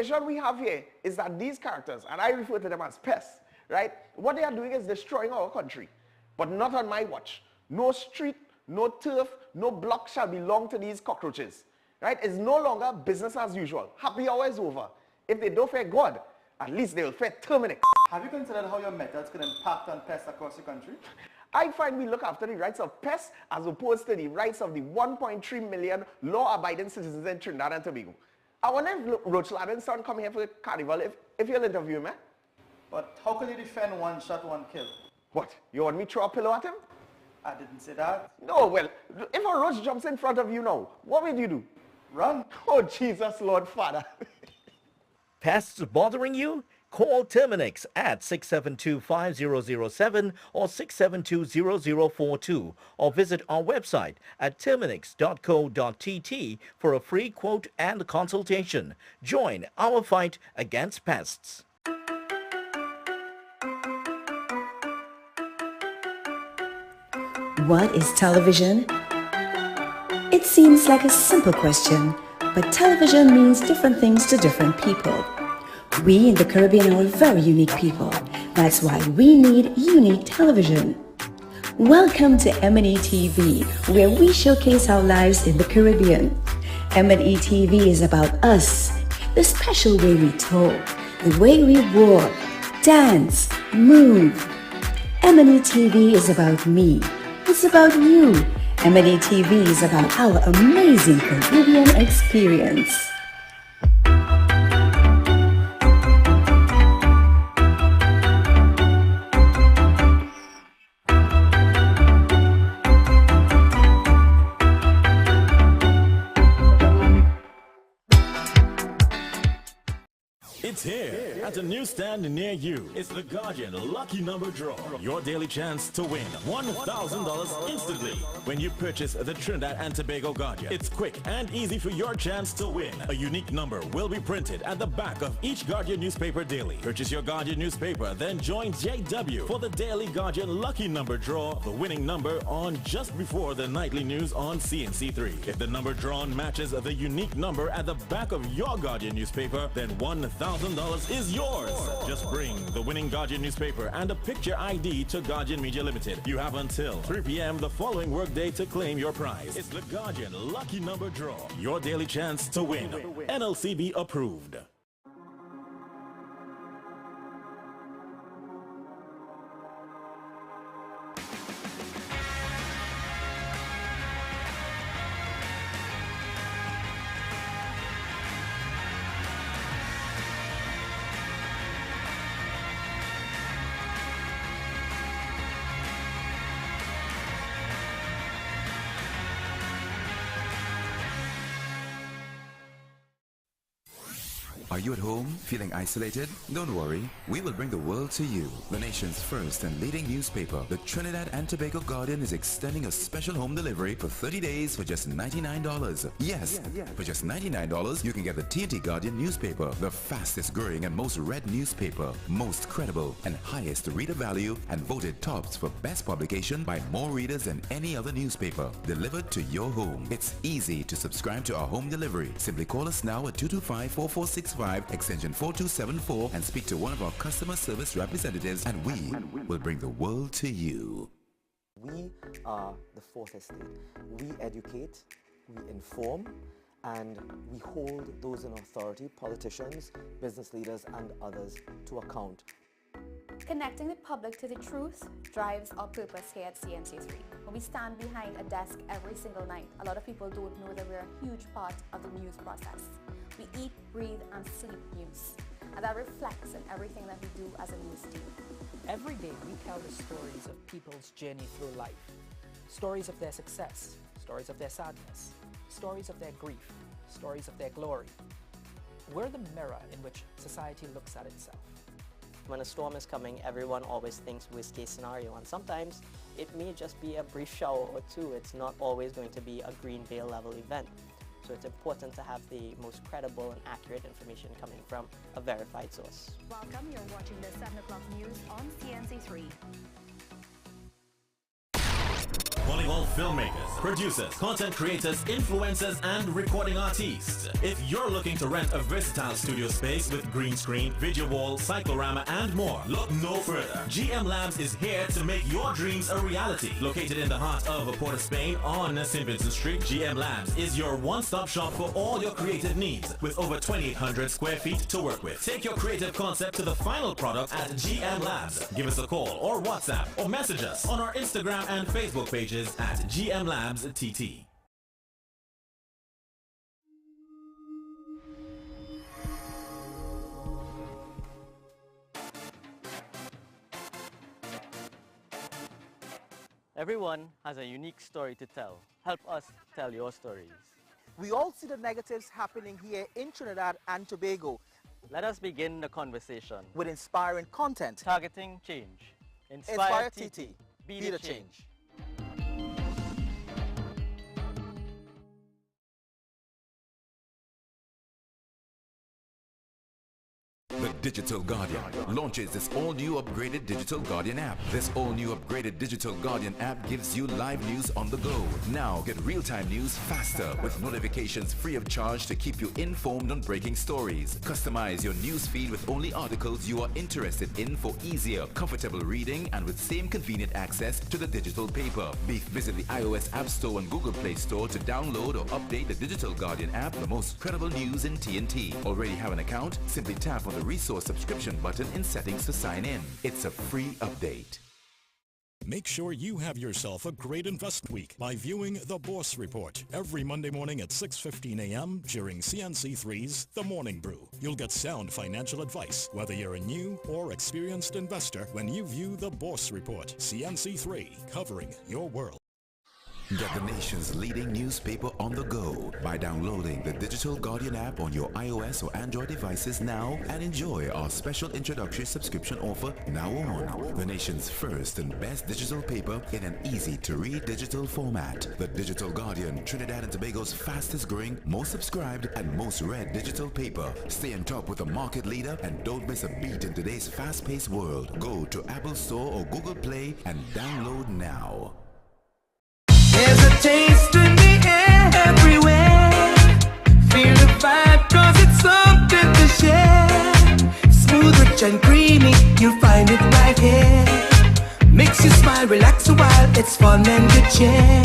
situation we have here is that these characters, and I refer to them as pests, right? What they are doing is destroying our country, but not on my watch. No street, no turf, no block shall belong to these cockroaches, right? It's no longer business as usual. Happy hour is over. If they don't fear God, at least they will fear Terminix. Have you considered how your methods could impact on pests across the country? I find we look after the rights of pests as opposed to the rights of the 1.3 million law-abiding citizens in Trinidad and Tobago. I wonder if Roach Ladden's son come here for the carnival if you'll interview him, eh? But how could you defend one shot, one kill? What? You want me to throw a pillow at him? I didn't say that. No, well, if a roach jumps in front of you now, what will you do? Run. Oh, Jesus, Lord Father. Pests bothering you? Call Terminix at 672-5007 or 672-0042 or visit our website at terminix.co.tt for a free quote and consultation. Join our fight against pests. What is television? It seems like a simple question, but television means different things to different people. We in the Caribbean are a very unique people. That's why we need unique television. Welcome to M&E TV, where we showcase our lives in the Caribbean. M&E TV is about us, the special way we talk, the way we walk, dance, move. M&E TV is about me. It's about you. M&E TV is about our amazing Caribbean experience. It's here at a newsstand near you. It's the Guardian Lucky Number Draw. Your daily chance to win $1,000 instantly when you purchase the Trinidad and Tobago Guardian. It's quick and easy for your chance to win. A unique number will be printed at the back of each Guardian newspaper daily. Purchase your Guardian newspaper, then join JW for the daily Guardian Lucky Number Draw, the winning number on just before the nightly news on CNC3. If the number drawn matches the unique number at the back of your Guardian newspaper, then $1,000 is yours. Just bring the winning Guardian newspaper and a picture ID to Guardian Media Limited. You have until 3 p.m. the following workday to claim your prize. It's the Guardian Lucky Number Draw. Your daily chance to win. NLCB approved. Are you at home, feeling isolated? Don't worry, we will bring the world to you. The nation's first and leading newspaper, the Trinidad and Tobago Guardian, is extending a special home delivery for 30 days for just $99. Yes, for just $99, you can get the T&T Guardian newspaper, the fastest growing and most read newspaper, most credible and highest reader value, and voted tops for best publication by more readers than any other newspaper, delivered to your home. It's easy to subscribe to our home delivery. Simply call us now at 225-4465 extension 4274 and speak to one of our customer service representatives, and we will bring the world to you. We are the fourth estate. We educate, we inform, and we hold those in authority, politicians, business leaders, and others, to account. Connecting the public to the truth drives our purpose here at CNC3. When we stand behind a desk every single night, a lot of people don't know that we're a huge part of the news process. We eat, breathe, and sleep news, and that reflects in everything that we do as a news team. Every day we tell the stories of people's journey through life, stories of their success, stories of their sadness, stories of their grief, stories of their glory. We're the mirror in which society looks at itself. When a storm is coming, everyone always thinks worst case scenario, and sometimes it may just be a brief shower or two. It's not always going to be a green veil level event. So it's important to have the most credible and accurate information coming from a verified source. Welcome, you're watching the 7 o'clock news on CNC3. Volleyball filmmakers, producers, content creators, influencers, and recording artists. If you're looking to rent a versatile studio space with green screen, video wall, cyclorama, and more, look no further. GM Labs is here to make your dreams a reality. Located in the heart of Port of Spain on St. Vincent Street, GM Labs is your one-stop shop for all your creative needs with over 2,800 square feet to work with. Take your creative concept to the final product at GM Labs. Give us a call or WhatsApp or message us on our Instagram and Facebook pages at GM Labs TT. Everyone has a unique story to tell. Help us tell your stories. We all see the negatives happening here in Trinidad and Tobago. Let us begin the conversation with inspiring content. Targeting change. Inspire TT. Be the change. The Digital Guardian launches this all-new upgraded Digital Guardian app. This all-new upgraded Digital Guardian app gives you live news on the go. Now get real-time news faster with notifications free of charge to keep you informed on breaking stories. Customize your news feed with only articles you are interested in for easier, comfortable reading and with same convenient access to the digital paper. Visit the iOS App Store and Google Play Store to download or update the Digital Guardian app, the most credible news in T&T. Already have an account? Simply tap on the resource subscription button in settings to sign in. It's a free update. Make sure you have yourself a great invest week by viewing The Boss Report every Monday morning at 6:15 a.m. during CNC3's The Morning Brew. You'll get sound financial advice, whether you're a new or experienced investor, when you view The Boss Report. CNC3, covering your world. Get the nation's leading newspaper on the go by downloading the Digital Guardian app on your iOS or Android devices now and enjoy our special introductory subscription offer now on. The nation's first and best digital paper in an easy-to-read digital format. The Digital Guardian, Trinidad and Tobago's fastest growing, most subscribed and most read digital paper. Stay on top with the market leader and don't miss a beat in today's fast-paced world. Go to Apple Store or Google Play and download now. There's a taste in the air everywhere. Feel the vibe cause it's something to share. Smooth, rich and creamy, you'll find it right here. Makes you smile, relax a while, it's fun and good cheer.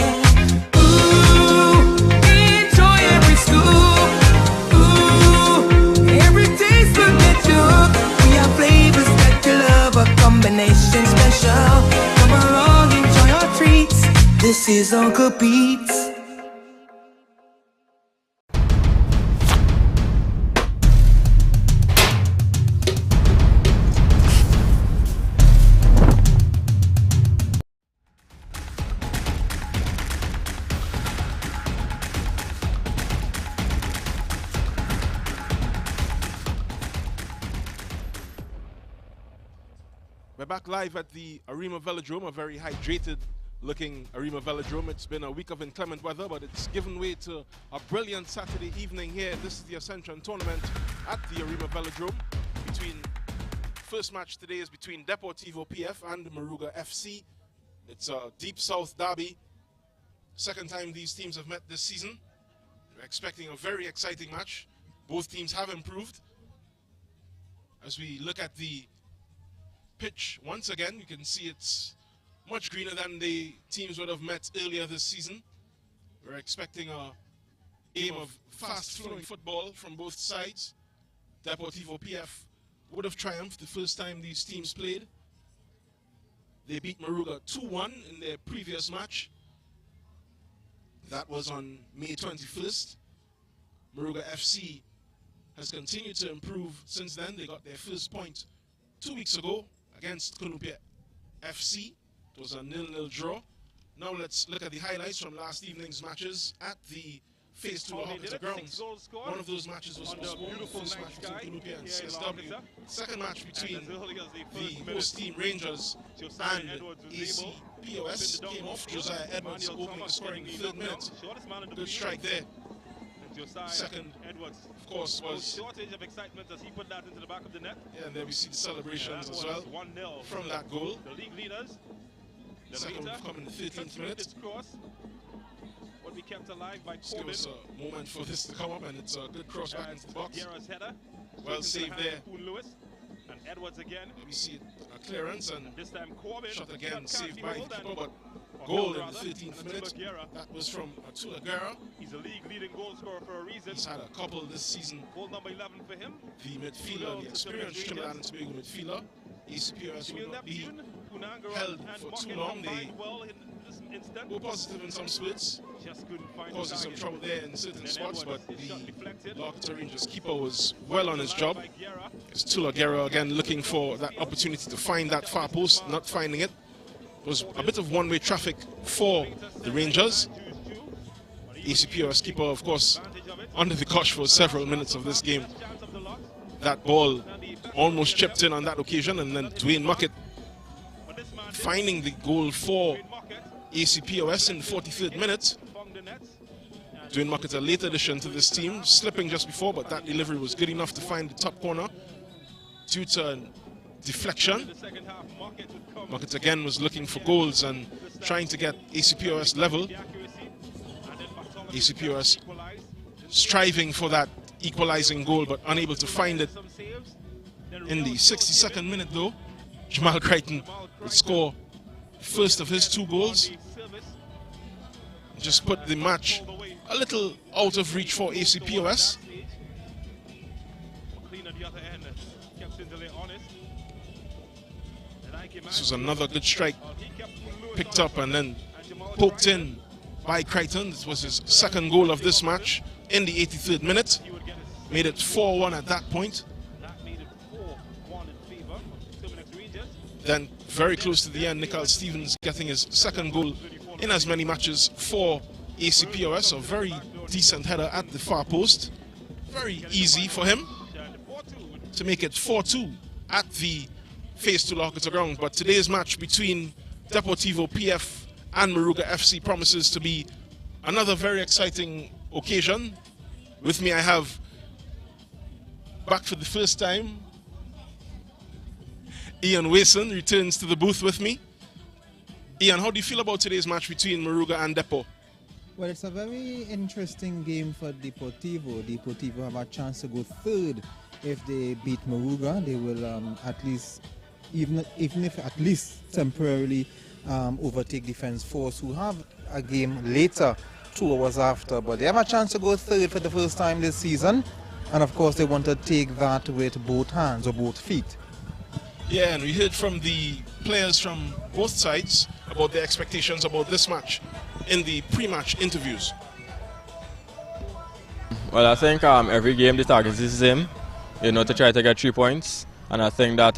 Ooh, enjoy every scoop. Ooh, every taste will get you hooked. We have flavors that you love, a combination special. Come along, enjoy our treats. This is Uncle Pete's. We're back live at the Arima Velodrome, a very hydrated looking Arima Velodrome. It's been a week of inclement weather, but it's given way to a brilliant Saturday evening here. This is the Ascension tournament at the Arima Velodrome. First match today is between Deportivo PF and Moruga FC. It's a deep south derby. Second time these teams have met this season. We're expecting a very exciting match. Both teams have improved. As we look at the pitch once again, you can see it's much greener than the teams would have met earlier this season. We're expecting a game of fast-flowing football from both sides. Deportivo PF would have triumphed the first time these teams played. They beat Moruga 2-1 in their previous match. That was on May 21st. Moruga FC has continued to improve since then. They got their first point 2 weeks ago against Kunupia FC. It was a 0-0 draw. Now let's look at the highlights from last evening's matches at the Phase 2 Hospital grounds. One of those matches was postponed. The first match between Kunupia and CSW. Second match between the host team Rangers and AC POS came off. Josiah Edwards opening the scoring in the third minute. Good strike there. Second, of course, was shortage of excitement as he put that into the back of the net. Yeah, and there we see the celebrations as well from that goal. The league leaders Second will come in the 13th minute. Cross would be kept alive by Just give us a moment for this to come up, and it's a good cross back into the box. Guerra's header. Well saved there. Lewis and Edwards again. We see a clearance, and this time Corbin. Shot again, saved by the keeper, but goal in the 13th minute. That was from Atula Guerra. He's a league-leading goal scorer for a reason. He's had a couple this season. Goal number 11 for him. The midfielder, the experienced Trinidad and Tobago midfielder. ACPRS will not be held for too long. They were positive in some splits, causing some trouble there in certain spots, but the Locator Rangers keeper was well on his job. It's Tula Guerra again looking for that opportunity to find that far post, not finding it. It was a bit of one-way traffic for the Rangers. ACPRS keeper, of course, under the cosh for several minutes of this game. That ball almost chipped in on that occasion, and then Dwayne Muckett finding the goal for ACPOS in the 43rd minute. Dwayne Muckett, a late addition to this team, slipping just before, but that delivery was good enough to find the top corner due to deflection. Muckett again was looking for goals and trying to get ACPOS level. ACPOS striving for that equalizing goal, but unable to find it. In the 62nd minute, though, Jamal Crichton would score first of his 2 goals. Just put the match a little out of reach for ACPOS. This was another good strike, picked up and then poked in by Crichton. This was his 2nd goal of this match in the 83rd minute. Made it 4-1 at that point. Then very close to the end, Nikhil Stevens getting his 2nd goal in as many matches for ACPOS. A very decent header at the far post. Very easy for him to make it 4-2 at the Phase 2 Locator ground. But today's match between Deportivo PF and Moruga FC promises to be another very exciting occasion. With me I have, back for the first time, Ian Wason returns to the booth with me. Ian, how do you feel about today's match between Moruga and Depo? Well, it's a very interesting game for Deportivo. Deportivo have a chance to go 3rd if they beat Moruga. They will at least, even if at least temporarily, overtake Defense Force, who have a game later, 2 hours after. But they have a chance to go 3rd for the first time this season. And of course, they want to take that with both hands or both feet. Yeah, and we heard from the players from both sides about their expectations about this match in the pre-match interviews. Well, I think every game the target is the same, to try to get 3 points. And I think that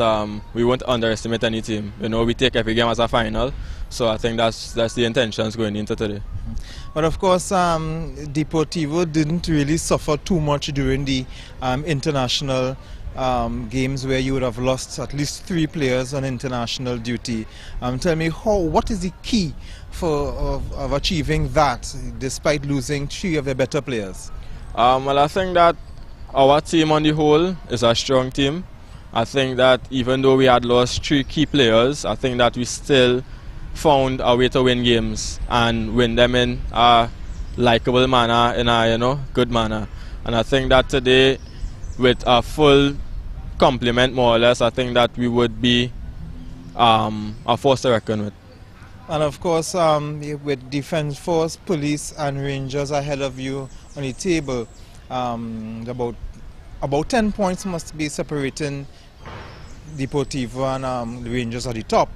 we won't underestimate any team. We take every game as a final. So I think that's the intentions going into today. But of course, Deportivo didn't really suffer too much during the international games where you would have lost at least 3 players on international duty. Tell me, what is the key of achieving that despite losing 3 of their better players? Well, I think that our team on the whole is a strong team. I think that even though we had lost 3 key players, I think that we still found a way to win games and win them in a likable manner, in a good manner. And I think that today, with a full complement more or less, I think that we would be a force to reckon with. And of course, with Defense Force, Police and Rangers ahead of you on the table, about 10 points must be separating Deportivo and the Rangers at the top.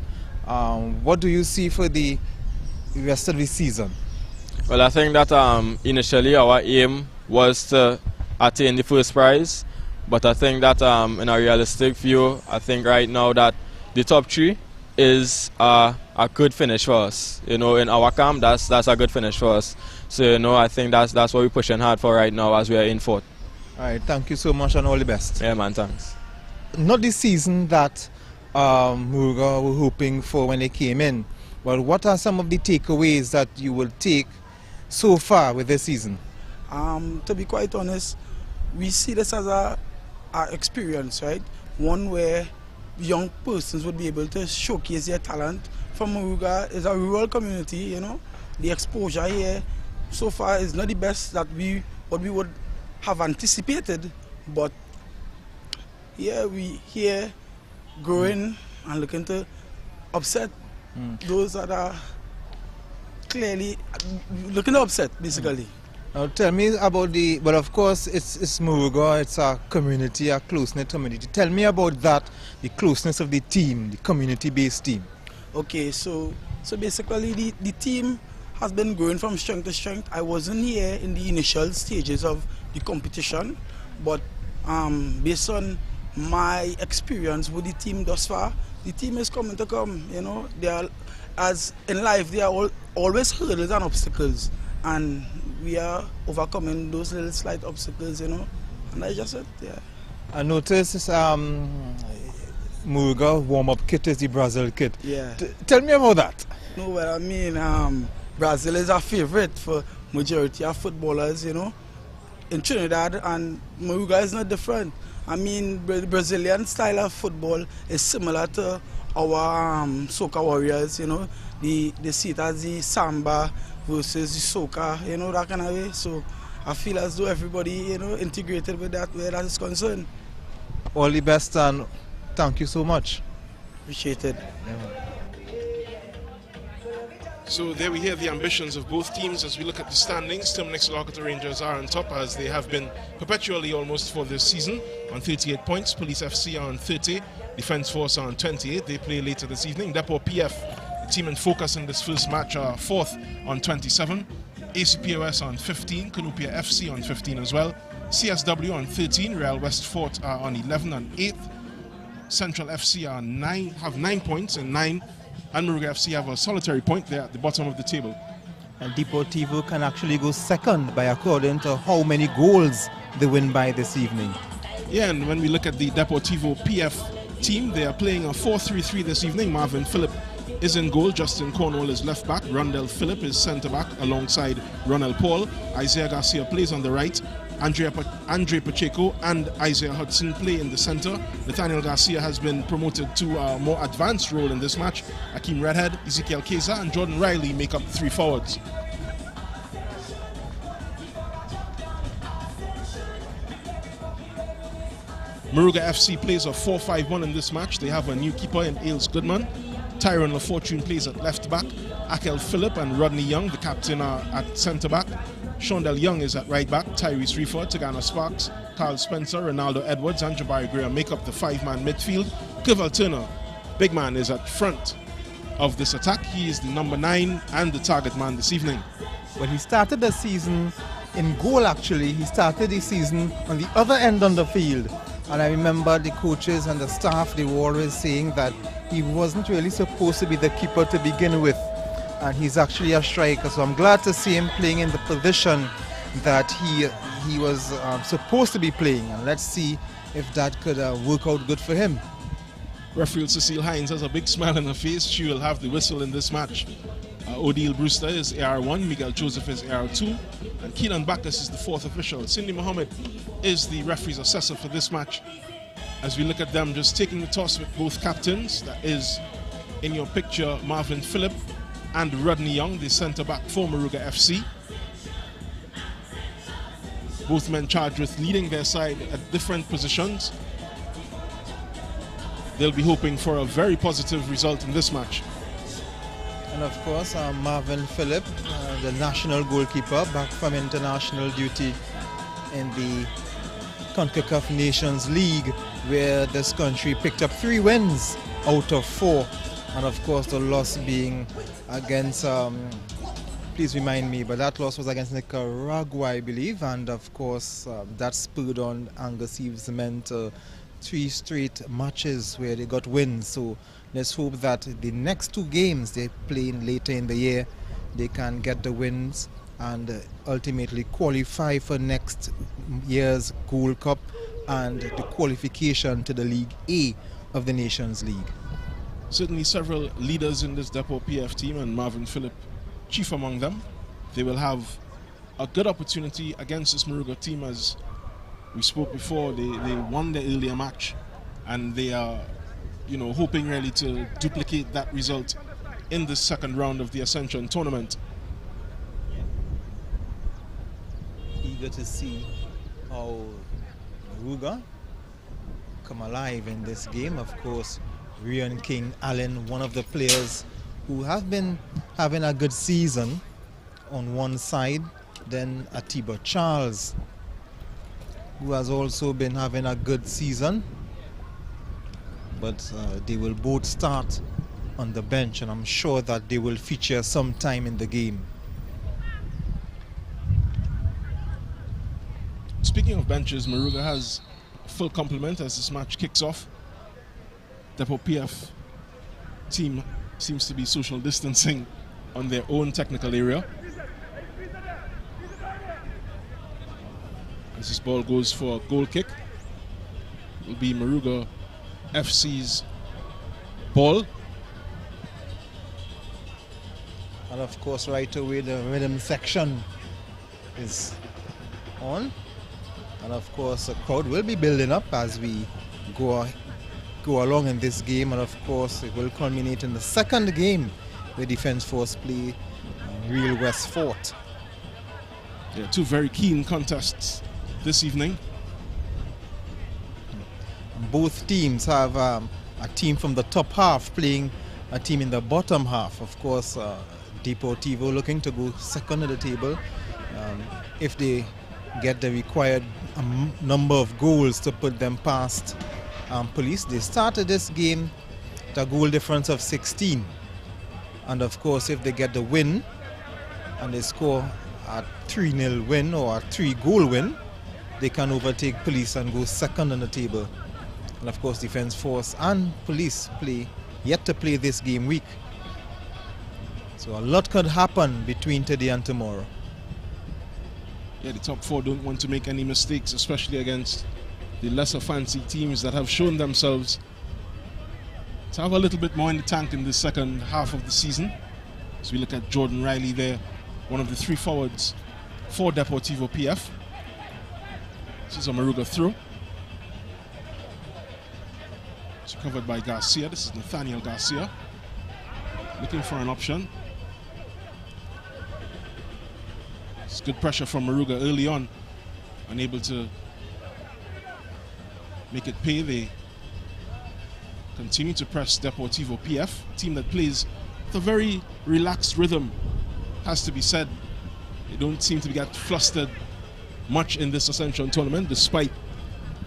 What do you see for the rest of the season? Well, I think that initially our aim was to attain the first prize, but I think that in a realistic view, I think right now that the top 3 is a good finish for us. In our camp, that's a good finish for us. So I think that's what we're pushing hard for right now as we are in 4th. All right, thank you so much and all the best. Yeah, man, thanks. Not the season that Moruga were hoping for when they came in, but what are some of the takeaways that you will take so far with this season? To be quite honest, we see this as a experience, right? One where young persons would be able to showcase their talent from Moruga is a rural community, you know. The exposure here so far is not the best that we would have anticipated, but we here growing and looking to upset those that are clearly looking to upset, basically. Now tell me about well, of course it's Moruga, it's a community, a close-knit community. Tell me about that, the closeness of the team, the community-based team. Okay, so basically the team has been growing from strength to strength. I wasn't here in the initial stages of the competition, but based on my experience with the team thus far, the team is coming to come. You know, they are, as in life, there are always hurdles and obstacles, and we are overcoming those little slight obstacles. You know, and I just said, yeah. I noticed Moruga warm-up kit is the Brazil kit. Yeah. Tell me about that. No, well, I mean, Brazil is a favorite for majority of footballers, you know, in Trinidad, and Moruga is not different. I mean, the Brazilian style of football is similar to our soca warriors, you know. They see it as the samba versus the soca, you know, that kind of way. So I feel as though everybody, you know, integrated with that where that is concerned. All the best and thank you so much. Appreciate it. So there we hear the ambitions of both teams as we look at the standings. Terminix Locator Rangers are on top, as they have been perpetually almost for this season, on 38 points. Police FC are on 30. Defence Force are on 28. They play later this evening. Deportivo PF, the team in focus in this first match, are 4th on 27. ACPOS on 15. Canopia FC on 15 as well. CSW on 13. Real West Fort are on 11 and 8th. Central FC are have 9 points and 9. And Moruga FC have a solitary point there at the bottom of the table. And Deportivo can actually go second by according to how many goals they win by this evening. Yeah, and when we look at the Deportivo PF team, they are playing a 4-3-3 this evening. Marvin Phillip is in goal. Justin Cornwall is left back. Rondell Phillip is centre back alongside Ronald Paul. Isaiah Garcia plays on the right. Andre Pacheco and Isaiah Hudson play in the centre. Nathaniel Garcia has been promoted to a more advanced role in this match. Akeem Redhead, Ezekiel Keza and Jordan Riley make up the 3 forwards. Moruga FC plays a 4-5-1 in this match. They have a new keeper in Ailes Goodman. Tyrone LaFortune plays at left back. Akel Phillip and Rodney Young, the captain, are at centre back. Shondell Young is at right back. Tyrese Reefer, Tagana Sparks, Carl Spencer, Ronaldo Edwards and Jabari Graham make up the 5-man midfield. Kevin Turner, big man, is at front of this attack. He is the number 9 and the target man this evening. Well, he started the season in goal actually. He started the season on the other end on the field. And I remember the coaches and the staff, they were always saying that he wasn't really supposed to be the keeper to begin with. And he's actually a striker, so I'm glad to see him playing in the position that he was supposed to be playing. And let's see if that could work out good for him. Referee Cecile Hines has a big smile on her face. She will have the whistle in this match. Odile Brewster is AR1, Miguel Joseph is AR2, and Keelan Backus is the 4th official. Cindy Mohammed is the referee's assessor for this match. As we look at them just taking the toss with both captains, that is in your picture Marvin Phillip and Rodney Young, the centre-back for Moruga FC. Both men charged with leading their side at different positions. They'll be hoping for a very positive result in this match. And of course, Marvin Phillip, the national goalkeeper, back from international duty in the CONCACAF Nations League, where this country picked up 3 wins out of 4. And of course, the loss being against, please remind me, but that loss was against Nicaragua, I believe. And of course, that spurred on Angus Eve's men to 3 straight matches where they got wins. So let's hope that the next 2 games they play later in the year, they can get the wins and ultimately qualify for next year's Gold Cup and the qualification to the League A of the Nations League. Certainly several leaders in this Depo PF team, and Marvin Phillip chief among them. They will have a good opportunity against this Moruga team. As we spoke before, they won their earlier match and they are hoping really to duplicate that result in this second round of the Ascension tournament. Eager to see how Moruga come alive in this game. Of course, Rian King Allen, one of the players who have been having a good season on one side. Then Atiba Charles, who has also been having a good season. But they will both start on the bench, and I'm sure that they will feature sometime in the game. Speaking of benches, Moruga has a full complement as this match kicks off. Depo PF team seems to be social distancing on their own technical area. As this ball goes for a goal kick, it will be Moruga FC's ball. And of course, right away the rhythm section is on. And of course, the crowd will be building up as we go along in this game. And of course, it will culminate in the second game where Defence Force play Real West Fort. Yeah, two very keen contests this evening. Both teams have a team from the top half playing a team in the bottom half. Of course, Deportivo looking to go second at the table. If they get the required number of goals to put them past Police. They started this game with a goal difference of 16. And of course, if they get the win and they score a 3-0 win or a 3-goal win, they can overtake Police and go second on the table. And of course, Defence Force and Police yet to play this game week. So a lot could happen between today and tomorrow. Yeah, the top four don't want to make any mistakes, especially against the lesser fancy teams that have shown themselves to have a little bit more in the tank in the second half of the season. So we look at Jordan Riley there, one of the three forwards for Deportivo PF. This is a Moruga throw. It's covered by Garcia. This is Nathaniel Garcia looking for an option. It's good pressure from Moruga early on, unable to make it pay. They continue to press Deportivo PF, a team that plays with a very relaxed rhythm, has to be said. They don't seem to get flustered much in this Ascension tournament, despite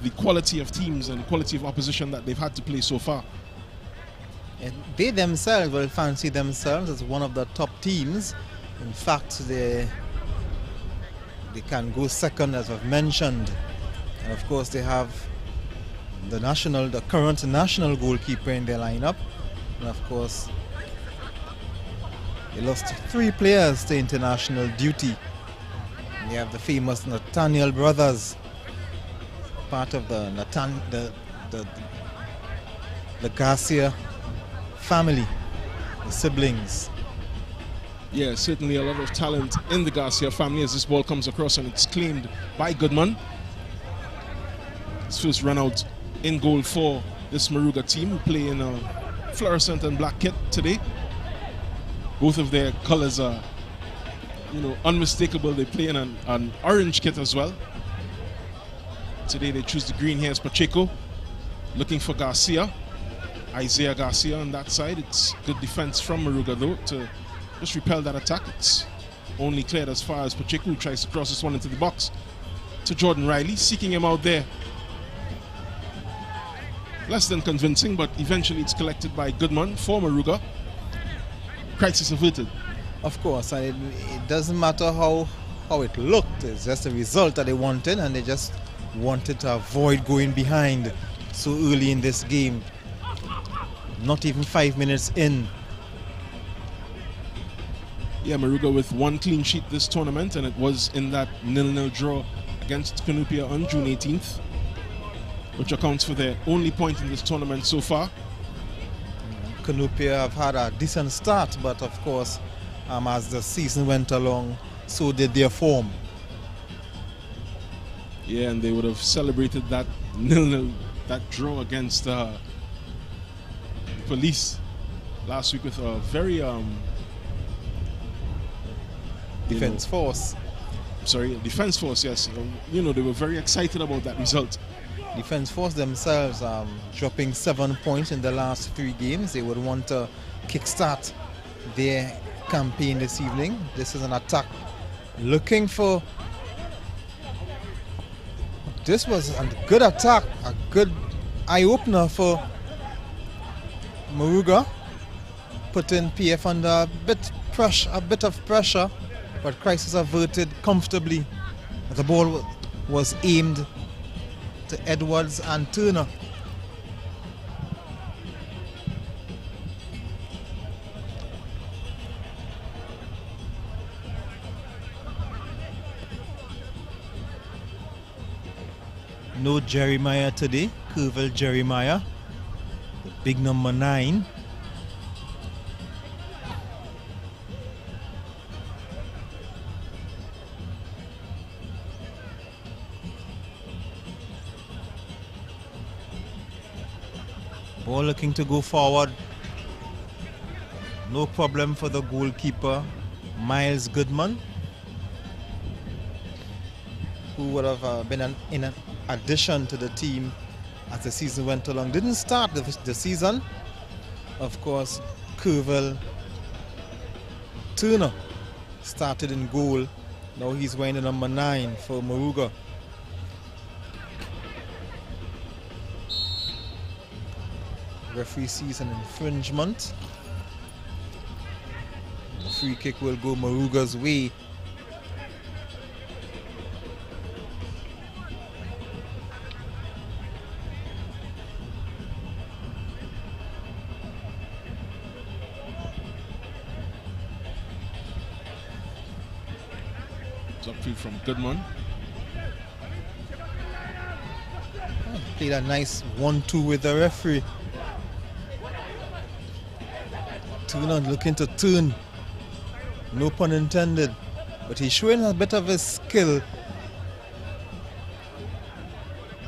the quality of teams and quality of opposition that they've had to play so far. And they themselves will fancy themselves as one of the top teams. In fact, they can go second, as I've mentioned. And of course, they have the current national goalkeeper in their lineup. And of course, they lost 3 players to international duty. And they have the famous Nathaniel brothers, part of the Garcia family, the siblings. Yeah, certainly a lot of talent in the Garcia family as this ball comes across and it's claimed by Goodman. His first run out in goal for this Moruga team, who play in a fluorescent and black kit today. Both of their colors are, unmistakable. They play in an orange kit as well. Today they choose the green. Here's Pacheco looking for Garcia. Isaiah Garcia on that side. It's good defense from Moruga though to just repel that attack. It's only cleared as far as Pacheco, who tries to cross this one into the box to Jordan Riley, seeking him out there. Less than convincing, but eventually it's collected by Goodman for Moruga. Crisis averted. Of course, and it doesn't matter how it looked. It's just the result that they wanted, and they just wanted to avoid going behind so early in this game. Not even 5 minutes in. Yeah, Moruga with 1 clean sheet this tournament, and it was in that 0-0 draw against Canupia on June 18th, which accounts for their only point in this tournament so far. Canupia have had a decent start, but of course, as the season went along, so did their form. Yeah, and they would have celebrated that 0-0, that draw against Police last week with a very defense force. Sorry, defense force. Yes, they were very excited about that result. Defense force themselves dropping 7 points in the last 3 games. They would want to kickstart their campaign this evening. This is an attack looking for. This was a good attack, a good eye-opener for Moruga, putting PF under a bit of pressure, but crisis averted comfortably. The ball was aimed to Edwards and Turner. No Jeremiah today, Curville Jeremiah, the big number 9. Ball looking to go forward. No problem for the goalkeeper, Miles Goodman, who would have been in an addition to the team as the season went along. Didn't start the season. Of course, Curville Turner started in goal. Now he's wearing the number 9 for Moruga. Referee sees an infringement. The free kick will go Moruga's way. Upfield from Goodman. Played a nice 1-2 with the referee. Turner looking to turn. No pun intended. But he's showing a bit of his skill.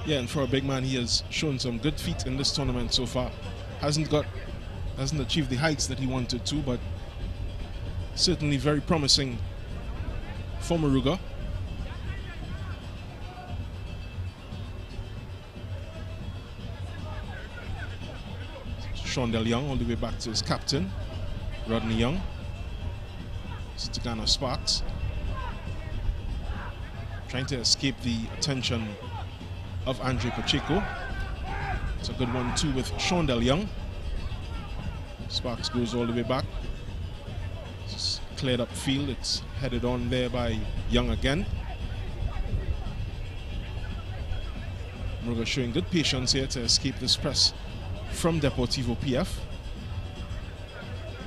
Yeah, and for a big man, he has shown some good feet in this tournament so far. Hasn't achieved the heights that he wanted to, but certainly very promising for Moruga. Shondell Young all the way back to his captain, Rodney Young. Stigana Sparks trying to escape the attention of Andre Pacheco. It's a good 1-2 with Shondell Young. Sparks goes all the way back. It's cleared up field. It's headed on there by Young again. Moruga showing good patience here to escape this press from Deportivo PF.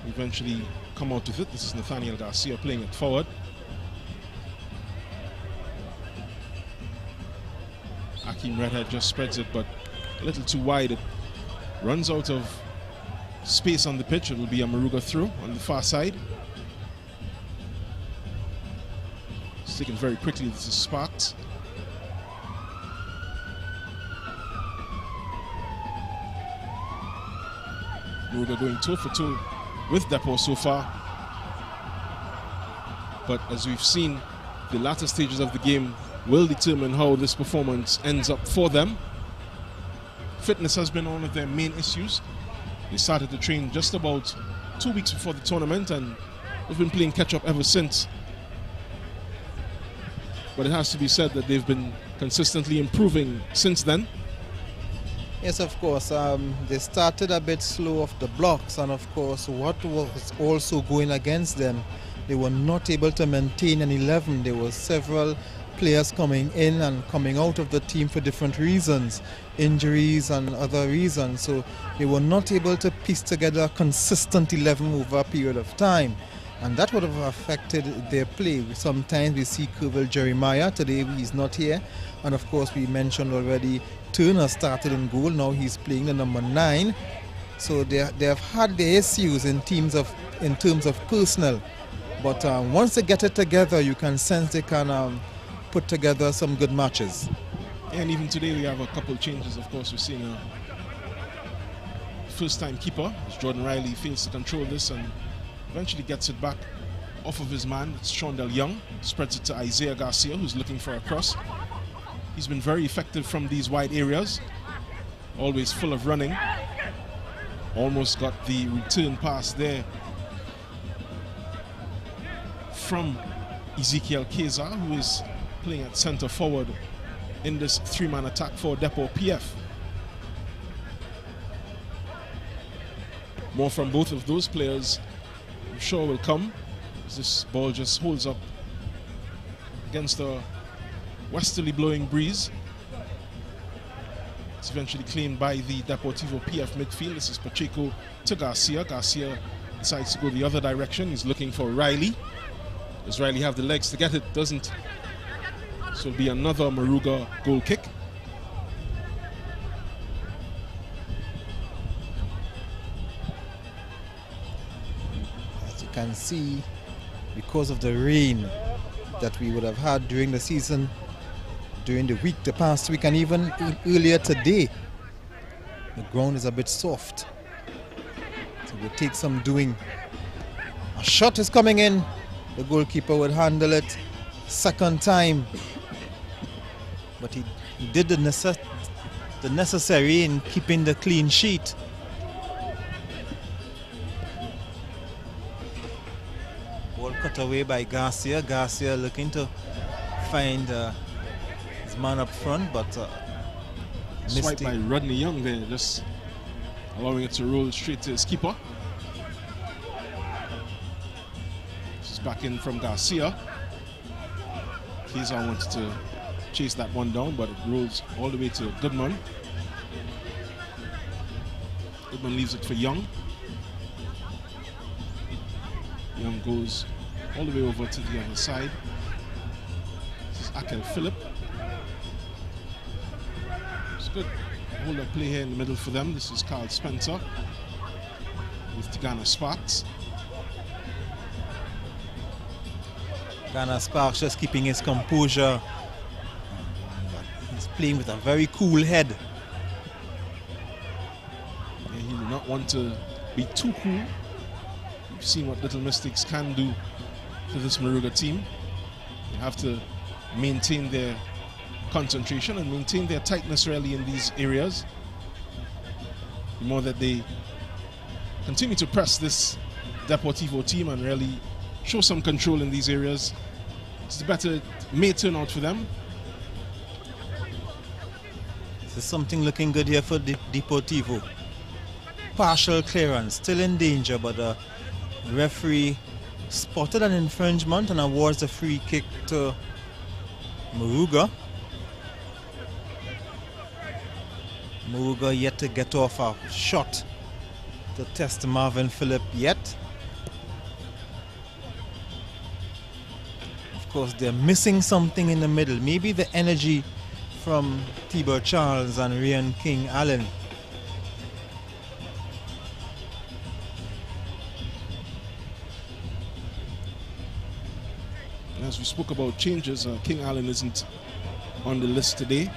Eventually come out with it. This is Nathaniel Garcia playing it forward. Akeem Redhead just spreads it, but a little too wide. It runs out of space on the pitch. It will be a Moruga through on the far side. It's taken very quickly. This is Sparks. Moruga going toe for toe with Depot so far. But as we've seen, the latter stages of the game will determine how this performance ends up for them. Fitness has been one of their main issues. They started to train just about 2 weeks before the tournament and they've been playing catch-up ever since. But it has to be said that they've been consistently improving since then. Yes, of course. They started a bit slow off the blocks, and of course, what was also going against them, they were not able to maintain an 11. There were several players coming in and coming out of the team for different reasons, injuries and other reasons. So they were not able to piece together a consistent 11 over a period of time. And that would have affected their play. Sometimes we see Curville Jeremiah. Today he's not here. And of course we mentioned already Turner started in goal. Now he's playing the number 9. So they have had their issues in terms of personnel. But once they get it together, you can sense they can put together some good matches. And even today we have a couple of changes. Of course, we're seeing first-time keeper, as Jordan Riley fails to control this and eventually gets it back off of his man. It's Shondell Young, spreads it to Isaiah Garcia, who's looking for a cross. He's been very effective from these wide areas, always full of running. Almost got the return pass there from Ezekiel Keza, who is playing at center forward in this three-man attack for Deportivo PF. More from both of those players, I'm sure, will come. This ball just holds up against a westerly blowing breeze. It's eventually claimed by the Deportivo PF midfield. This is Pacheco to Garcia. Garcia decides to go the other direction. He's looking for Riley. Does Riley have the legs to get it? Doesn't. So it'll be another Moruga goal kick. As you can see, because of the rain that we would have had during the season, during the week, the past week, and even earlier today, the ground is a bit soft. So it will take some doing. A shot is coming in. The goalkeeper would handle it second time. But he did the necessary in keeping the clean sheet. Ball cut away by Garcia. Garcia looking to find his man up front, but Swiped by Rodney Young there, just allowing it to roll straight to his keeper. This is back in from Garcia. Keza wanted to chase that one down, but it rolls all the way to Goodman. Goodman leaves it for Young. Young goes all the way over to the other side. This is Akel Phillip. It's good hold-up play here in the middle for them. This is Carl Spencer with Tigana Sparks. Ghana Sparks just keeping his composure. He's playing with a very cool head. Yeah, he did not want to be too cool. We've seen what little mistakes can do to this Moruga team. They have to maintain their concentration and maintain their tightness really in these areas. The more that they continue to press this Deportivo team and really show some control in these areas, it's the better it may turn out for them. There's something looking good here for Deportivo. Partial clearance, still in danger, but the referee spotted an infringement and awards the free kick to Moruga. Moruga yet to get off a shot to test Marvin Phillip yet. Of course, they're missing something in the middle. Maybe the energy from Tibor Charles and Ryan King Allen. As we spoke about changes, King Allen isn't on the list today.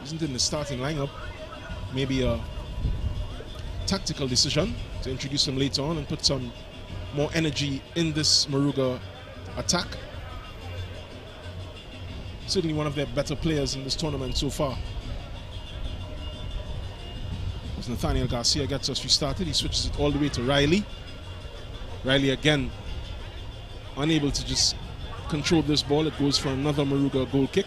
Isn't in the starting lineup. Maybe a tactical decision to introduce him later on and put some more energy in this Moruga attack. Certainly one of their better players in this tournament so far. As Nathaniel Garcia gets us restarted, he switches it all the way to Riley. Riley again unable to just control this ball. It goes for another Moruga goal kick.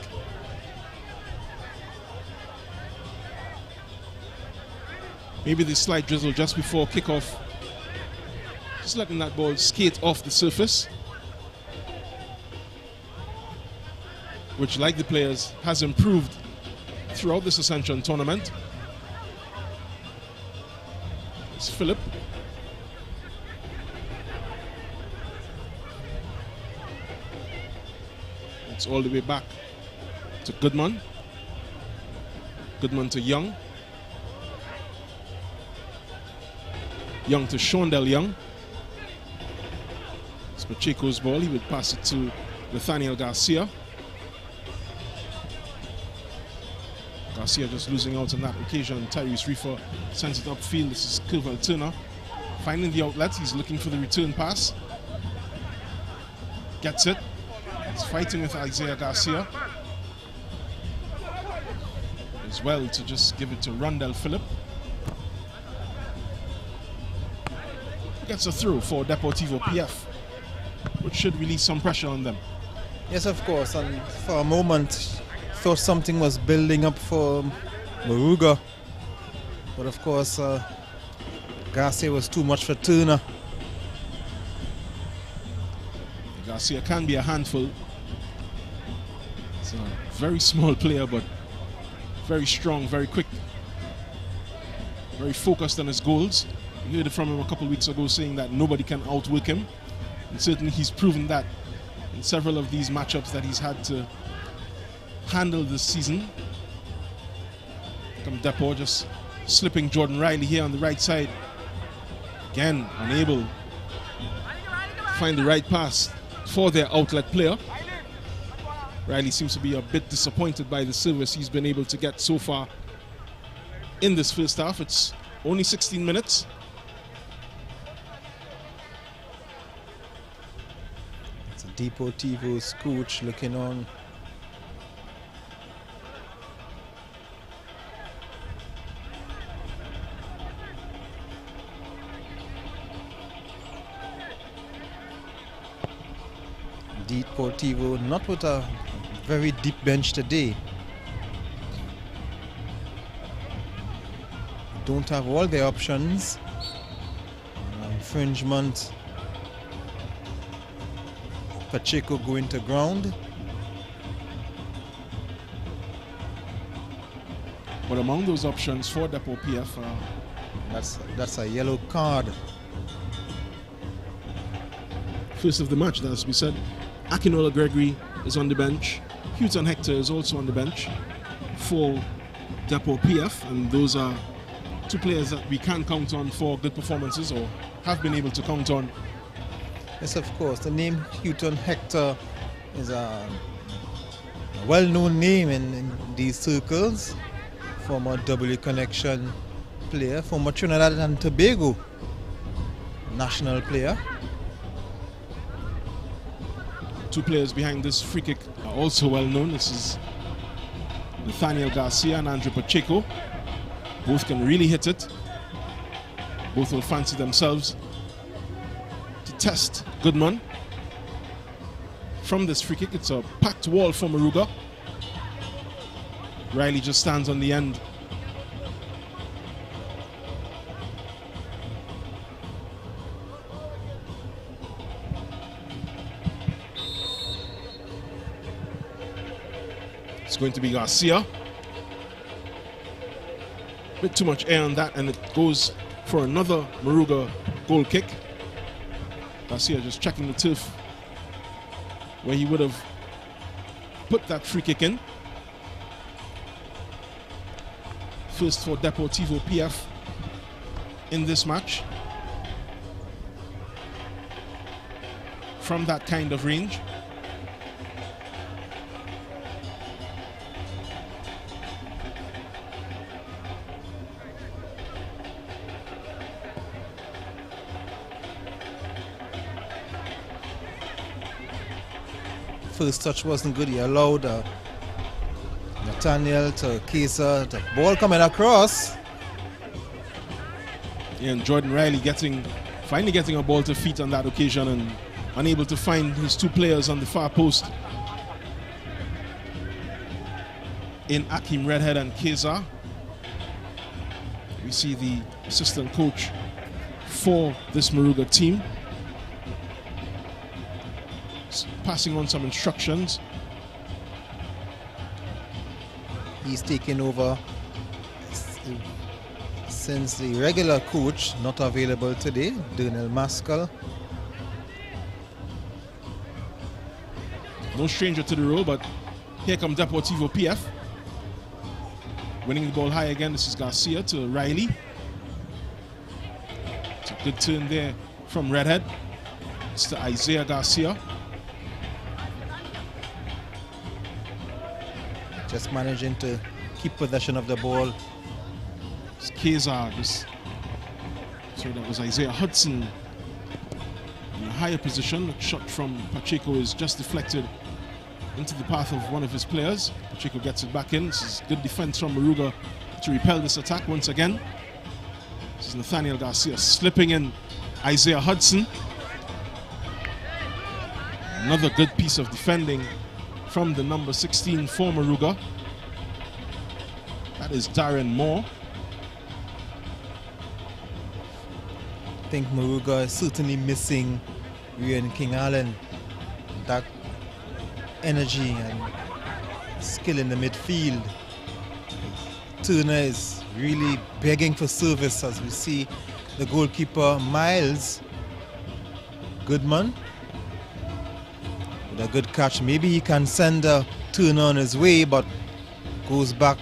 Maybe the slight drizzle just before kickoff, just letting that ball skate off the surface, which, like the players, has improved throughout this Ascension tournament. It's Phillip. It's all the way back to Goodman. Goodman to Young. Young to Shondell Young. It's Pacheco's ball. He would pass it to Nathaniel Garcia. Garcia just losing out on that occasion. Tyrese Reefer sends it upfield. This is Kirval Turner finding the outlet. He's looking for the return pass. Gets it. He's fighting with Isaiah Garcia. As well to just give it to Rondell Phillip. Gets a throw for Deportivo PF, which should release some pressure on them. Yes, of course, and for a moment thought something was building up for Moruga, but of course Garcia was too much for Turner. Garcia can be a handful. He's a very small player, but very strong, very quick, very focused on his goals. We heard it from him a couple of weeks ago saying that nobody can outwork him. And certainly he's proven that in several of these matchups that he's had to handle this season. Come Depot just slipping Jordan Riley here on the right side. Again, unable to find the right pass for their outlet player. Riley seems to be a bit disappointed by the service he's been able to get so far in this first half. It's only 16 minutes. It's a Deportivo's coach looking on. Deportivo not with a very deep bench today. Don't have all their options. Infringement. Pacheco going to ground. But among those options for Depot PF, that's a yellow card. First of the match, that has to be said. Akinola Gregory is on the bench. Houghton Hector is also on the bench for Depot PF, and those are two players that we can count on for good performances, or have been able to count on. Yes, of course. The name Houghton Hector is a well-known name in these circles. Former W Connection player, former Trinidad and Tobago national player. Two players behind this free kick are also well known. This is Nathaniel Garcia and Andrew Pacheco. Both can really hit it. Both will fancy themselves to test Goodman. From this free kick, it's a packed wall for Moruga. Riley just stands on the end. It's going to be Garcia. Bit too much air on that, and it goes for another Moruga goal kick. Garcia just checking the turf where he would have put that free kick in. First for Deportivo PF in this match. From that kind of range. First touch wasn't good. He allowed Nathaniel to Kesa, the ball coming across. Yeah, and Jordan Riley finally getting a ball to feet on that occasion and unable to find his two players on the far post in Akim Redhead and Kesa. We see the assistant coach for this Moruga team passing on some instructions. He's taken over since the regular coach not available today, Dernell Maskell. No stranger to the role, but here come Deportivo PF. Winning the ball high again, this is Garcia to Riley. It's a good turn there from Redhead. Gets to Isaiah Garcia. Just managing to keep possession of the ball. It's Kazar. So that was Isaiah Hudson in a higher position. A shot from Pacheco is just deflected into the path of one of his players. Pacheco gets it back in. This is good defense from Moruga to repel this attack once again. This is Nathaniel Garcia slipping in Isaiah Hudson. Another good piece of defending from the number 16 for Moruga. That is Darren Moore. I think Moruga is certainly missing Ryan King Allen. That energy and skill in the midfield. Turner is really begging for service as we see the goalkeeper Miles Goodman with a good catch. Maybe he can send a Turner on his way, but goes back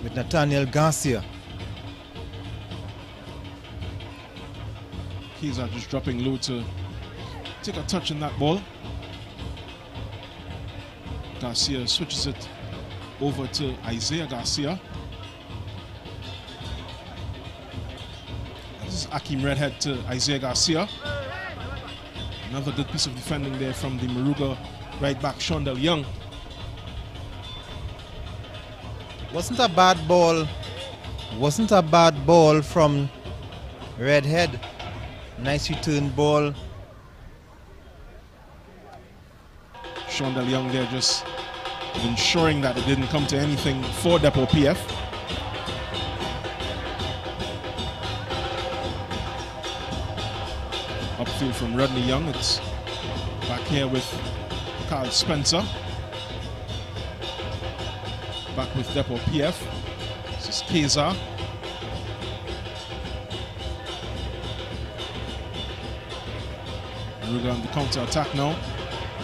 with Nathaniel Garcia. Kazar just dropping low to take a touch in that ball. Garcia switches it over to Isaiah Garcia. This is Akeem Redhead to Isaiah Garcia. Another good piece of defending there from the Moruga right back, Shondell Young. Wasn't a bad ball. Wasn't a bad ball from Redhead. Nice return ball. Shondell Young there just ensuring that it didn't come to anything for Depo PF. Upfield from Rodney Young. It's back here with Carl Spencer. Back with Depo PF. This is Kazar. Moruga on the counter attack now.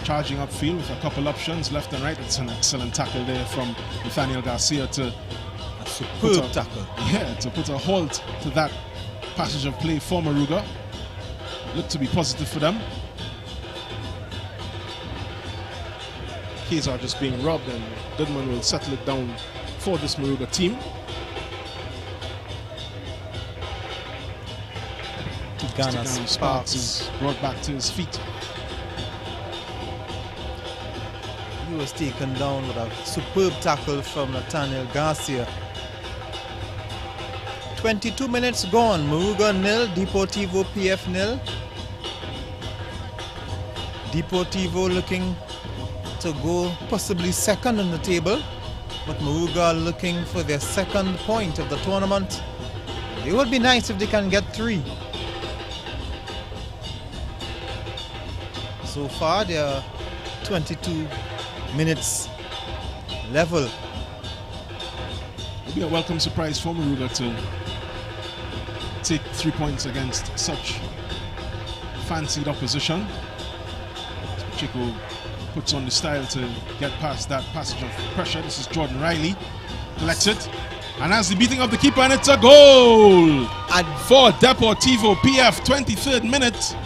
Charging upfield with a couple options left and right. It's an excellent tackle there from Nathaniel Garcia to superb tackle. Yeah, to put a halt to that passage of play for Moruga. Looked to be positive for them. Kazar just being robbed, and Goodman will settle it down for this Moruga team. Tigana Sparks is brought back to his feet. He was taken down with a superb tackle from Nathaniel Garcia. 22 minutes gone. Moruga 0, Deportivo PF 0. Deportivo looking to go possibly second on the table, but Moruga looking for their second point of the tournament. It would be nice if they can get 3. So far they are 22 minutes level. It'll be a welcome surprise for Moruga to take 3 points against such fancied opposition. Pacheco puts on the style to get past that passage of pressure. This is Jordan Riley. Collects it. And has the beating of the keeper, and it's a goal for Deportivo PF. 23rd minute.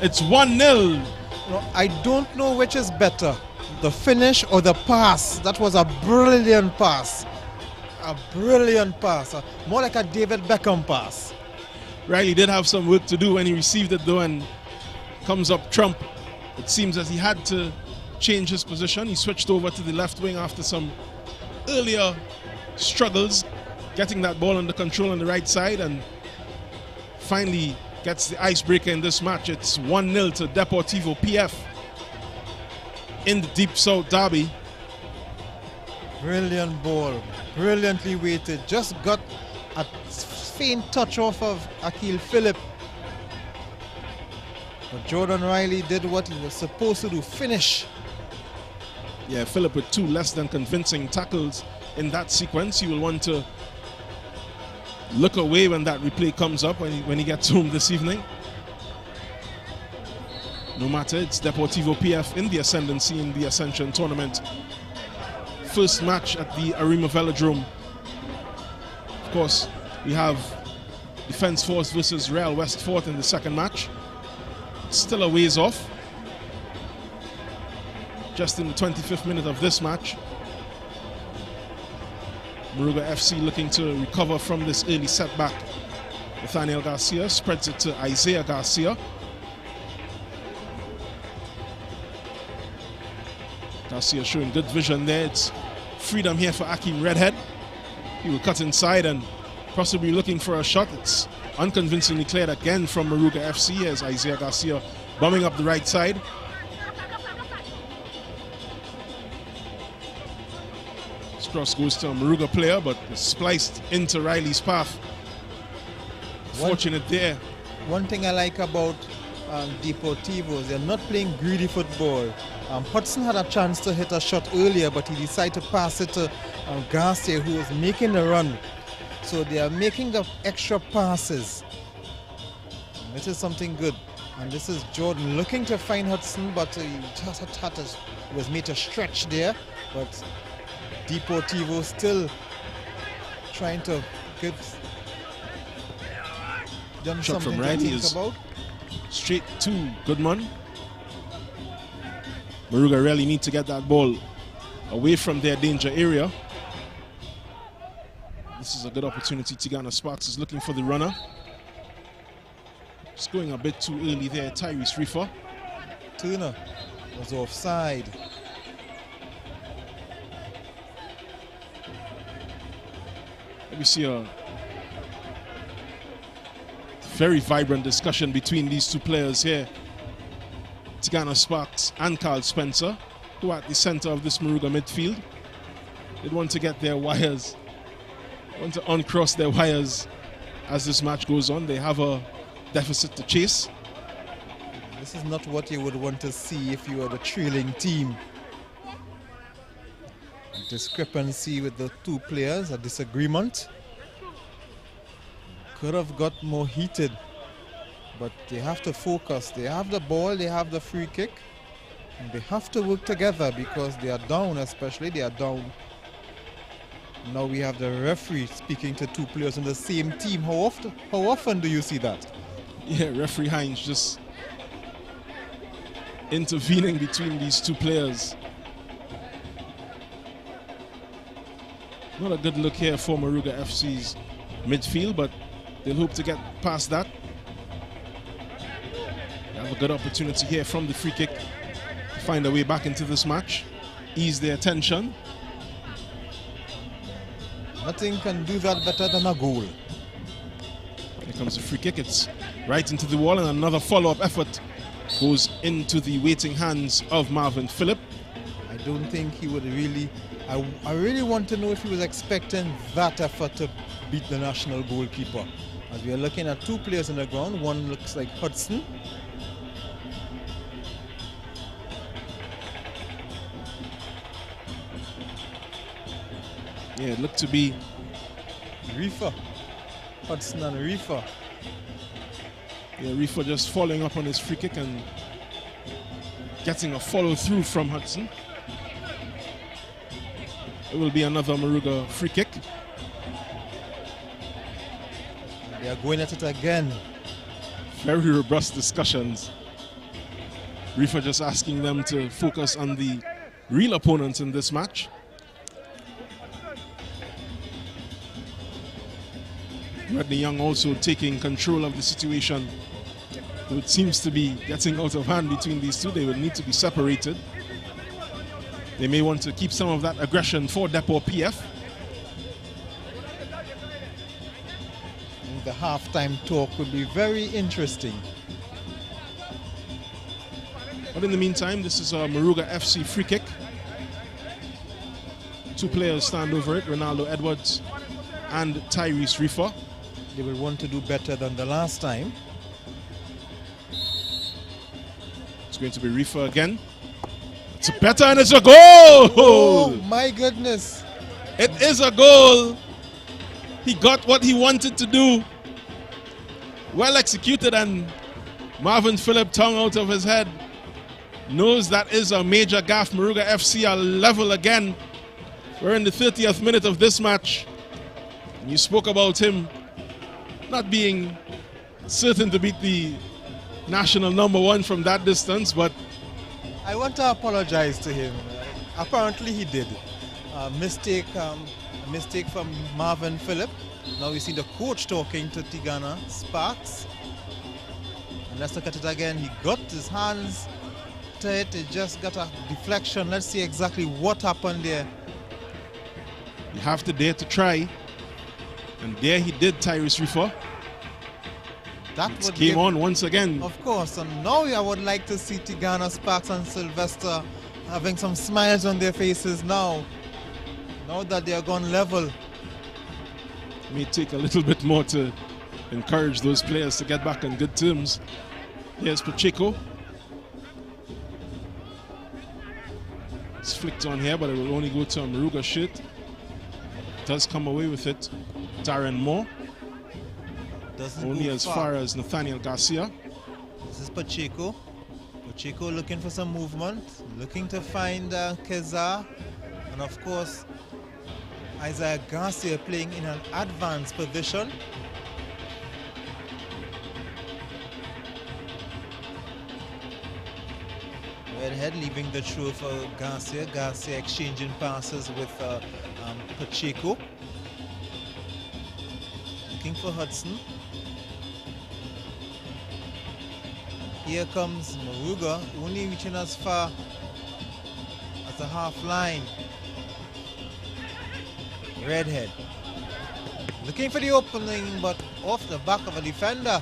It's 1-0. No, I don't know which is better, the finish or the pass. That was a brilliant pass. A brilliant pass. More like a David Beckham pass. Riley did have some work to do when he received it though, and comes up trump. It seems as he had to change his position. He switched over to the left wing after some earlier struggles, getting that ball under control on the right side, and finally gets the icebreaker in this match. It's 1-0 to Deportivo PF in the Deep South Derby. Brilliant ball, brilliantly weighted. Just got a faint touch off of Akil Phillip. But Jordan Riley did what he was supposed to do, finish. Yeah, Phillip with 2 less than convincing tackles in that sequence. He will want to look away when that replay comes up when he gets home this evening. No matter, it's Deportivo PF in the ascendancy in the Ascension tournament. First match at the Arima Velodrome. Of course, we have Defence Force versus Real West Fort in the second match. it's still a ways off. Just in the 25th minute of this match. Moruga FC looking to recover from this early setback. Nathaniel Garcia spreads it to Isaiah Garcia. Garcia showing good vision there. It's freedom here for Akeem Redhead. He will cut inside and possibly looking for a shot. It's unconvincingly cleared again from Moruga FC as Isaiah Garcia bombing up the right side. This cross goes to a Moruga player, but it's spliced into Riley's path. Fortunate there. One thing I like about Deportivo is they're not playing greedy football. Hudson had a chance to hit a shot earlier, but he decided to pass it to Garcia, who was making the run. So they are making the extra passes. And this is something good. And this is Jordan looking to find Hudson, but he just was made to stretch there. But Deportivo still trying to give them Shot something from to Riley think is about. straight to Goodman. Moruga really need to get that ball away from their danger area. This is a good opportunity. Tigana Sparks is looking for the runner. Just going a bit too early there, Tyrese Reefer. Turner was offside. We see a very vibrant discussion between these two players here. Tigana Sparks and Carl Spencer, who are at the center of this Moruga midfield. They want to get their wires, want to uncross their wires as this match goes on. They have a deficit to chase. This is not what you would want to see if you were the trailing team. Discrepancy with the two players, a disagreement. Could have got more heated, but they have to focus. They have the ball, they have the free kick, and they have to work together because they are down, especially they are down. Now we have the referee speaking to two players on the same team. How often do you see that? Yeah, referee Hines just intervening between these two players. Not a good look here for Moruga FC's midfield, but they'll hope to get past that. They have a good opportunity here from the free kick to find a way back into this match, ease their tension. Nothing can do that better than a goal. Here comes the free kick. It's right into the wall, and another follow-up effort goes into the waiting hands of Marvin Phillip. I don't think he would really... I really want to know if he was expecting that effort to beat the national goalkeeper. As we are looking at two players on the ground, one looks like Hudson. Yeah, it looked to be Reefer. Hudson and Reefer. Yeah, Reefer just following up on his free kick and getting a follow through from Hudson. It will be another Moruga free kick. They are going at it again. Very robust discussions. Reefer just asking them to focus on the real opponents in this match. Rodney Young also taking control of the situation. It seems to be getting out of hand between these two. They will need to be separated. They may want to keep some of that aggression for Deportivo PF. The halftime talk will be very interesting. But in the meantime, this is a Moruga FC free kick. Two players stand over it, Ronaldo Edwards and Tyrese Reefer. They will want to do better than the last time. It's going to be Reefer again. It's better and it's a goal! Oh my goodness. It is a goal. He got what he wanted to do. Well executed, and Marvin Phillip, tongue out of his head, knows that is a major gaffe. Moruga FC are level again. We're in the 30th minute of this match. And you spoke about him not being certain to beat the national #1 from that distance, but I want to apologize to him. Apparently he did. A mistake from Marvin Phillip. Now we see the coach talking to Tigana Sparks. And let's look at it again. He got his hands to it. It just got a deflection. Let's see exactly what happened there. you have to dare to try. And there he did, Tyrese Reefer. That it came on once again. Of course, and now I would like to see Tigana Sparks and Sylvester having some smiles on their faces now that they are gone level. It may take a little bit more to encourage those players to get back on good terms. Here's Pacheco. It's flicked on here, but it will only go to a Moruga shirt. Does come away with it. Darren Moore. Only as far as Nathaniel Garcia. This is Pacheco. Pacheco looking for some movement, looking to find Keza, and of course Isaiah Garcia playing in an advanced position. Redhead leaving the throw for Garcia. Garcia exchanging passes with Pacheco. Looking for Hudson. Here comes Moruga, only reaching as far as the half line. Redhead looking for the opening, but off the back of a defender.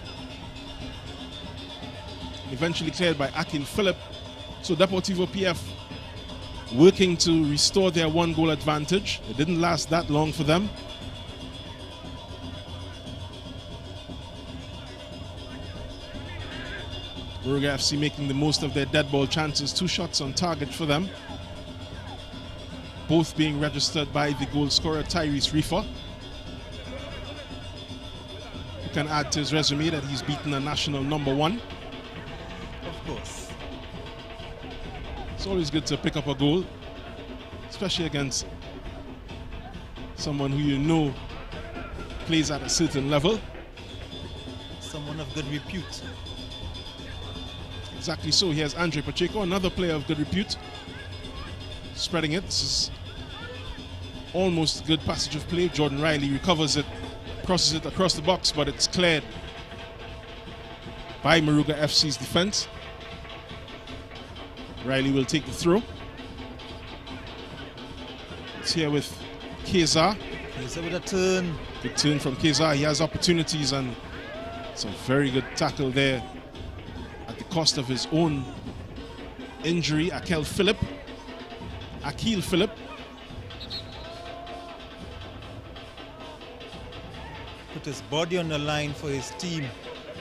Eventually cleared by Akin Phillip. So Deportivo PF working to restore their 1-goal advantage. It didn't last that long for them. Moruga FC making the most of their dead ball chances. 2 shots on target for them. Both being registered by the goal scorer Tyrese Reefer. You can add to his resume that he's beaten a national #1. Of course. It's always good to pick up a goal, especially against someone who you know plays at a certain level. Someone of good repute. Exactly so. Here's Andre Pacheco, another player of good repute. Spreading it. This is almost a good passage of play. Jordan Riley recovers it, crosses it across the box, but it's cleared by Moruga FC's defense. Riley will take the throw. It's here with Keza. Keza with a turn. Good turn from Keza. He has opportunities, and it's a very good tackle there at the cost of his own injury. Akil Phillip. Put his body on the line for his team,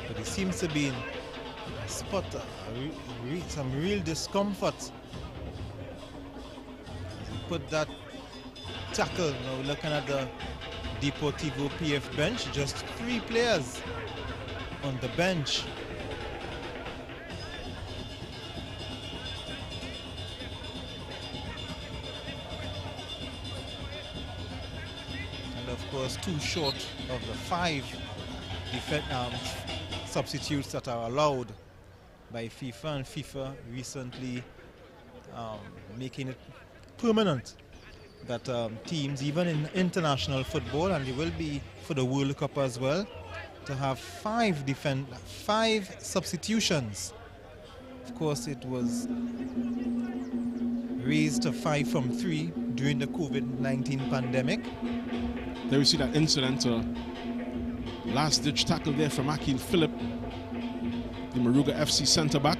but he seems to be in a spot, some real discomfort. He put that tackle. Now we're looking at the Deportivo PF bench, just 3 players on the bench. And of course 2 short of the 5 substitutes that are allowed by FIFA, and FIFA recently making it permanent that teams, even in international football, and it will be for the World Cup as well, to have 5 substitutions. Of course, it was raised to 5 from 3 during the COVID-19 pandemic. There we see that incident, last-ditch tackle there from Akil Phillip, the Moruga FC centre-back.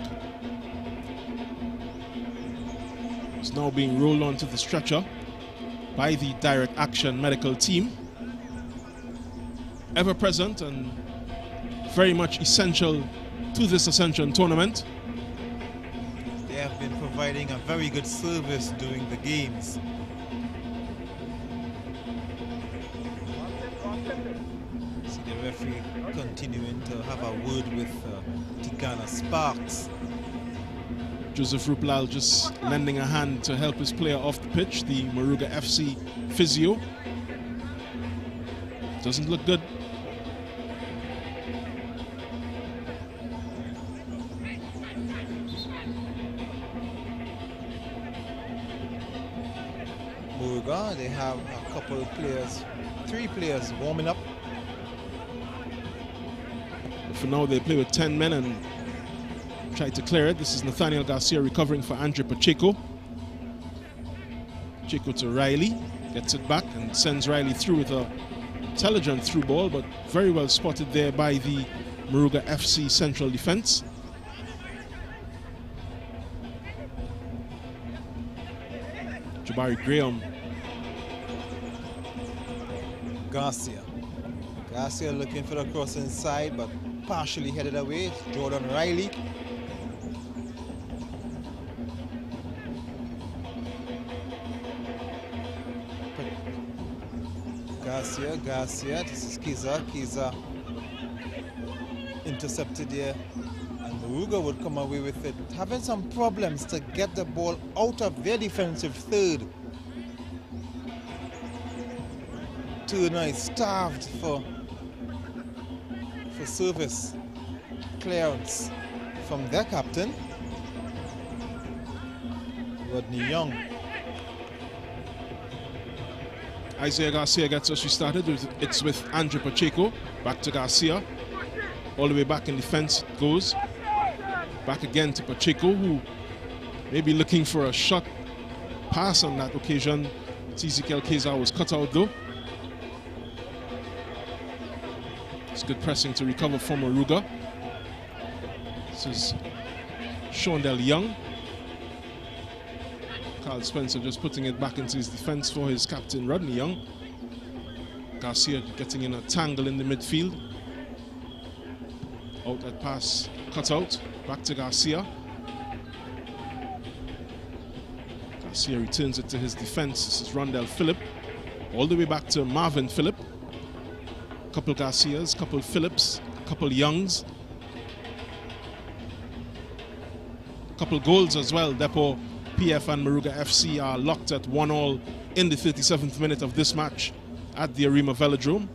It's now being rolled onto the stretcher by the Direct Action medical team. Ever present and very much essential to this Ascension tournament. They have been providing a very good service during the games. See the referee continuing to have a word with Tigana Sparks. Joseph Ruplal just lending a hand to help his player off the pitch, the Moruga FC physio. Doesn't look good. they have a couple of players, 3 players warming up. For now, they play with 10 men and try to clear it. This is Nathaniel Garcia recovering for Andre Pacheco. Pacheco to Riley, gets it back and sends Riley through with a intelligent through ball, but very well spotted there by the Moruga FC central defense. Jabari Graham. Garcia looking for the cross inside, but partially headed away. It's Jordan Riley. Garcia, this is Kiza intercepted here, and Moruga would come away with it, having some problems to get the ball out of their defensive third. Turner is starved for service clearance from their captain, Rodney Young. Isaiah Garcia gets us restarted. It's with Andre Pacheco. Back to Garcia. All the way back in defense it goes. Back again to Pacheco, who may be looking for a shot pass on that occasion. Ezekiel Keza was cut out though. It's good pressing to recover from Moruga. This is Shondell Young. Carl Spencer just putting it back into his defense for his captain Rodney Young. Garcia getting in a tangle in the midfield. Out that pass, cut out, back to Garcia. Garcia returns it to his defense. This is Rondell Phillip. All the way back to Marvin Phillip. Couple Garcias, couple Phillips, couple Youngs. Couple goals as well. Depot PF and Moruga FC are locked at 1-1 in the 37th minute of this match at the Arima Velodrome.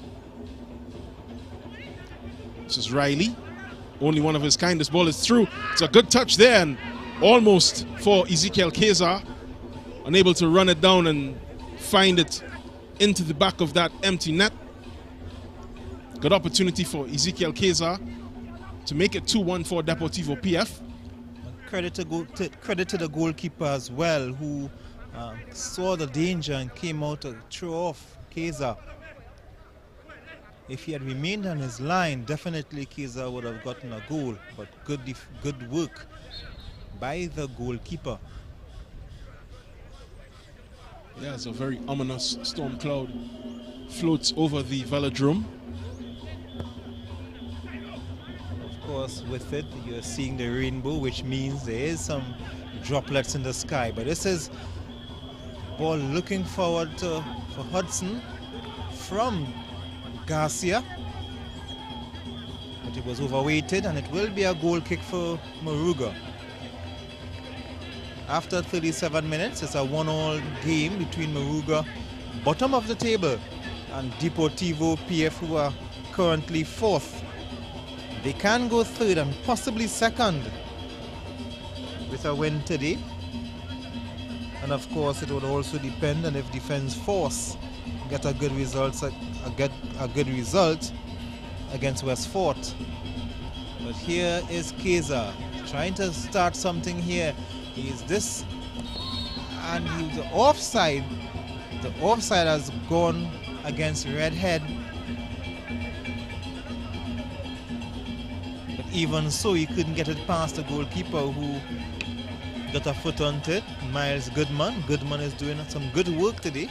This is Riley. Only one of his kind. This ball is through. It's a good touch there and almost for Ezekiel Keza. Unable to run it down and find it into the back of that empty net. Good opportunity for Ezekiel Keza to make it 2-1 for Deportivo PF. Credit to the goalkeeper as well, who saw the danger and came out to throw off Keza. If he had remained on his line, definitely Keza would have gotten a goal. But good work by the goalkeeper. There's a very ominous storm cloud floats over the velodrome. Of course, with it, you're seeing the rainbow, which means there is some droplets in the sky. But this is ball looking forward for Hudson from Garcia. But it was overweighted, and it will be a goal kick for Moruga. After 37 minutes, it's a 1-1 game between Moruga, bottom of the table, and Deportivo PF, who are currently 4th. They can go 3rd and possibly 2nd with a win today. And of course, it would also depend on if Defense Force get a good result against West Fort. But here is Keza trying to start something here. He's this, and he's offside. The offside has gone against Redhead. But even so, he couldn't get it past the goalkeeper, who got a foot on it. Miles Goodman. Goodman is doing some good work today.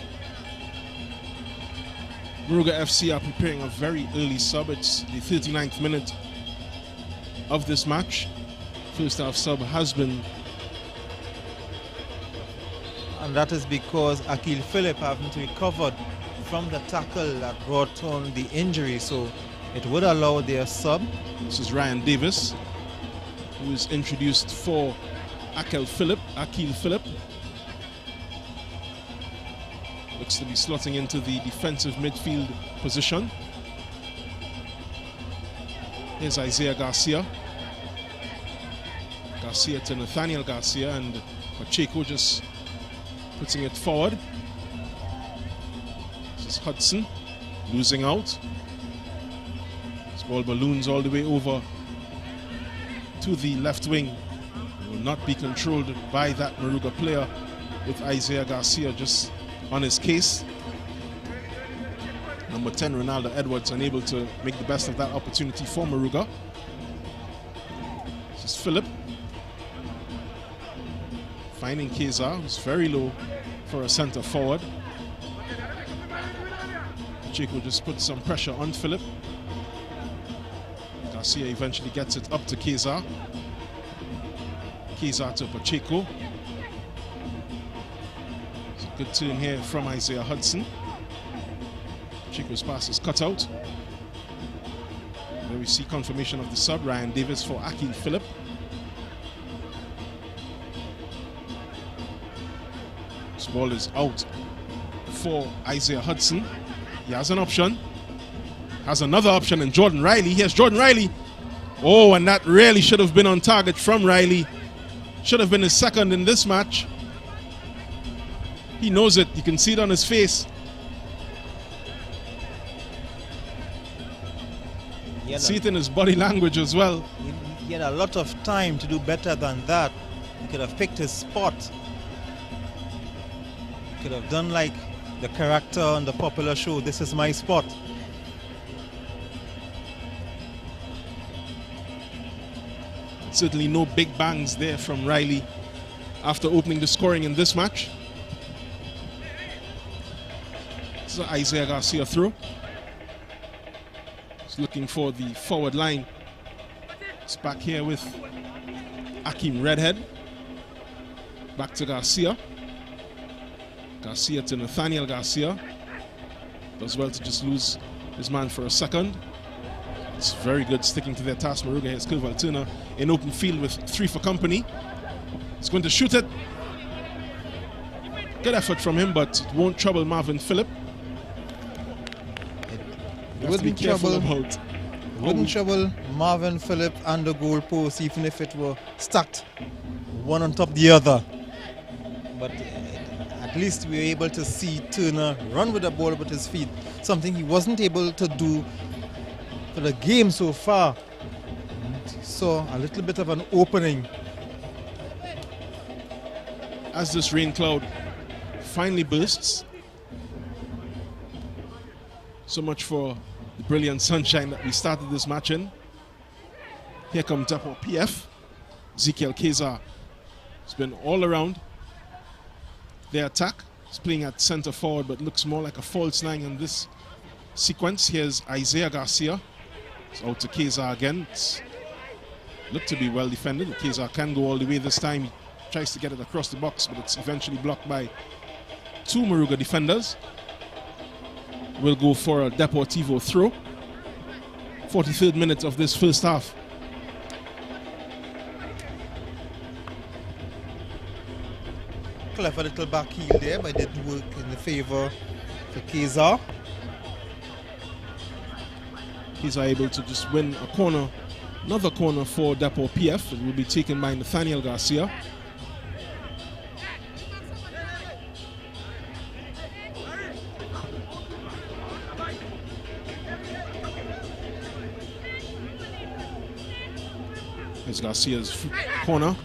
Moruga FC are preparing a very early sub. It's the 39th minute of this match. First half sub has been. And that is because Akil Phillip haven't recovered from the tackle that brought on the injury, so it would allow their sub. This is Ryan Davis, who is introduced for Akil Phillip. Looks to be slotting into the defensive midfield position. Here's Isaiah Garcia. Garcia to Nathaniel Garcia, and Pacheco just putting it forward. It's Hudson losing out. This ball balloons all the way over to the left wing. It will not be controlled by that Moruga player, with Isaiah Garcia just on his case. Number 10, Ronaldo Edwards, unable to make the best of that opportunity for Moruga. This is Philip finding Keza, who's very low for a center forward. Pacheco just puts some pressure on Philip. Garcia eventually gets it up to Keza. Keza to Pacheco. It's a good turn here from Isaiah Hudson. Pacheco's pass is cut out. There we see confirmation of the sub, Ryan Davis for Akil Philip. This ball is out for Isaiah Hudson. He has an option. Has another option in Jordan Riley. Here's Jordan Riley. Oh, and that really should have been on target from Riley. Should have been his second in this match. He knows it. You can see it on his face. See it in his body language as well. He had a lot of time to do better than that. He could have picked his spot. He could have done like the character on the popular show, This Is My Spot. Certainly no big bangs there from Riley after opening the scoring in this match. This is Isaiah Garcia throw. He's looking for the forward line. It's back here with Akeem Redhead. Back to Garcia. Garcia to Nathaniel Garcia. Does well to just lose his man for a second. It's very good sticking to their task. Moruga has Kilval Turner in open field with 3 for company. He's going to shoot it. Good effort from him, but it won't trouble Marvin Phillip. It wouldn't trouble Marvin Phillip and the goalpost, even if it were stacked one on top of the other. But at least we were able to see Turner run with the ball with his feet, something he wasn't able to do for the game so far. Saw a little bit of an opening. As this rain cloud finally bursts. So much for the brilliant sunshine that we started this match in. Here comes Deportivo PF. Ezekiel Keza has been all around their attack. He's playing at center forward, but looks more like a false nine in this sequence. Here's Isaiah Garcia. It's out to Keza again. It's looked to be well defended. Keza can go all the way this time. He tries to get it across the box, but it's eventually blocked by 2 Moruga defenders. We'll go for a Deportivo throw. 43rd minute of this first half. Clever little back heel there, but it didn't work in the favor for Keza. He's able to just win a corner, another corner for Deportivo PF. It will be taken by Nathaniel Garcia. Here's Garcia's corner.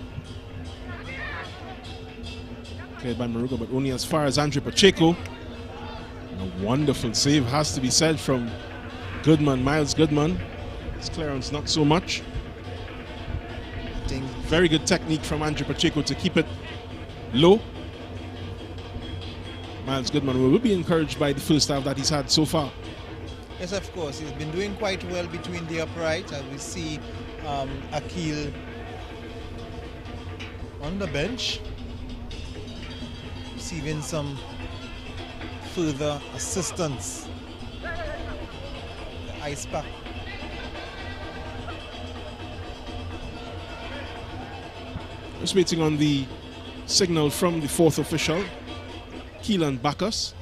Cleared by Moruga, but only as far as Andre Pacheco. A wonderful save, has to be said, from Goodman, Miles Goodman. His clearance not so much. Very good technique from Andre Pacheco to keep it low. Miles Goodman will be encouraged by the first half that he's had so far. Yes, of course. He's been doing quite well between the uprights, as we see Akil on the bench, receiving some further assistance. The ice pack. Just waiting on the signal from the 4th official, Keelan Bacchus,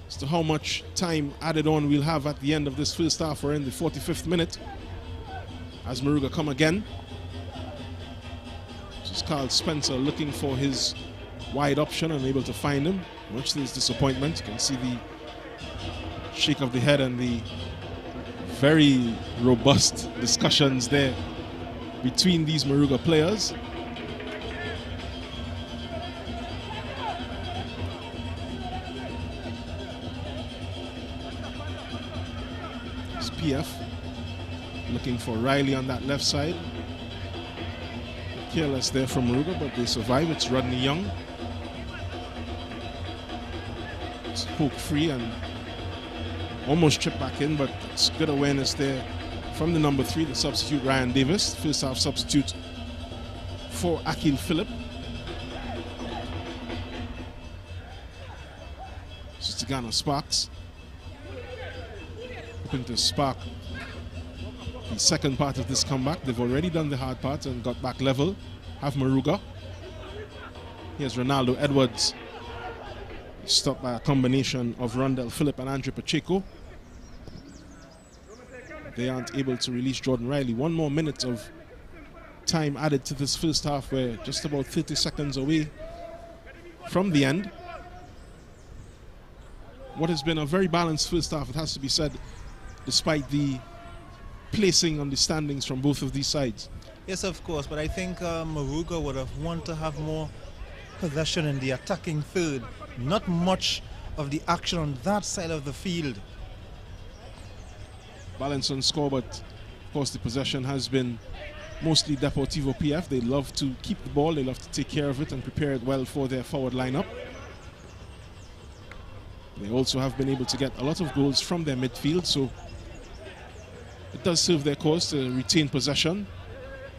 as to how much time added on we'll have at the end of this first half. We're in the 45th minute. As Moruga come again. This is Carl Spencer looking for his wide option, unable to find him. Much to his disappointment. You can see the shake of the head and the very robust discussions there between these Moruga players. It's PF looking for Riley on that left side. Careless there from Moruga, but they survive. It's Rodney Young. It's poke free and almost tripped back in, but it's good awareness there from the number 3, the substitute Ryan Davis, first half substitute for Akil Phillip. Tigana Sparks hoping to spark the second part of this comeback. They've already done the hard part and got back level. Have Moruga. Here's Ronaldo Edwards. Stopped by a combination of Rondell Phillip and Andre Pacheco. They aren't able to release Jordan Riley. 1 more minute of time added to this first half. We're just about 30 seconds away from the end. What has been a very balanced first half, it has to be said, despite the placing on the standings from both of these sides. Yes, of course, but I think Moruga would have wanted to have more possession in the attacking third. Not much of the action on that side of the field. Balance on score, but of course the possession has been mostly Deportivo PF. They love to keep the ball, they love to take care of it and prepare it well for their forward lineup. They also have been able to get a lot of goals from their midfield, so it does serve their cause to retain possession.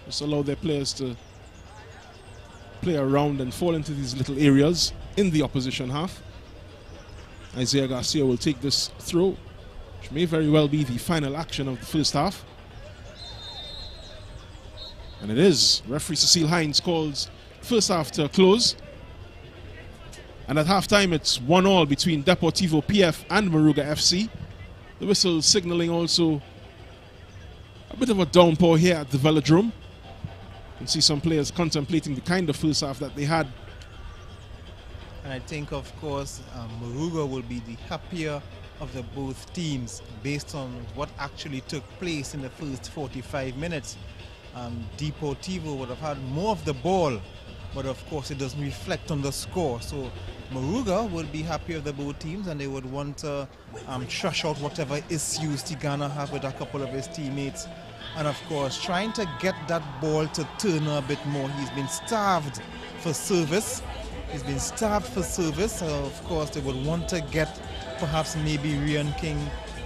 Just allow their players to play around and fall into these little areas in the opposition half. Isaiah Garcia will take this throw, which may very well be the final action of the first half. And it is. Referee Cecile Hines calls first half to a close. And at halftime, it's 1-1 between Deportivo PF and Moruga FC. The whistle signaling also a bit of a downpour here at the Velodrome. You can see some players contemplating the kind of first half that they had. And I think, of course, Moruga will be the happier of the both teams based on what actually took place in the first 45 minutes. Deportivo would have had more of the ball, but of course it doesn't reflect on the score. So Moruga would be happy of the both teams, and they would want to trash out whatever issues Tigana have with a couple of his teammates. And of course, trying to get that ball to turn a bit more. He's been starved for service. He's been starved for service. So of course, they would want to get perhaps maybe Rian King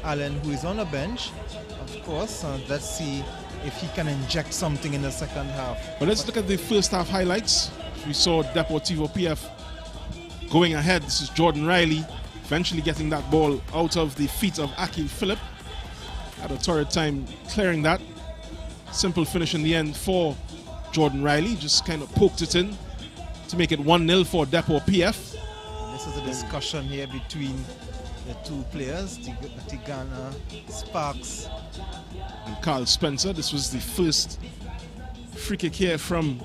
Allen, who is on the bench. Of course, let's see if he can inject something in the second half. But let's look at the first half highlights. We saw Deportivo PF going ahead. This is Jordan Riley eventually getting that ball out of the feet of Akil Phillip. Had a torrid time clearing that. Simple finish in the end for Jordan Riley. Just kind of poked it in to make it 1-0 for Depot PF. This is a discussion here between the two players, Tigana Sparks and Carl Spencer. This was the first free kick here from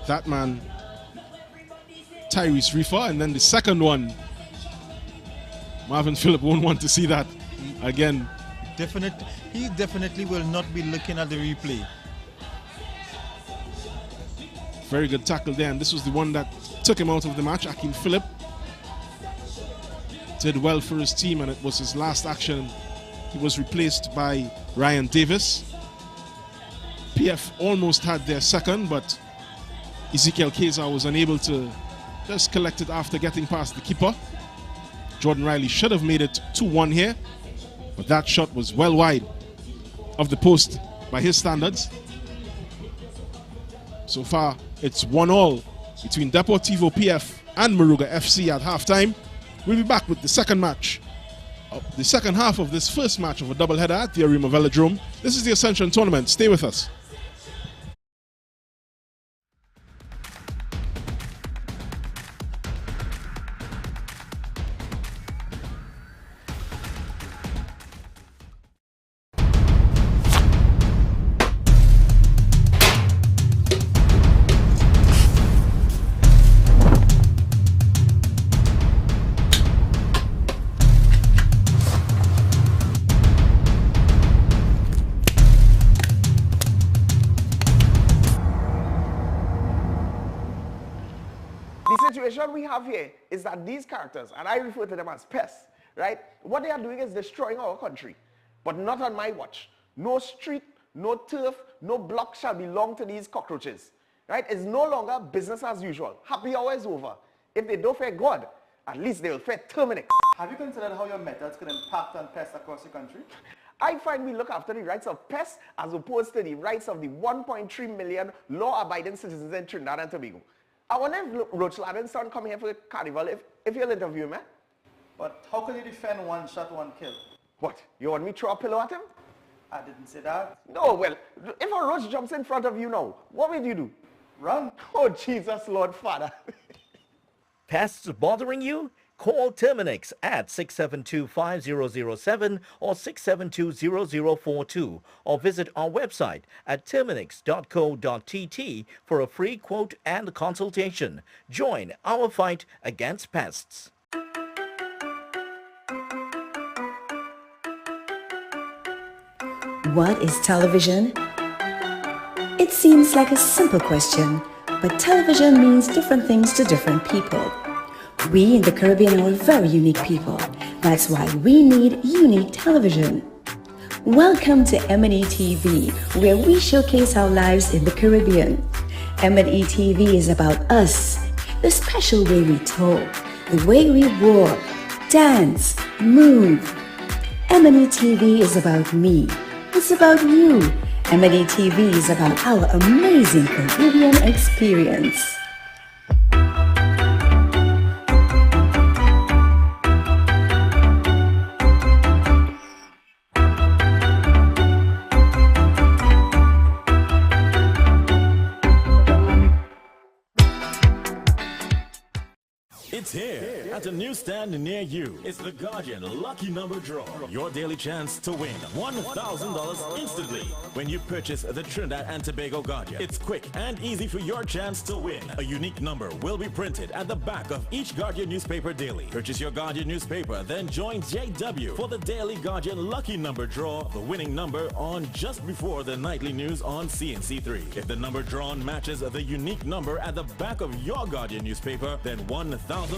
that man, Tyrese Reefer, and then the second one, Marvin Phillip won't want to see that again. He definitely will not be looking at the replay. Very good tackle there, and this was the one that took him out of the match. Akil Phillip did well for his team, and it was his last action. He was replaced by Ryan Davis. PF almost had their second, but Ezekiel Keza was unable to just collect it after getting past the keeper. Jordan Riley should have made it 2-1 here, but that shot was well wide of the post by his standards. So far, it's 1-1 between Deportivo PF and Moruga FC at halftime. We'll be back with the second match, the second half of this first match of a doubleheader at the Arima Velodrome. This is the Ascension Tournament. Stay with us. what we have here is that these characters, and I refer to them as pests, right? What they are doing is destroying our country, but not on my watch. No street, no turf, no block shall belong to these cockroaches, right? It's no longer business as usual. Happy hour is over. If they don't fear God, at least they will fear Terminix. Have you considered how your methods could impact on pests across the country? I find we look after the rights of pests as opposed to the rights of the 1.3 million law-abiding citizens in Trinidad and Tobago. I wonder if Roach Ladden's son come here for the carnival if you'll interview him, eh? But how can you defend one shot, one kill? What? You want me to throw a pillow at him? I didn't say that. No, well, if a roach jumps in front of you now, what will you do? Run. Oh, Jesus, Lord Father. Pests bothering you? Call Terminix at 672-5007 or 672-0042 or visit our website at terminix.co.tt for a free quote and consultation. Join our fight against pests. What is television? It seems like a simple question, but television means different things to different people. We in the Caribbean are very unique people. That's why we need unique television. Welcome to M&E TV, where we showcase our lives in the Caribbean. M&E TV is about us, the special way we talk, the way we walk, dance, move. M&E TV is about me. It's about you. M&E TV is about our amazing Caribbean experience. It's here at a newsstand near you. It's the Guardian Lucky Number Draw. Your daily chance to win $1,000 instantly when you purchase the Trinidad and Tobago Guardian. It's quick and easy for your chance to win. A unique number will be printed at the back of each Guardian newspaper daily. Purchase your Guardian newspaper, then join JW for the daily Guardian Lucky Number Draw, the winning number on just before the nightly news on CNC3. If the number drawn matches the unique number at the back of your Guardian newspaper, then $1,000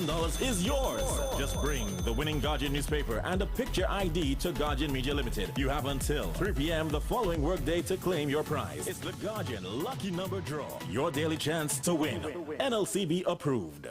is yours. Just bring the winning Guardian newspaper and a picture ID to Guardian Media Limited. You have until 3 p.m. the following workday to claim your prize. It's the Guardian Lucky Number Draw. Your daily chance to win. NLCB approved.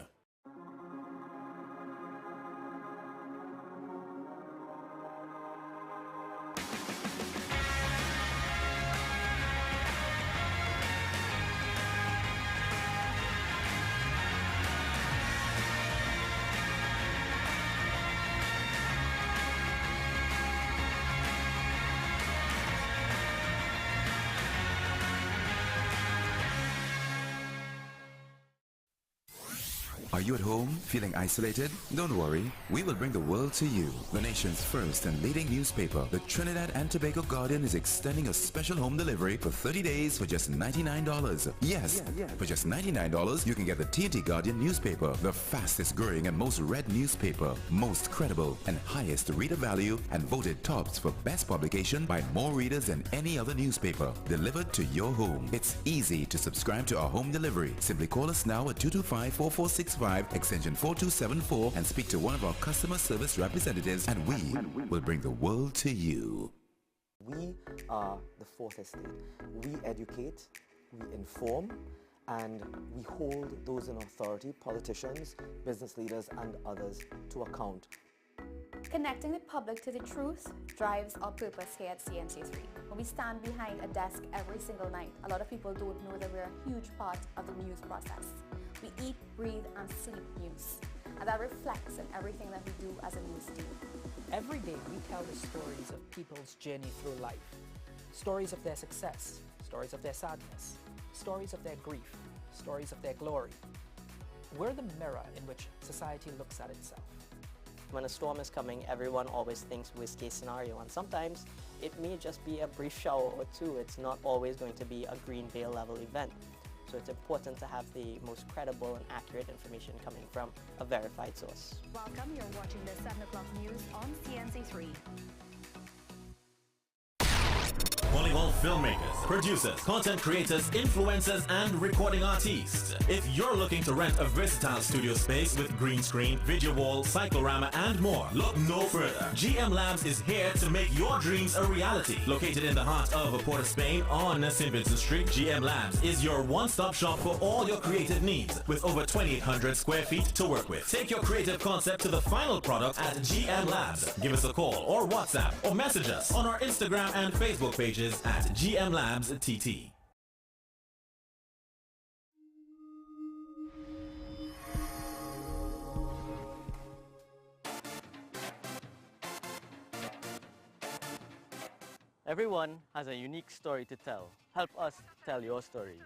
Are you at home feeling isolated? Don't worry, we will bring the world to you. The nation's first and leading newspaper, the Trinidad and Tobago Guardian, is extending a special home delivery for 30 days for just $99. Yes, for just $99, you can get the T&T Guardian newspaper, the fastest growing and most read newspaper, most credible and highest reader value, and voted tops for best publication by more readers than any other newspaper, delivered to your home. It's easy to subscribe to our home delivery. Simply call us now at 225-4465 extension 4274 and speak to one of our customer service representatives, and we will bring the world to you. We are the fourth estate. We educate, we inform, and we hold those in authority, politicians, business leaders, and others, to account. Connecting the public to the truth drives our purpose here at CNC3. When we stand behind a desk every single night, a lot of people don't know that we're a huge part of the news process. We eat, breathe, and sleep news, and that reflects in everything that we do as a news team. Every day we tell the stories of people's journey through life. Stories of their success, stories of their sadness, stories of their grief, stories of their glory. We're the mirror in which society looks at itself. When a storm is coming, everyone always thinks worst case scenario, and sometimes it may just be a brief shower or two. It's not always going to be a green veil level event. So it's important to have the most credible and accurate information coming from a verified source. Welcome, you're watching the 7 o'clock news on CNC3. Volleyball filmmakers, producers, content creators, influencers, and recording artists. If you're looking to rent a versatile studio space with green screen, video wall, cyclorama, and more, look no further. GM Labs is here to make your dreams a reality. Located in the heart of Port of Spain on St. Vincent Street, GM Labs is your one-stop shop for all your creative needs with over 2,800 square feet to work with. Take your creative concept to the final product at GM Labs. Give us a call or WhatsApp or message us on our Instagram and Facebook pages at GM Labs TT. Everyone has a unique story to tell. Help us tell your stories.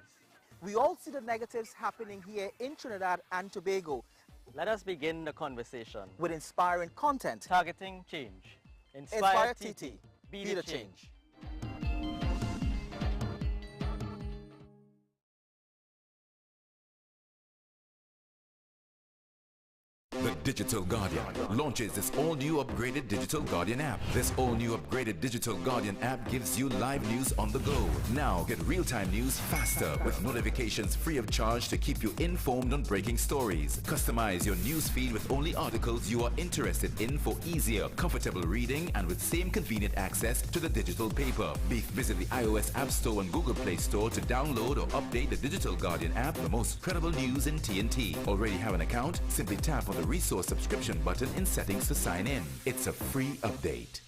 We all see the negatives happening here in Trinidad and Tobago. Let us begin the conversation with inspiring content. Targeting change. Inspire TT. Be the change. The Digital Guardian launches this all-new upgraded Digital Guardian app. This all-new upgraded Digital Guardian app gives you live news on the go. Now get real-time news faster with notifications free of charge to keep you informed on breaking stories. Customize your news feed with only articles you are interested in for easier, comfortable reading and with same convenient access to the digital paper. Visit the iOS App Store and Google Play Store to download or update the Digital Guardian app, the most credible news in T&T. Already have an account? Simply tap on the resource subscription button in settings to sign in. It's a free update.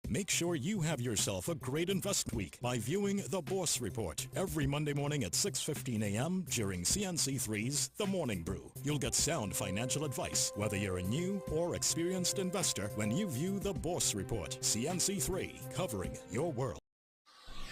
Make sure you have yourself a great investment week by viewing The Boss Report every Monday morning at 6:15 a.m. during CNC3's The Morning Brew. You'll get sound financial advice, whether you're a new or experienced investor, when you view The Boss Report. CNC3, covering your world.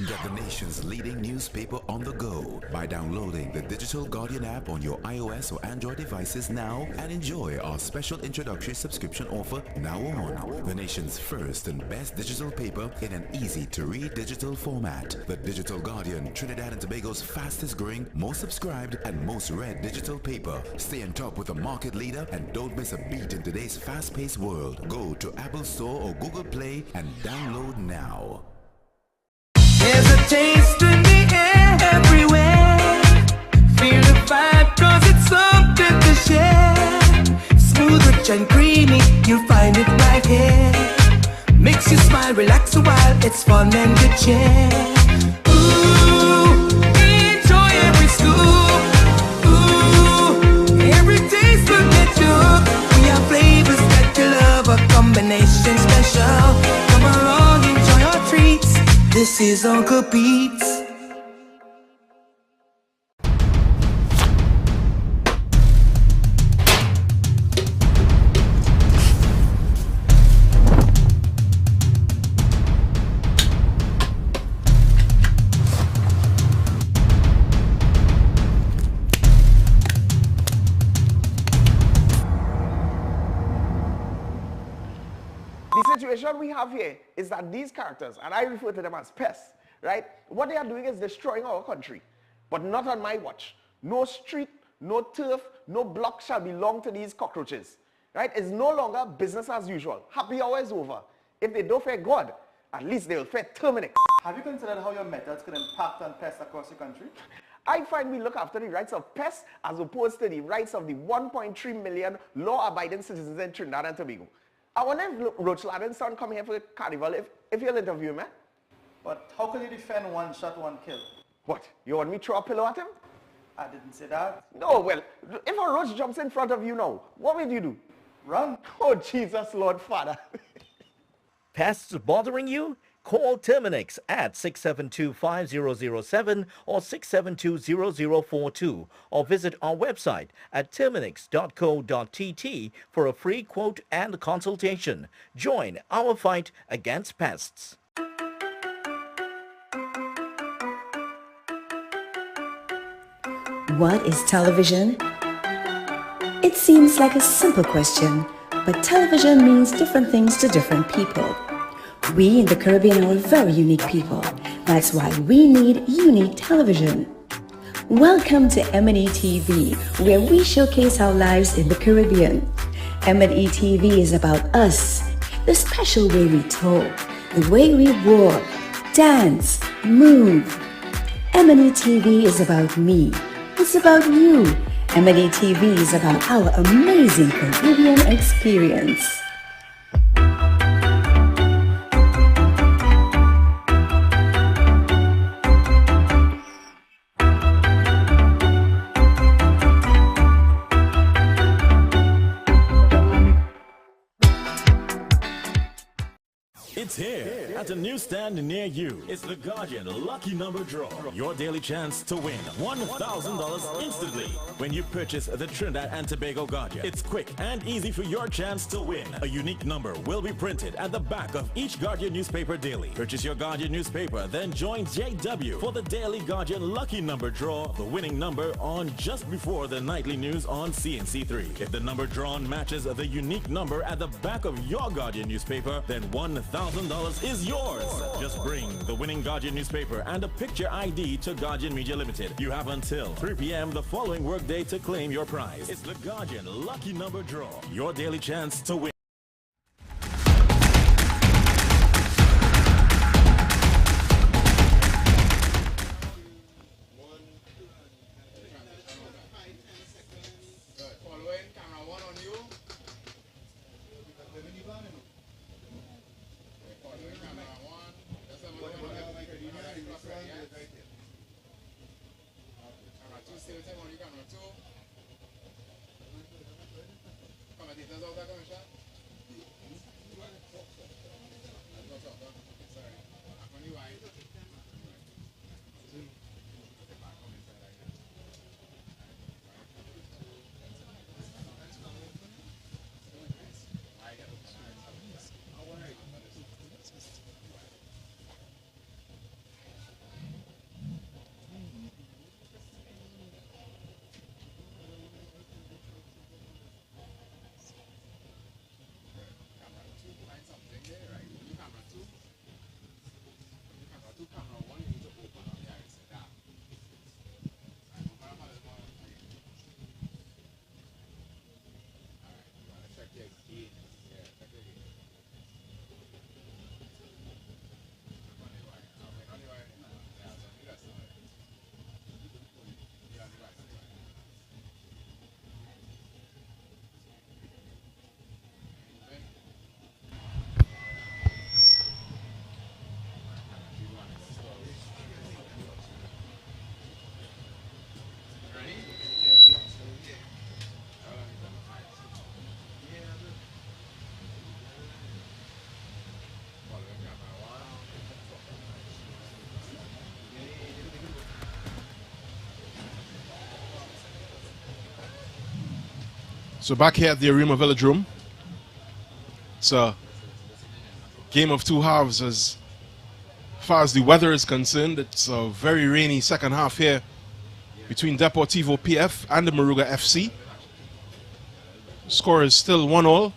Get the nation's leading newspaper on the go by downloading the Digital Guardian app on your iOS or Android devices now and enjoy our special introductory subscription offer now on. The nation's first and best digital paper in an easy-to-read digital format. The Digital Guardian, Trinidad and Tobago's fastest growing, most subscribed and most read digital paper. Stay on top with the market leader and don't miss a beat in today's fast-paced world. Go to Apple Store or Google Play and download now. There's a taste in the air everywhere. Feel the vibe cause it's something to share. Smooth, rich and creamy, you'll find it right here. Makes you smile, relax a while, it's fun and good cheer. Ooh, enjoy every scoop. Ooh, every taste will get you hooked. We have flavors that you love, a combination special. Come along, enjoy our treats. This is Uncle Pete's. The situation we have here is that these characters, and I refer to them as pests, right? What they are doing is destroying our country, but not on my watch. No street, no turf, no block shall belong to these cockroaches, right? It's no longer business as usual. Happy hour is over. If they don't fear God, at least they will fear Terminix. Have you considered how your methods could impact on pests across the country? I find we look after the rights of pests as opposed to the rights of the 1.3 million law-abiding citizens in Trinidad and Tobago. I wonder if Roach Laden's son come here for the carnival, if you'll interview me. But how can you defend one shot, one kill? What? You want me to throw a pillow at him? I didn't say that. No, well, if a roach jumps in front of you now, what will you do? Run. Oh, Jesus, Lord Father. Pests bothering you? Call Terminix at 672-5007 or 672-0042 or visit our website at terminix.co.tt for a free quote and consultation. Join our fight against pests. What is television? It seems like a simple question, but television means different things to different people. We in the Caribbean are a very unique people. That's why we need unique television. Welcome to M&E TV, where we showcase our lives in the Caribbean. M&E TV is about us, the special way we talk, the way we walk, dance, Move. M&E TV is about me. It's about you. M&E TV is about our amazing Caribbean experience. It's here at a newsstand near you. It's the Guardian Lucky Number Draw. Your daily chance to win $1,000 instantly when you purchase the Trinidad and Tobago Guardian. It's quick and easy for your chance to win. A unique number will be printed at the back of each Guardian newspaper daily. Purchase your Guardian newspaper, then join JW for the daily Guardian Lucky Number Draw. The winning number on just before the nightly news on CNC3. If the number drawn matches the unique number at the back of your Guardian newspaper, then $1,000 is yours. Just bring the winning Guardian newspaper and a picture ID to Guardian Media Limited. You have until 3 p.m. the following workday to claim your prize. It's the Guardian Lucky Number Draw. Your daily chance to win. So back here at the Arima Velodrome, it's a game of two halves as far as the weather is concerned. It's a very rainy second half here between Deportivo PF and the Moruga FC. Score is still 1-1.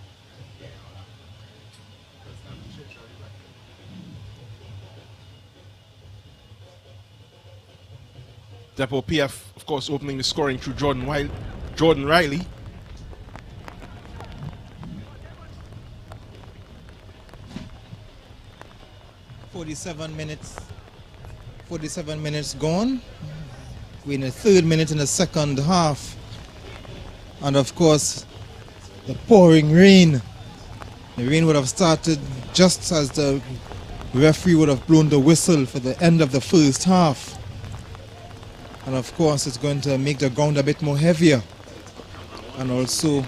Depo PF, of course, opening the scoring through Jordan Riley. "47 minutes gone. We're in the third minute in the second half. And of course, the pouring rain. The rain would have started just as the referee would have blown the whistle for the end of the first half. And of course, it's going to make the ground a bit more heavier. And also,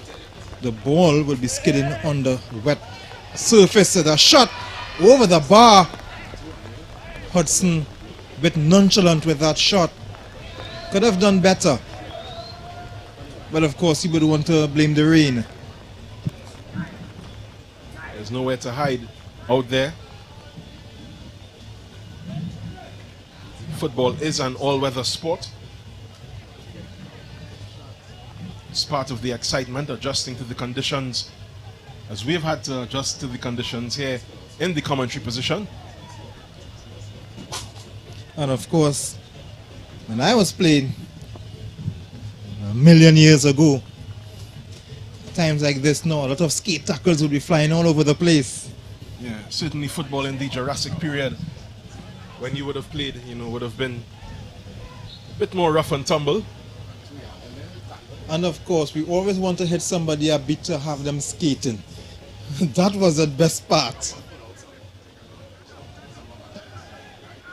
the ball will be skidding on the wet surface. So the shot over the bar. Hudson a bit nonchalant with that shot. Could have done better. But of course, he would want to blame the rain. There's nowhere to hide out there. Football is an all-weather sport. It's part of the excitement, adjusting to the conditions, as we've had to adjust to the conditions here in the commentary position. And of course, when I was playing a million years ago, times like this now, a lot of skate tackles would be flying all over the place. Yeah, certainly football in the Jurassic period when you would have played, you know, would have been a bit more rough and tumble. And of course, we always want to hit somebody a bit to have them skating. That was the best part.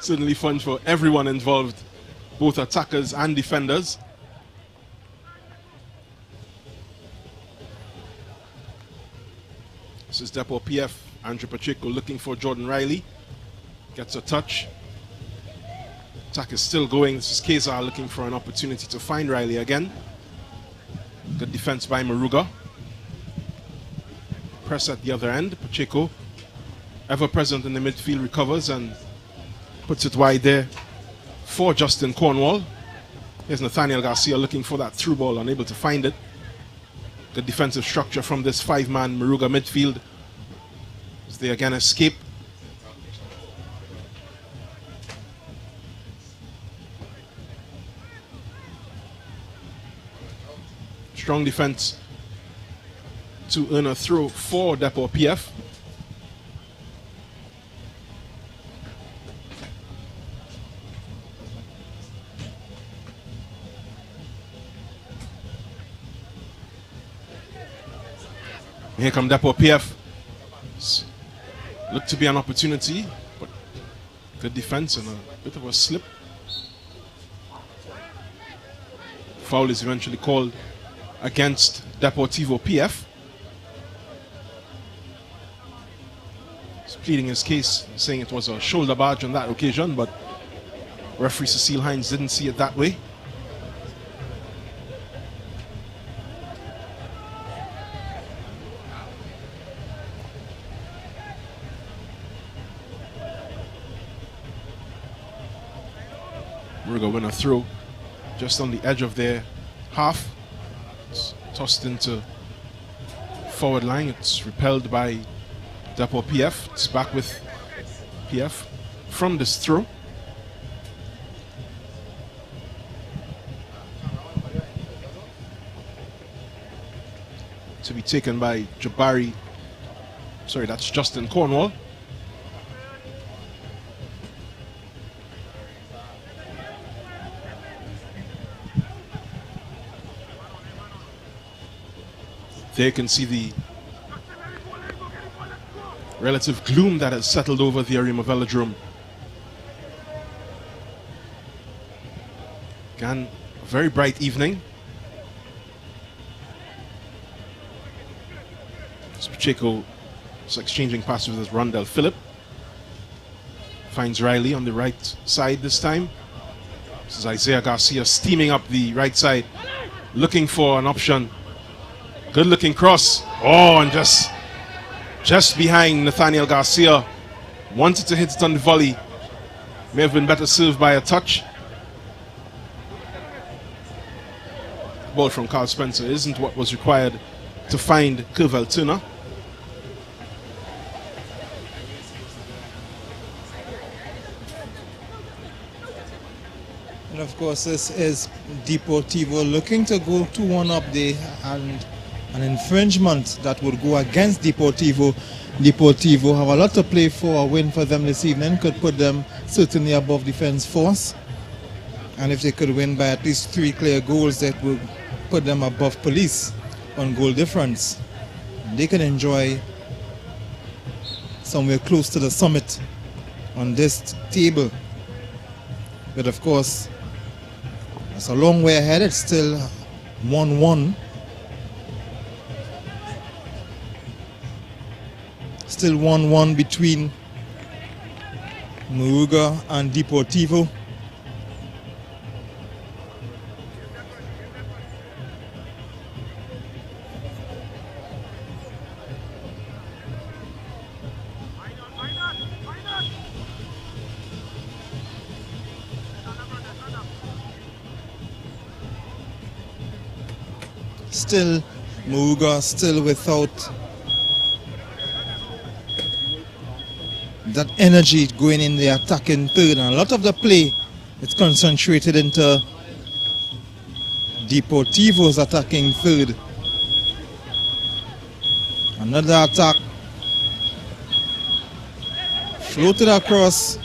Certainly fun for everyone involved, both attackers and defenders. This is Deportivo PF. Andrew Pacheco looking for Jordan Riley. Gets a touch. Attack is still going. This is Keza looking for an opportunity to find Riley again. Good defense by Moruga. Press at the other end. Pacheco, ever present in the midfield, recovers and puts it wide there for Justin Cornwall. Here's Nathaniel Garcia looking for that through ball, unable to find it. Good defensive structure from this five-man Moruga midfield as they again escape. Strong defense to earn a throw for Deportivo PF. Here come Deportivo PF. Looked to be an opportunity, but good defense and a bit of a slip. Foul is eventually called against Deportivo PF. He's pleading his case, saying it was a shoulder barge on that occasion, but referee Cecile Hines didn't see it that way. Moruga win a throw just on the edge of their half. It's tossed into forward line. It's repelled by Deportivo PF. It's back with PF from this throw. To be taken by Jabari. Sorry, that's Justin Cornwall. There you can see the relative gloom that has settled over the Arima Velodrome. Again, a very bright evening. Pacheco is exchanging passes with Rondell Phillip. Finds Riley on the right side this time. This is Isaiah Garcia steaming up the right side, looking for an option. Good looking cross. Oh, and just behind Nathaniel Garcia. Wanted to hit it on the volley. May have been better served by a touch. Ball from Carl Spencer isn't what was required to find Kervel Turner. And of course, this is Deportivo looking to go 2-1 up there, and an infringement that would go against Deportivo. Deportivo have a lot to play for. A win for them this evening could put them certainly above defense force. And if they could win by at least 3 clear goals, that would put them above Police on goal difference. They can enjoy somewhere close to the summit on this table. But of course, it's a long way ahead. It's still 1-1. Still 1-1 between Moruga and Deportivo. Still Moruga, still without that energy going in the attacking third, and a lot of the play is concentrated into Deportivo's attacking third. Another attack floated across,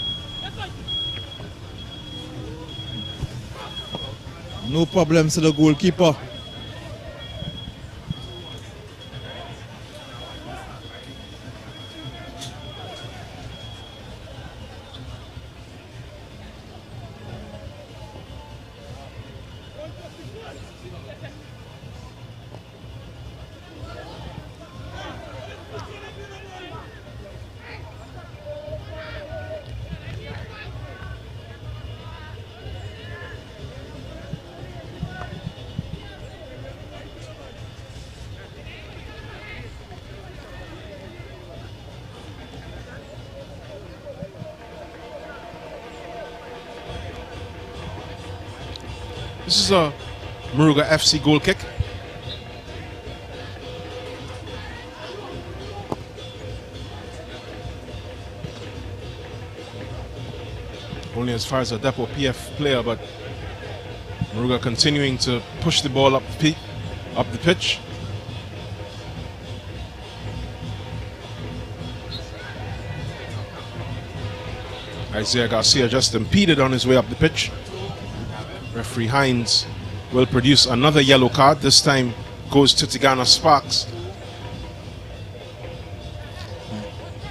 No problems to the goalkeeper. This is a Moruga FC goal kick. Only as far as a Depo PF player, but Moruga continuing to push the ball up the pitch. Isaiah Garcia just impeded on his way up the pitch. Referee Hines will produce another yellow card. This time goes to Tigana Sparks.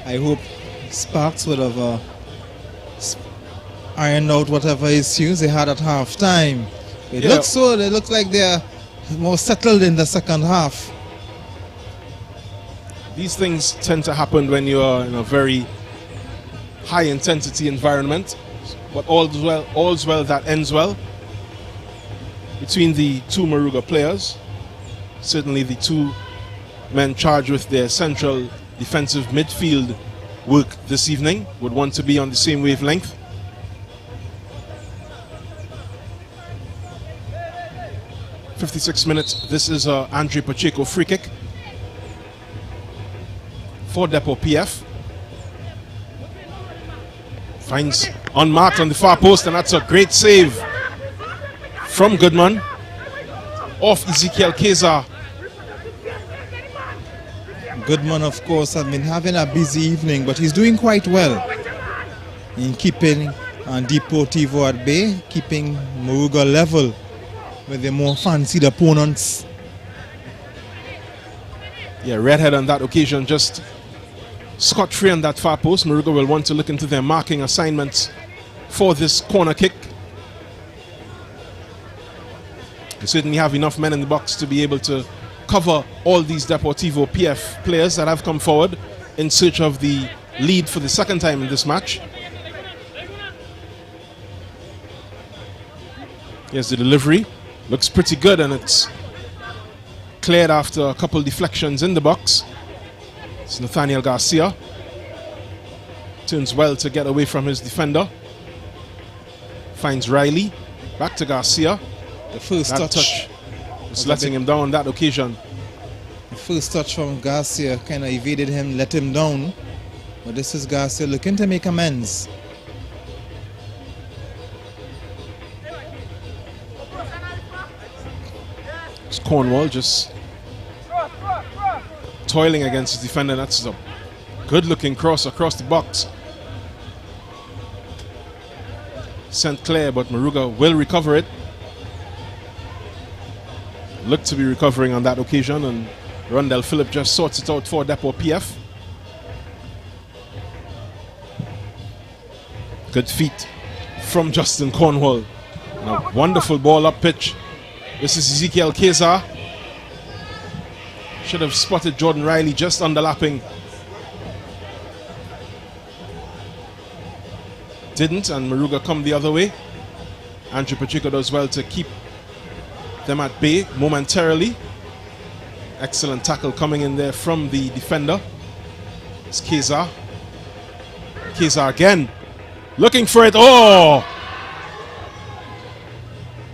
I hope Sparks would have ironed out whatever issues they had at half time. It looks like they're more settled in the second half. These things tend to happen when you are in a very high intensity environment, but all's well that ends well between the two Moruga players. Certainly the two men charged with their central defensive midfield work this evening would want to be on the same wavelength. "56 minutes. This is Andre Pacheco free kick for Depo PF. Finds unmarked on the far post, and that's a great save from Goodman off Ezekiel Keza. Goodman, of course, has been having a busy evening, but he's doing quite well in keeping Deportivo at bay, keeping Moruga level with the more fancied opponents. Yeah, Redhead on that occasion just scot-free on that far post. Moruga will want to look into their marking assignments for this corner kick. They certainly have enough men in the box to be able to cover all these Deportivo PF players that have come forward in search of the lead for the second time in this match. Here's the delivery. Looks pretty good, and it's cleared after a couple deflections in the box. It's Nathaniel Garcia. Turns well to get away from his defender. Finds Riley. Back to Garcia. The first touch was letting him down on that occasion. The first touch from Garcia kind of evaded him, let him down. But this is Garcia looking to make amends. It's Cornwall just toiling against his defender. That's a good looking cross across the box. Sent clear, but Moruga will recover it. Looked to be recovering on that occasion, and Rondell Phillip just sorts it out for Depo PF. Good feet from Justin Cornwall. And a wonderful ball up pitch. This is Ezekiel Keza. Should have spotted Jordan Riley just underlapping. Didn't, and Moruga come the other way. Andrew Pacheco does well to keep them at bay momentarily. Excellent tackle coming in there from the defender. It's Keza. Keza again. Looking for it. Oh!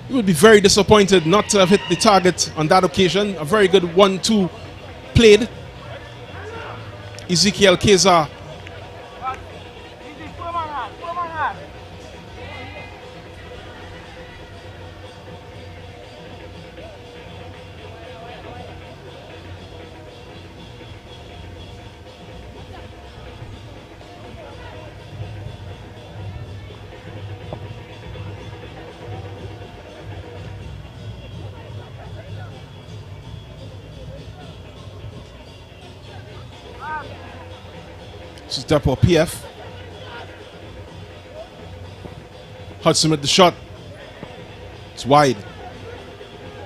He would be very disappointed not to have hit the target on that occasion. A very good 1-2 played. Ezekiel Keza. This is Deportivo PF. Hudson with the shot. It's wide.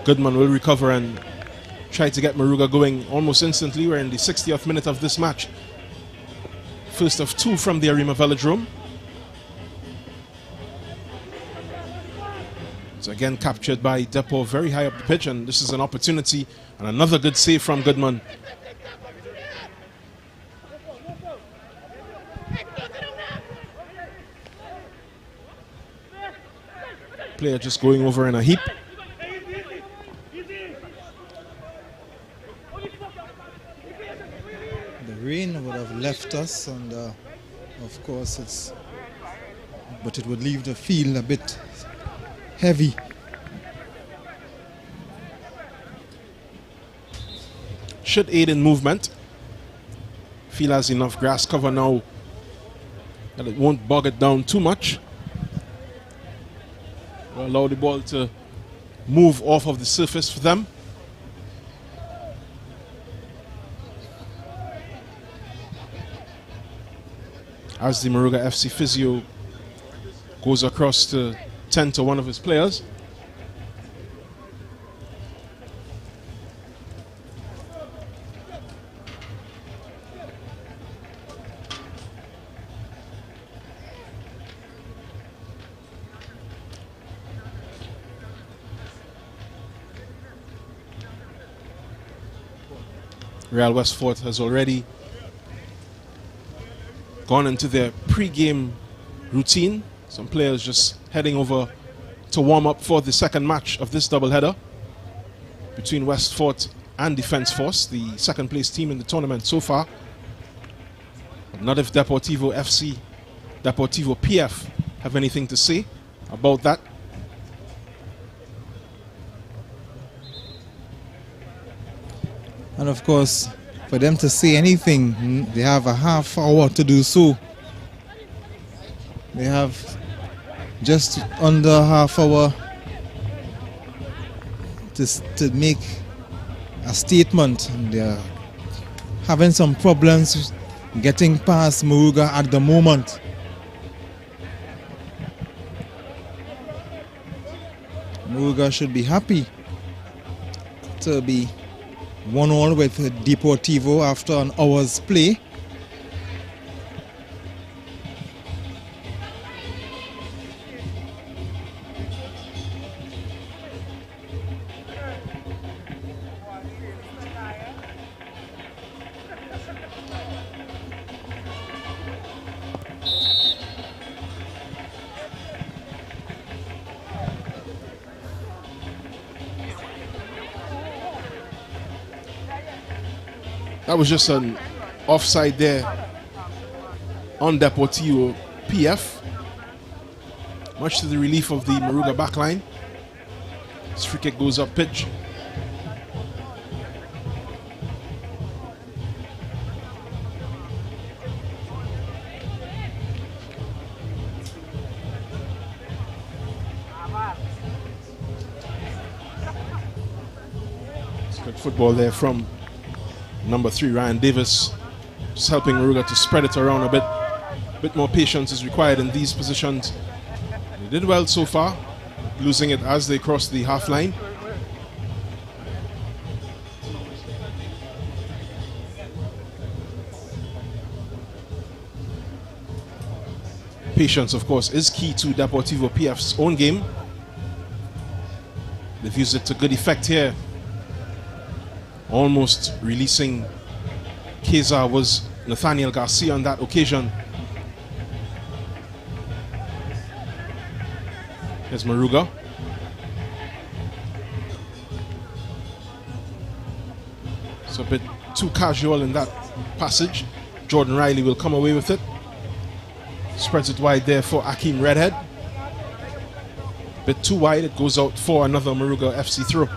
Goodman will recover and try to get Moruga going almost instantly. We're in the 60th minute of this match. First of two from the Arima Velodrome. It's again captured by Depo very high up the pitch, and this is an opportunity and another good save from Goodman. Player just going over in a heap. The rain would have left us, and of course but it would leave the field a bit heavy. Should aid in movement. Field has enough grass cover now that it won't bog it down too much. Will allow the ball to move off of the surface for them. As the Moruga FC physio goes across to tend to one of his players. Real Westfort has already gone into their pre-game routine. Some players just heading over to warm up for the second match of this doubleheader between Westfort and Defence Force, the second place team in the tournament so far. But not if Deportivo PF have anything to say about that. And of course, for them to say anything, they have a half hour to do so. They have just under a half hour to make a statement. And they're having some problems getting past Moruga at the moment. Moruga should be happy to be 1-1 with Deportivo after an hour's play. That was just an offside there on Deportivo PF. Much to the relief of the Moruga backline. This free kick goes up pitch. It's good football there from number 3, Ryan Davis, just helping Moruga to spread it around a bit. A bit more patience is required in these positions. They did well so far, losing it as they crossed the half line. Patience, of course, is key to Deportivo PF's own game. They've used it to good effect here. Almost releasing Keza was Nathaniel Garcia on that occasion. Here's Moruga. It's a bit too casual in that passage. Jordan Riley will come away with it. Spreads it wide there for Akeem Redhead. Bit too wide, it goes out for another Moruga FC throw.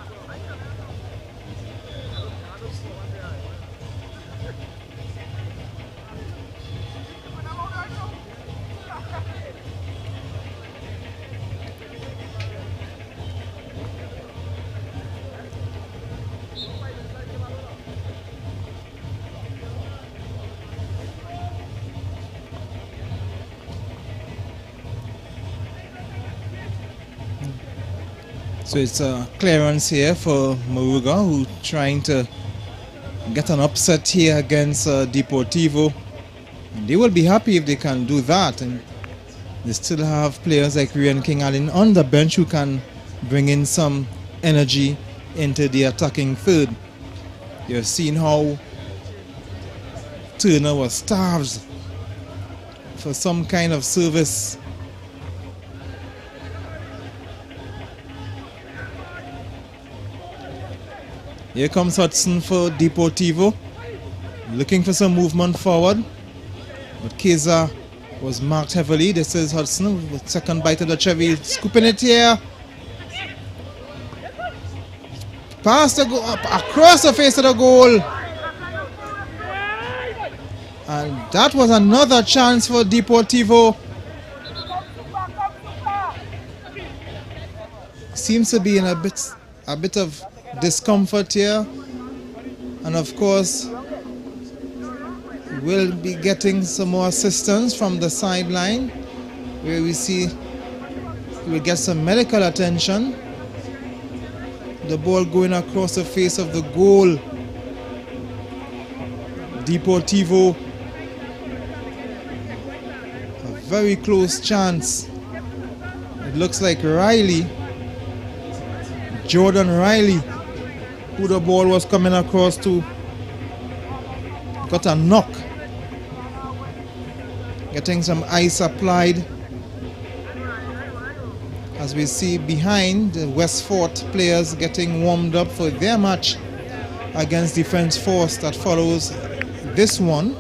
So it's a clearance here for Moruga, who trying to get an upset here against Deportivo. And they will be happy if they can do that, and they still have players like Ryan King Allen on the bench who can bring in some energy into the attacking third. You've seen how Turner was starved for some kind of service. Here comes Hudson for Deportivo, looking for some movement forward, but Keza was marked heavily. This is Hudson with second bite of the cherry, scooping it here. Pass the goal up across the face of the goal. And that was another chance for Deportivo. Seems to be in a bit of discomfort here. And of course, we'll be getting some more assistance from the sideline, where we see we'll get some medical attention. The ball going across the face of the goal. Deportivo, a very close chance. It looks like Riley, Jordan Riley, who the ball was coming across to, got a knock. Getting some ice applied. As we see behind, the West Fort players getting warmed up for their match against Defence Force that follows this one.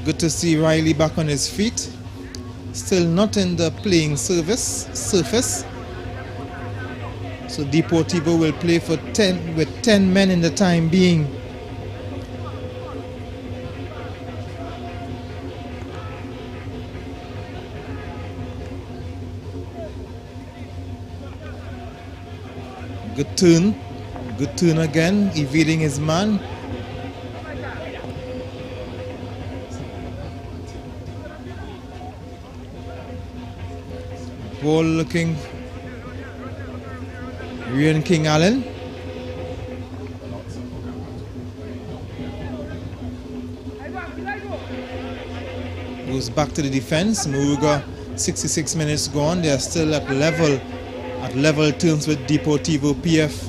Good to see Riley back on his feet. Still not in the playing surface. So Deportivo will play for 10 with 10 men in the time being. Good turn again, evading his man. Ball looking, Ryan King Allen. Goes back to the defense. Moruga, 66 minutes gone. They are still at level terms with Deportivo PF.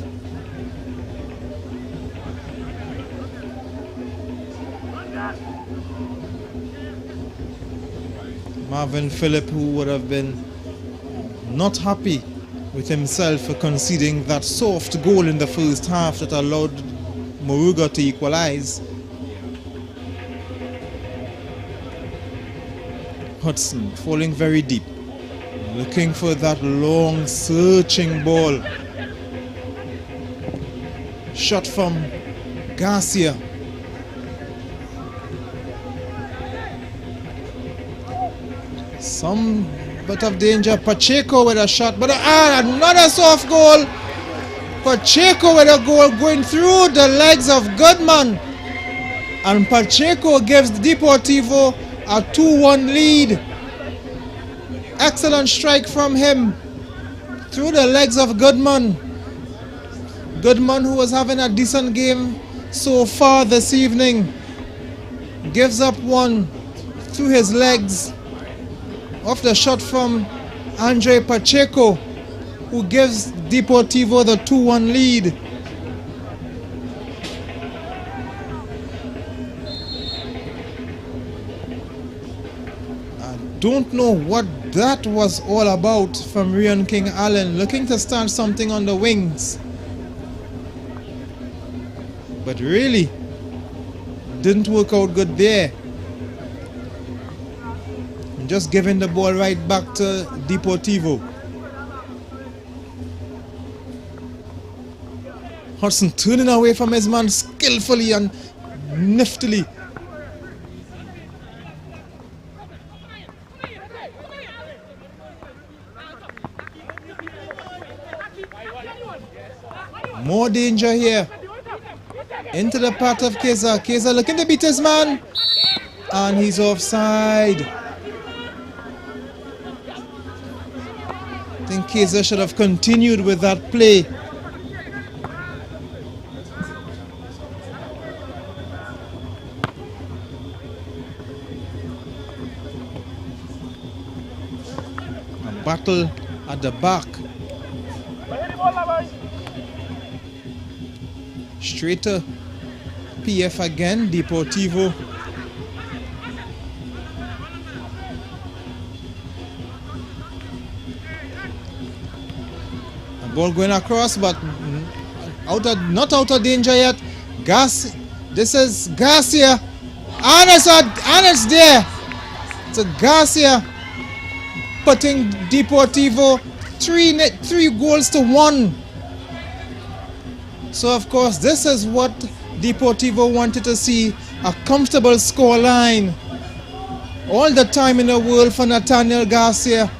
Marvin Phillip, who would have been not happy with himself for conceding that soft goal in the first half that allowed Moruga to equalize. Hudson falling very deep, looking for that long searching ball. Shot from Garcia. Some bit of danger. Pacheco with a shot, but another soft goal. Pacheco with a goal going through the legs of Goodman. And Pacheco gives Deportivo a 2-1 lead. Excellent strike from him through the legs of Goodman. Goodman, who was having a decent game so far this evening, gives up one through his legs off the shot from Andre Pacheco, who gives Deportivo the 2-1 lead. I don't know what that was all about from Ryan King Allen, looking to start something on the wings. But really, didn't work out good there. Just giving the ball right back to Deportivo. Hudson turning away from his man skillfully and niftily. More danger here. Into the path of Keza. Keza looking to beat his man. And he's offside. case they should have continued with that play. A battle at the back. Straight to PF again, Deportivo. A ball going across, but not out of danger yet. This is Garcia. And it's there. It's a Garcia putting Deportivo 3-1. So of course this is what Deportivo wanted to see, a comfortable score line. All the time in the world for Nathaniel Garcia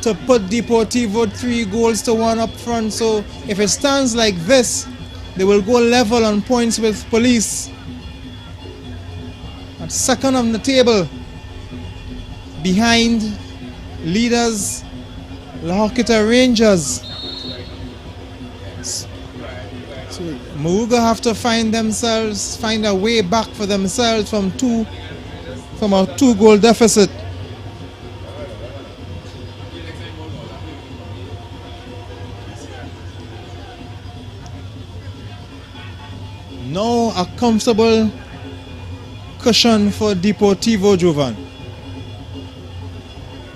to put Deportivo 3-1 up front. So if it stands like this, they will go level on points with Police. At second on the table, behind leaders La Joquita Rangers. So Moruga have to find a way back for themselves from a 2-goal deficit. Now a comfortable cushion for Deportivo, Jovan.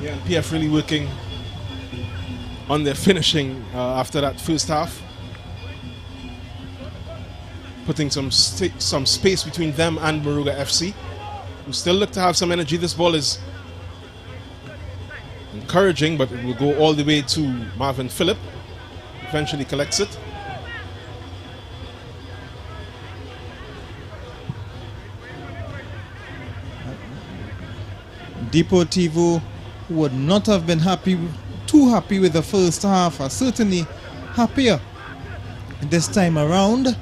Yeah, and PF really working on their finishing after that first half. Putting some space between them and Moruga FC, who still look to have some energy. This ball is encouraging, but it will go all the way to Marvin Phillip. Eventually collects it. Deportivo would not have been too happy with the first half, or certainly happier this time around.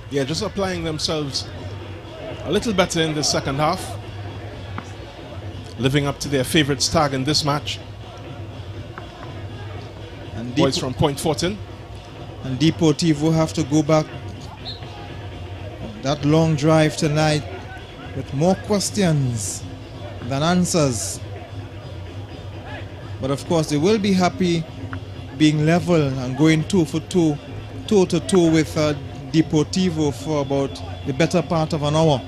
Yeah, just applying themselves a little better in the second half. Living up to their favourites tag in this match. And boys from Point Fortin. And Deportivo have to go back that long drive tonight with more questions than answers. But of course they will be happy being level and going toe to toe with Deportivo for about the better part of an hour.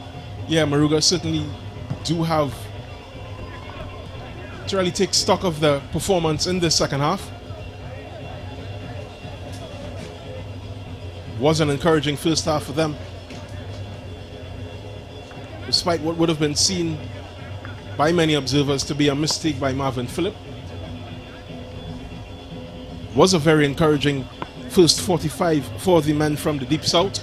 Yeah, Moruga certainly do have to really take stock of the performance in the second half. Was an encouraging first half for them, despite what would have been seen by many observers to be a mistake by Marvin Phillip. Was a very encouraging first 45 for the men from the Deep South.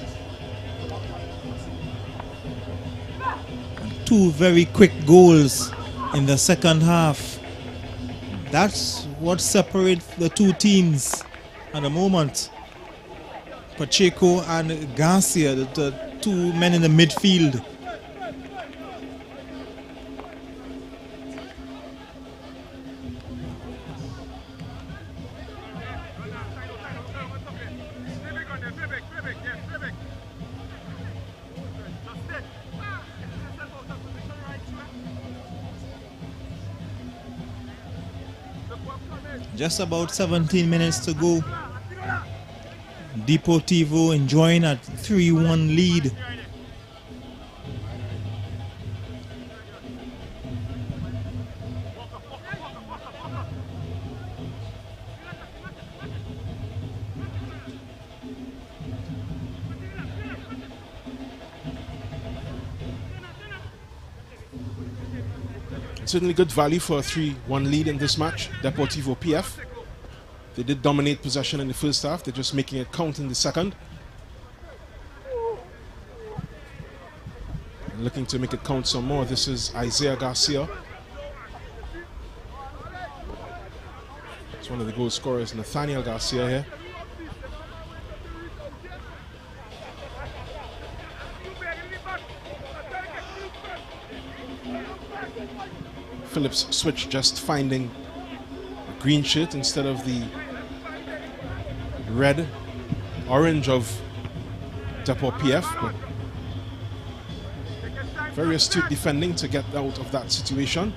Two very quick goals in the second half. That's what separates the two teams at the moment. Pacheco and Garcia, the two men in the midfield. Just about 17 minutes to go. Deportivo enjoying a 3-1 lead. Certainly good value for a 3-1 lead in this match. Deportivo PF. They did dominate possession in the first half. They're just making it count in the second. Looking to make it count some more. This is Isaiah Garcia. It's one of the goal scorers, Nathaniel Garcia here. Phillips switch just finding a green shirt instead of the red, orange of Deportivo PF. But very astute defending to get out of that situation.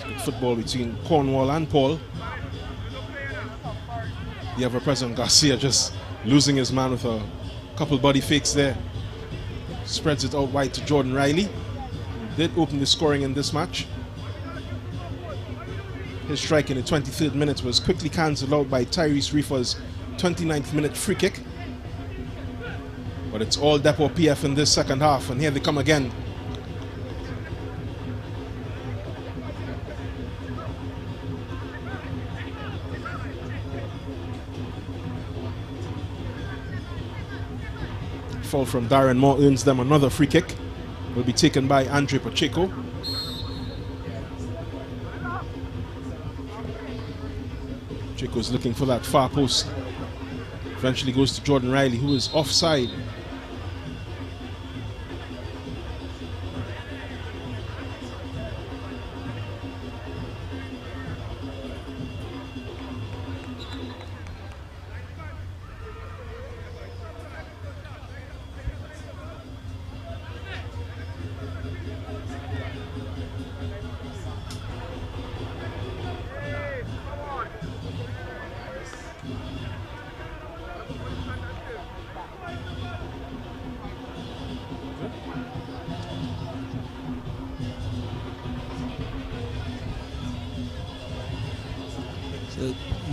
Good football between Cornwall and Paul. The ever-present Garcia just losing his man with a couple body fakes there. Spreads it out wide to Jordan Riley. Did open the scoring in this match. His strike in the 23rd minute was quickly cancelled out by Tyrese Reefer's 29th minute free kick. But it's all Deportivo PF in this second half, and here they come again. Foul from Darren Moore earns them another free kick. Will be taken by Andre Pacheco. Pacheco's looking for that far post. Eventually goes to Jordan Riley, who is offside.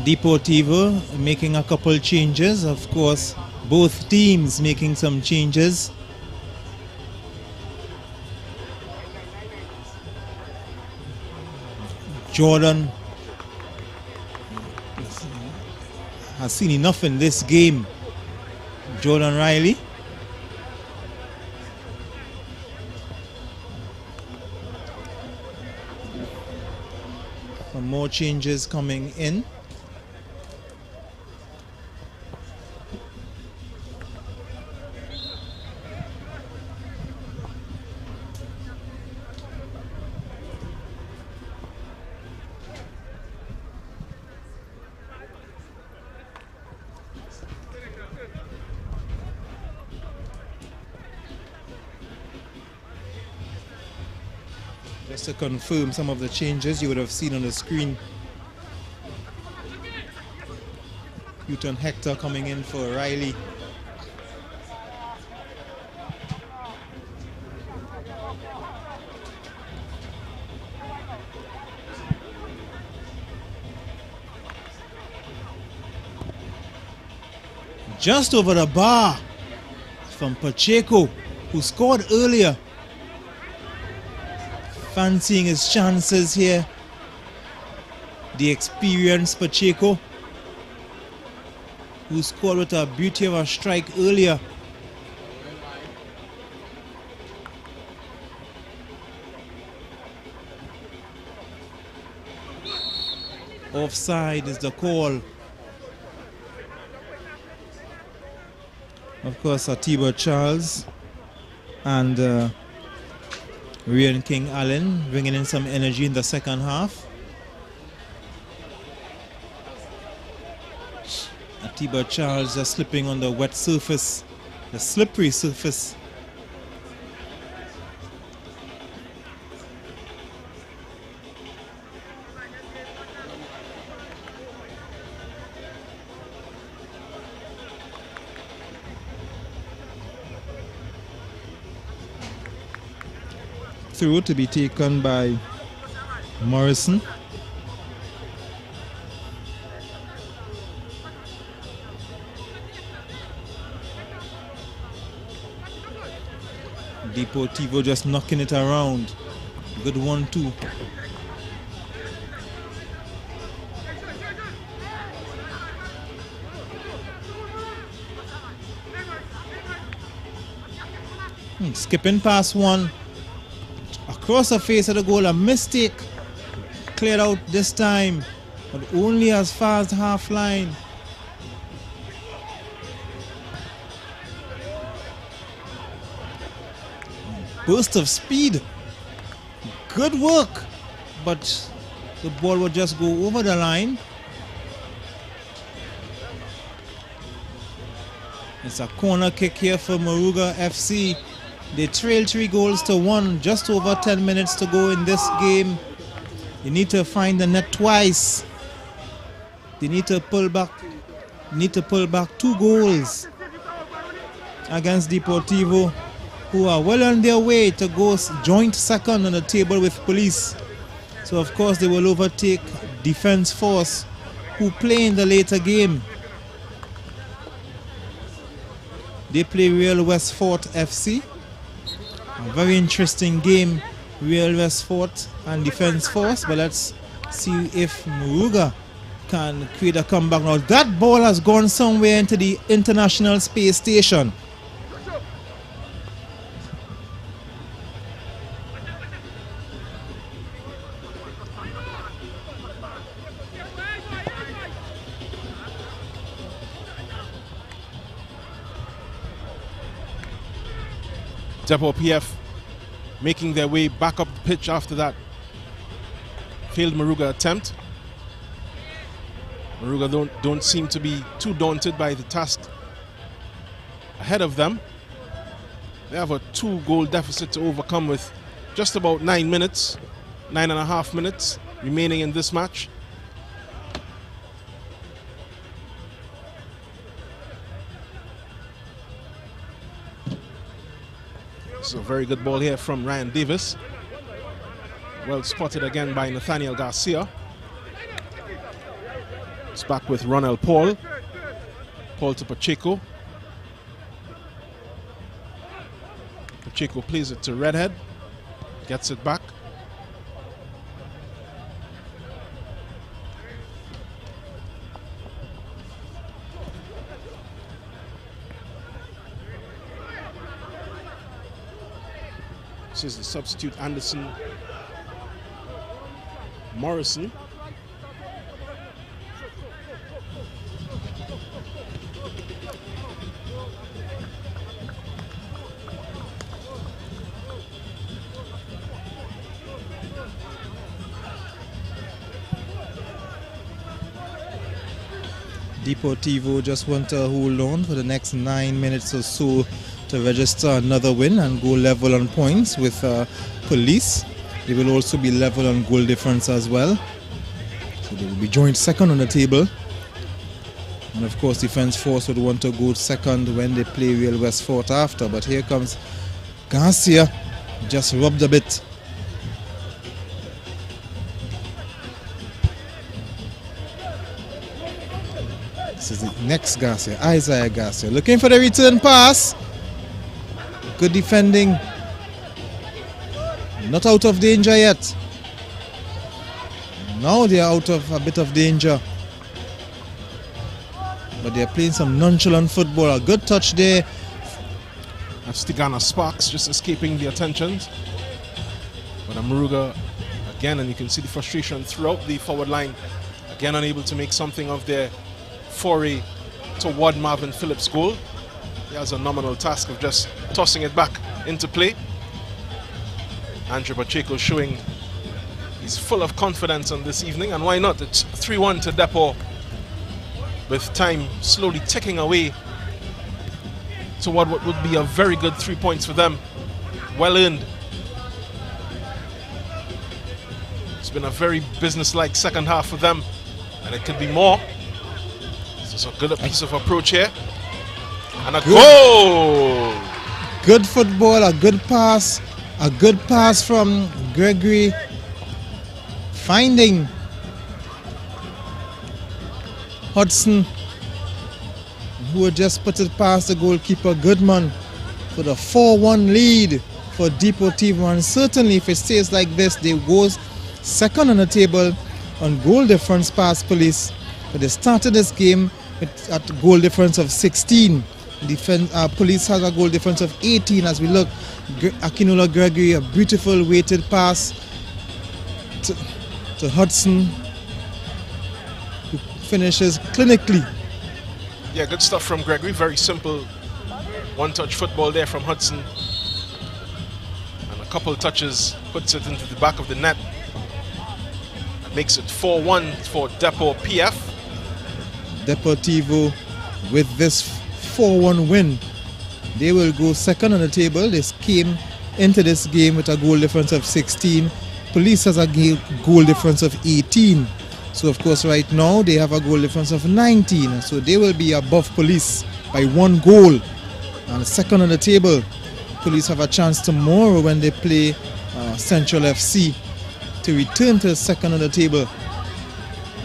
Deportivo making a couple changes, of course, both teams making some changes. Jordan has seen enough in this game. Jordan Riley. Some more changes coming in. Just to confirm some of the changes you would have seen on the screen. Houghton Hector coming in for Riley. Just over the bar from Pacheco, who scored earlier. Fancying his chances here. The experienced Pacheco, who scored with a beauty of a strike earlier. Offside is the call. Of course, Atiba Charles and Ryan King Allen bringing in some energy in the second half. Atiba Charles just slipping on the wet surface, the slippery surface. Through to be taken by Morrison. Deportivo just knocking it around. Good 1-2. Skipping past one. Across the face of the goal, a mistake. Cleared out this time, but only as far as half line. Burst of speed Good work, but the ball would just go over the line. It's a corner kick here for Moruga FC. They trail 3-1, just over 10 minutes to go in this game. They need to find the net twice. They need to pull back 2 goals against Deportivo, who are well on their way to go joint second on the table with Police. So of course they will overtake Defense Force, who play in the later game. They play Real West Fort FC. A very interesting game, Real West Fort and Defense Force. But let's see if Moruga can create a comeback now. That ball has gone somewhere into the International Space Station. Deportivo PF making their way back up the pitch after that failed Moruga attempt. Moruga don't seem to be too daunted by the task ahead of them. They have a 2-goal deficit to overcome with just about 9 minutes, 9.5 minutes remaining in this match. This is a very good ball here from Ryan Davis. Well spotted again by Nathaniel Garcia. It's back with Ronald Paul. Paul to Pacheco. Pacheco plays it to Redhead. Gets it back. This is the substitute Anderson Morrison. Deportivo just want to hold on for the next 9 minutes or so to register another win and go level on points with Police. They will also be level on goal difference as well. So they will be joint second on the table. And of course Defense Force would want to go second when they play Real West Fort after. But here comes Garcia, just rubbed a bit. This is the next Garcia, Isaiah Garcia, looking for the return pass. Good defending. Not out of danger yet. Now they are out of a bit of danger. But they are playing some nonchalant football. A good touch there. That's Tigana Sparks just escaping the attentions. But Moruga again, and you can see the frustration throughout the forward line. Again, unable to make something of their foray toward Marvin Phillips' goal. He has a nominal task of just tossing it back into play. Andrew Pacheco showing he's full of confidence on this evening, and why not? It's 3-1 to Depot, with time slowly ticking away toward what would be a very good 3 points for them. Well earned. It's been a very business-like second half for them, and it could be more. This is a good piece of approach here. And a goal! Good football, a good pass. A good pass from Gregory. Finding Hudson, who had just put it past the goalkeeper Goodman for the 4-1 lead for Deportivo. And certainly if it stays like this, they go second on the table on goal difference past Police. But they started this game at a goal difference of 16. Police has a goal difference of 18 as we look. Akinola Gregory, a beautiful weighted pass to Hudson, who finishes clinically. Yeah, good stuff from Gregory. Very simple one-touch football there from Hudson. And a couple touches, puts it into the back of the net. That makes it 4-1 for Depo PF. Deportivo, with this 4-1 win, they will go second on the table. They came into this game with a goal difference of 16. Police has a goal difference of 18. So of course right now they have a goal difference of 19. So they will be above Police by 1 goal. And second on the table, Police have a chance tomorrow when they play Central FC to return to second on the table.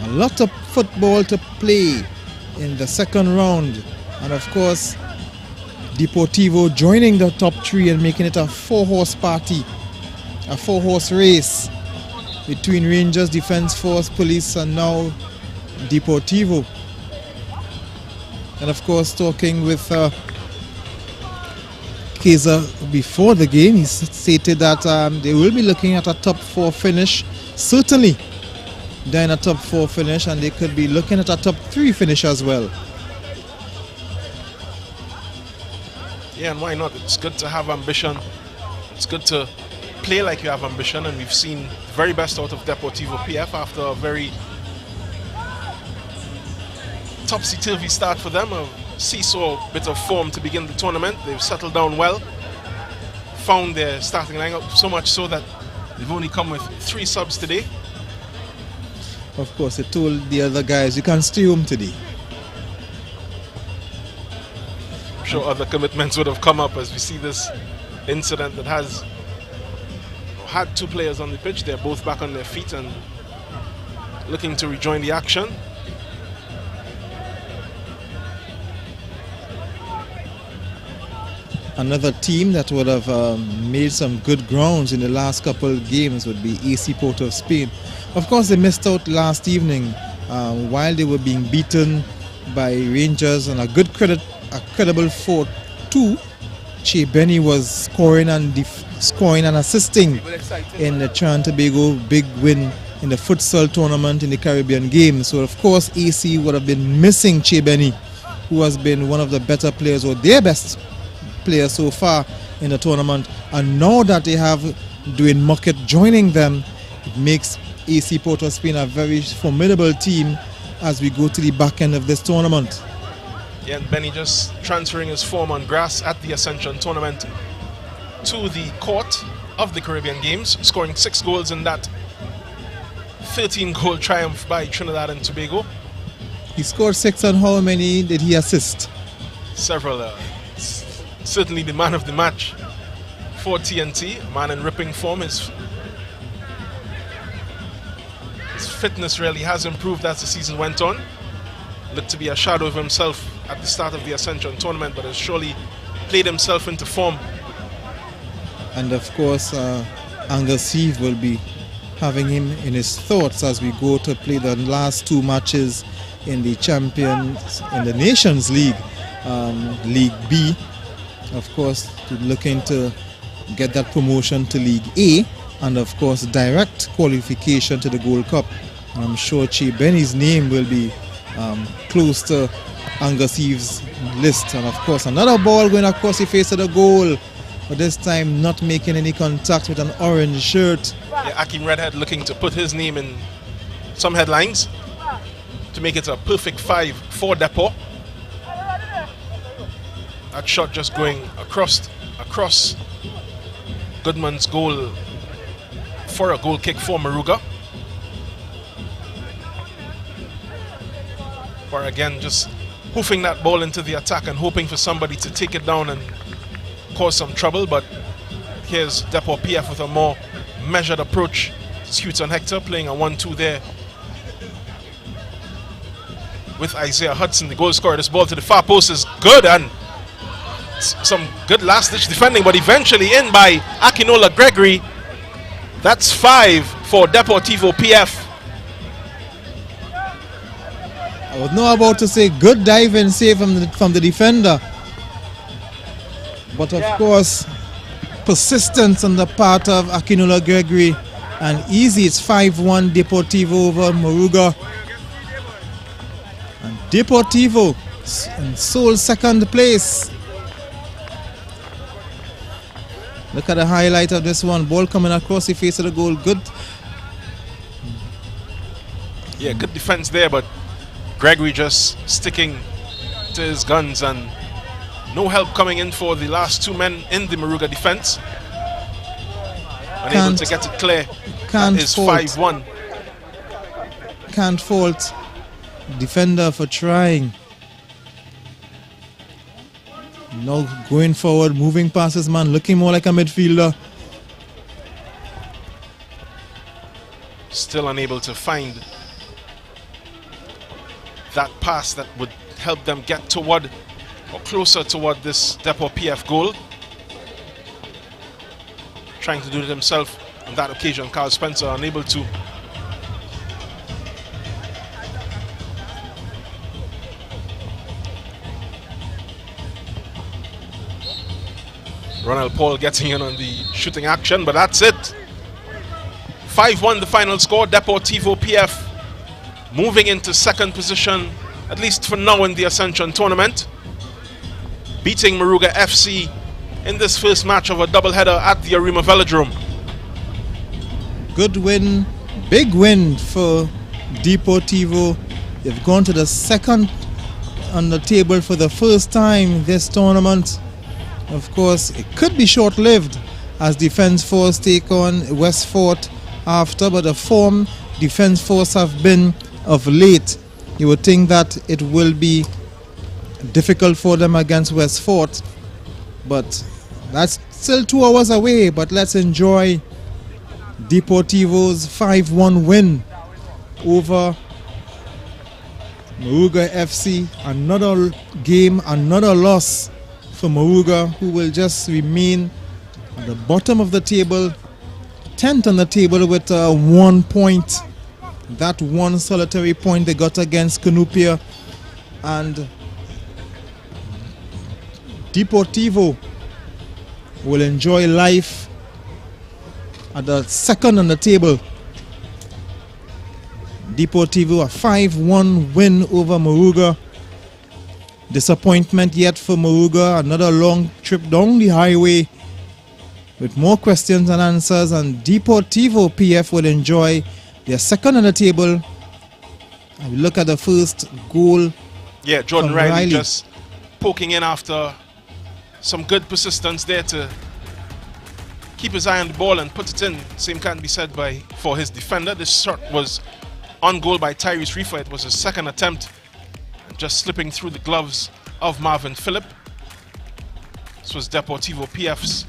A lot of football to play in the second round. And of course, Deportivo joining the top 3 and making it a 4-horse party, a 4-horse race between Rangers, Defence Force, Police, and now Deportivo. And of course, talking with Kaiser before the game, he stated that they will be looking at a top 4 finish. Certainly, they're in a top 4 finish, and they could be looking at a top 3 finish as well. Yeah, and why not? It's good to have ambition. It's good to play like you have ambition, and we've seen the very best out of Deportivo PF after a very topsy-turvy start for them, a seesaw bit of form to begin the tournament. They've settled down well, found their starting lineup, so much so that they've only come with 3 subs today. Of course, they told the other guys, you can stay home today. I'm sure other commitments would have come up as we see this incident that has had 2 players on the pitch. They're both back on their feet and looking to rejoin the action. Another team that would have made some good grounds in the last couple of games would be AC Port of Spain. Of course, they missed out last evening while they were being beaten by Rangers on a credible 4-2. Che Benny was scoring and assisting in the Trinidad and Tobago big win in the futsal tournament in the Caribbean Games. So of course AC would have been missing Che Benny, who has been one of the better players, or their best player so far in the tournament. And now that they have Dwayne Muckett joining them, it makes AC Port of Spain a very formidable team as we go to the back end of this tournament. Yeah, and Benny just transferring his form on grass at the Ascension tournament to the court of the Caribbean Games, scoring 6 goals in that 13-goal triumph by Trinidad and Tobago. He scored 6, and how many did he assist? Several. Certainly the man of the match for T&T, a man in ripping form. His fitness really has improved as the season went on. Looked to be a shadow of himself at the start of the Ascension tournament, but has surely played himself into form. And of course, Angus Eve will be having him in his thoughts as we go to play the last 2 matches in the Champions, in the Nations League, League B. Of course, looking to get that promotion to League A, and of course direct qualification to the Gold Cup. And I'm sure Che Benny's name will be close to Angus Eve's list. And of course another ball going across the face of the goal, but this time not making any contact with an orange shirt. Yeah, Akim Redhead looking to put his name in some headlines to make it a perfect 5 for Depot. That shot just going across Goodman's goal for a goal kick for Moruga. Or again, just hoofing that ball into the attack and hoping for somebody to take it down and cause some trouble. But here's Depot PF with a more measured approach. Houghton Hector playing a 1-2 there with Isaiah Hudson, the goal scorer. This ball to the far post is good, and some good last-ditch defending, but eventually in by Akinola Gregory. That's 5 for Deportivo PF. I was not about to say good dive and save from the defender, but of course persistence on the part of Akinola Gregory, and easy. It's 5-1 Deportivo over Moruga, and Deportivo in sole second place Look at the highlight of this one. Ball coming across the face of the goal. Good. Yeah, good defense there, but Gregory just sticking to his guns and no help coming in for the last two men in the Moruga defense. Unable to get it clear. That is 5-1. Can't fault defender for trying. Now going forward, moving past his man, looking more like a midfielder. Still unable to find that pass that would help them get toward or closer toward this Depot PF goal. Trying to do it himself on that occasion. Carl Spencer unable to. Ronald Paul getting in on the shooting action, but that's it. 5-1 the final score. Deportivo PF moving into second position, at least for now, in the Ascension tournament. Beating Moruga FC in this first match of a doubleheader at the Arima Velodrome. Good win, big win for Deportivo. They've gone to the second on the table for the first time this tournament. Of course, it could be short-lived as Defence Force take on West Fort after, but the form Defence Force have been of late, you would think that it will be difficult for them against West Fort, but that's still 2 hours away. But let's enjoy Deportivo's 5-1 win over Moruga FC. Another game, another loss for Moruga, who will just remain at the bottom of the table, 10th on the table with 1 point. That one solitary point they got against Canupia. And Deportivo will enjoy life at the second on the table. Deportivo a 5-1 win over Moruga. Disappointment yet for Moruga. Another long trip down the highway with more questions and answers, and Deportivo PF will enjoy their second on the table. And we look at the first goal. Yeah, Jordan Riley just poking in after some good persistence there to keep his eye on the ball and put it in. Same can't be said for his defender. This shot was on goal by Tyrese Reefer. It was his second attempt, just slipping through the gloves of Marvin Phillip. This was Deportivo PF's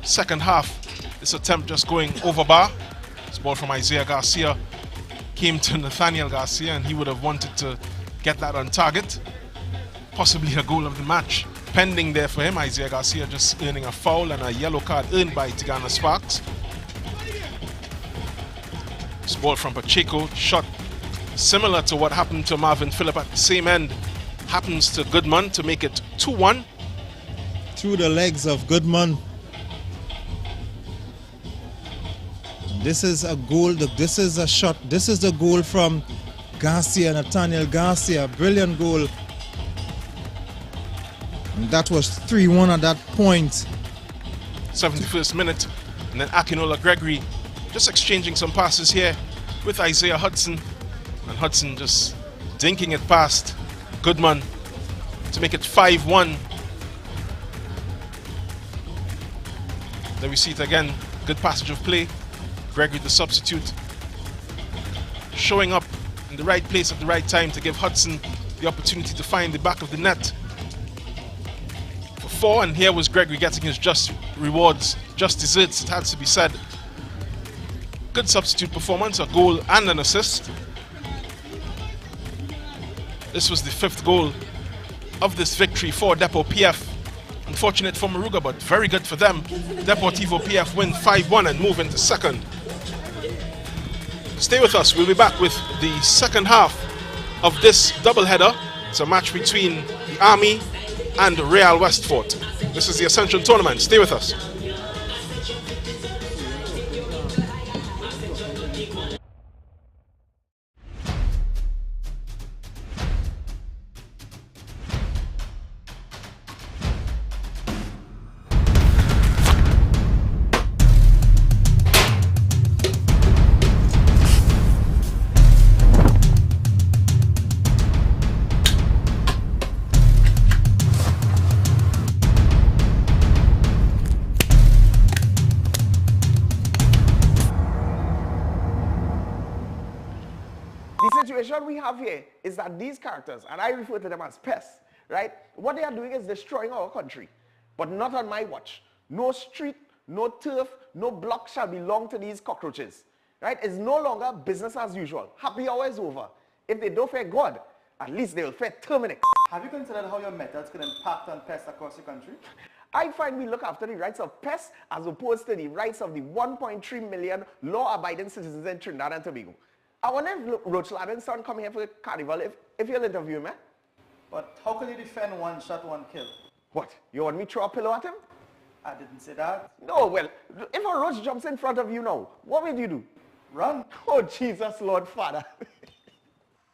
second half. This attempt just going over bar. This ball from Isaiah Garcia came to Nathaniel Garcia, and he would have wanted to get that on target. Possibly a goal of the match pending there for him. Isaiah Garcia just earning a foul and a yellow card earned by Tigana Sparks. This ball from Pacheco, shot similar to what happened to Marvin Phillip at the same end, happens to Goodman to make it 2-1. Through the legs of Goodman. This is a goal, this is a shot, this is the goal from Garcia, Nathaniel Garcia, brilliant goal. And that was 3-1 at that point. 71st minute, and then Akinola Gregory just exchanging some passes here with Isaiah Hudson, and Hudson just dinking it past Goodman to make it 5-1. Then we see it again, good passage of play. Gregory, the substitute, showing up in the right place at the right time to give Hudson the opportunity to find the back of the net for 4, and here was Gregory getting his just rewards, just desserts, it has to be said. Good substitute performance, a goal and an assist. This was the 5th goal of this victory for Depot PF. Unfortunate for Moruga, but very good for them. Deportivo PF win 5-1 and move into second. Stay with us, we'll be back with the second half of this doubleheader. It's a match between the Army and Real Westfort. This is the Ascension Tournament, stay with us. situation we have here is that these characters, and I refer to them as pests, right? What they are doing is destroying our country, but not on my watch. No street, no turf, no block shall belong to these cockroaches, right? It's no longer business as usual. Happy hour is over. If they don't fear God, at least they will fear Terminix. Have you considered how your methods could impact on pests across the country? I find we look after the rights of pests as opposed to the rights of the 1.3 million law-abiding citizens in Trinidad and Tobago. I wonder if Roach Ladden's son come here for the carnival if you'll interview him, eh? But how can you defend one shot, one kill? What? You want me to throw a pillow at him? I didn't say that. No, well, if a roach jumps in front of you now, what will you do? Run. Oh, Jesus, Lord Father.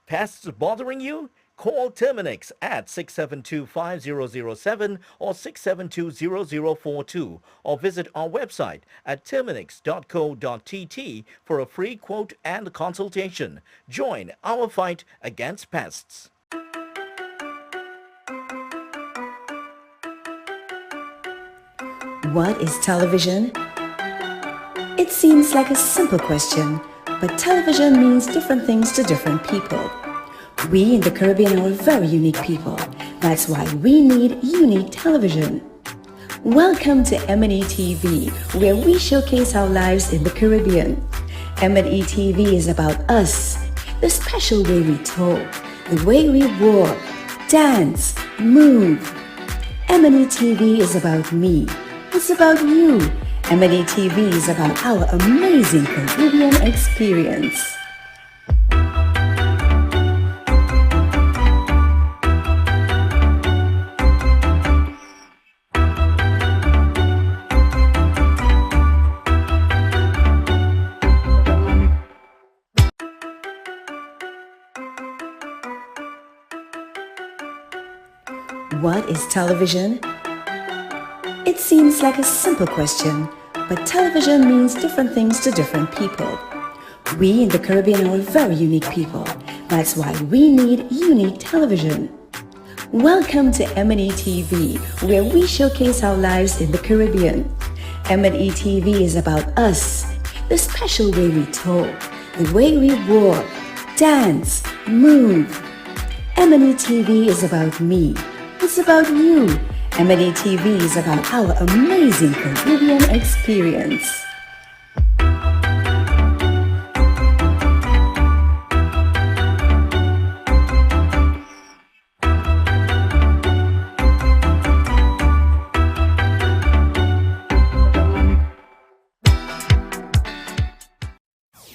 Pests bothering you? Call Terminix at 672-5007 or 672-0042 or visit our website at terminix.co.tt for a free quote and consultation. Join our fight against pests. What is television? It seems like a simple question, but television means different things to different people. We in the Caribbean are very unique people. That's why we need unique television. Welcome to M&E TV, where we showcase our lives in the Caribbean. M&E TV is about us, the special way we talk, the way we walk, dance, move. M&E TV is about me. It's about you. M&E TV is about our amazing Caribbean experience. What is television? It seems like a simple question, but television means different things to different people. We in the Caribbean are very unique people. That's why we need unique television. Welcome to M&E TV, where we showcase our lives in the Caribbean. M&E TV is about us, the special way we talk, the way we walk, dance, move. M&E TV is about me. It's about you. M&E TV is about our amazing Caribbean experience.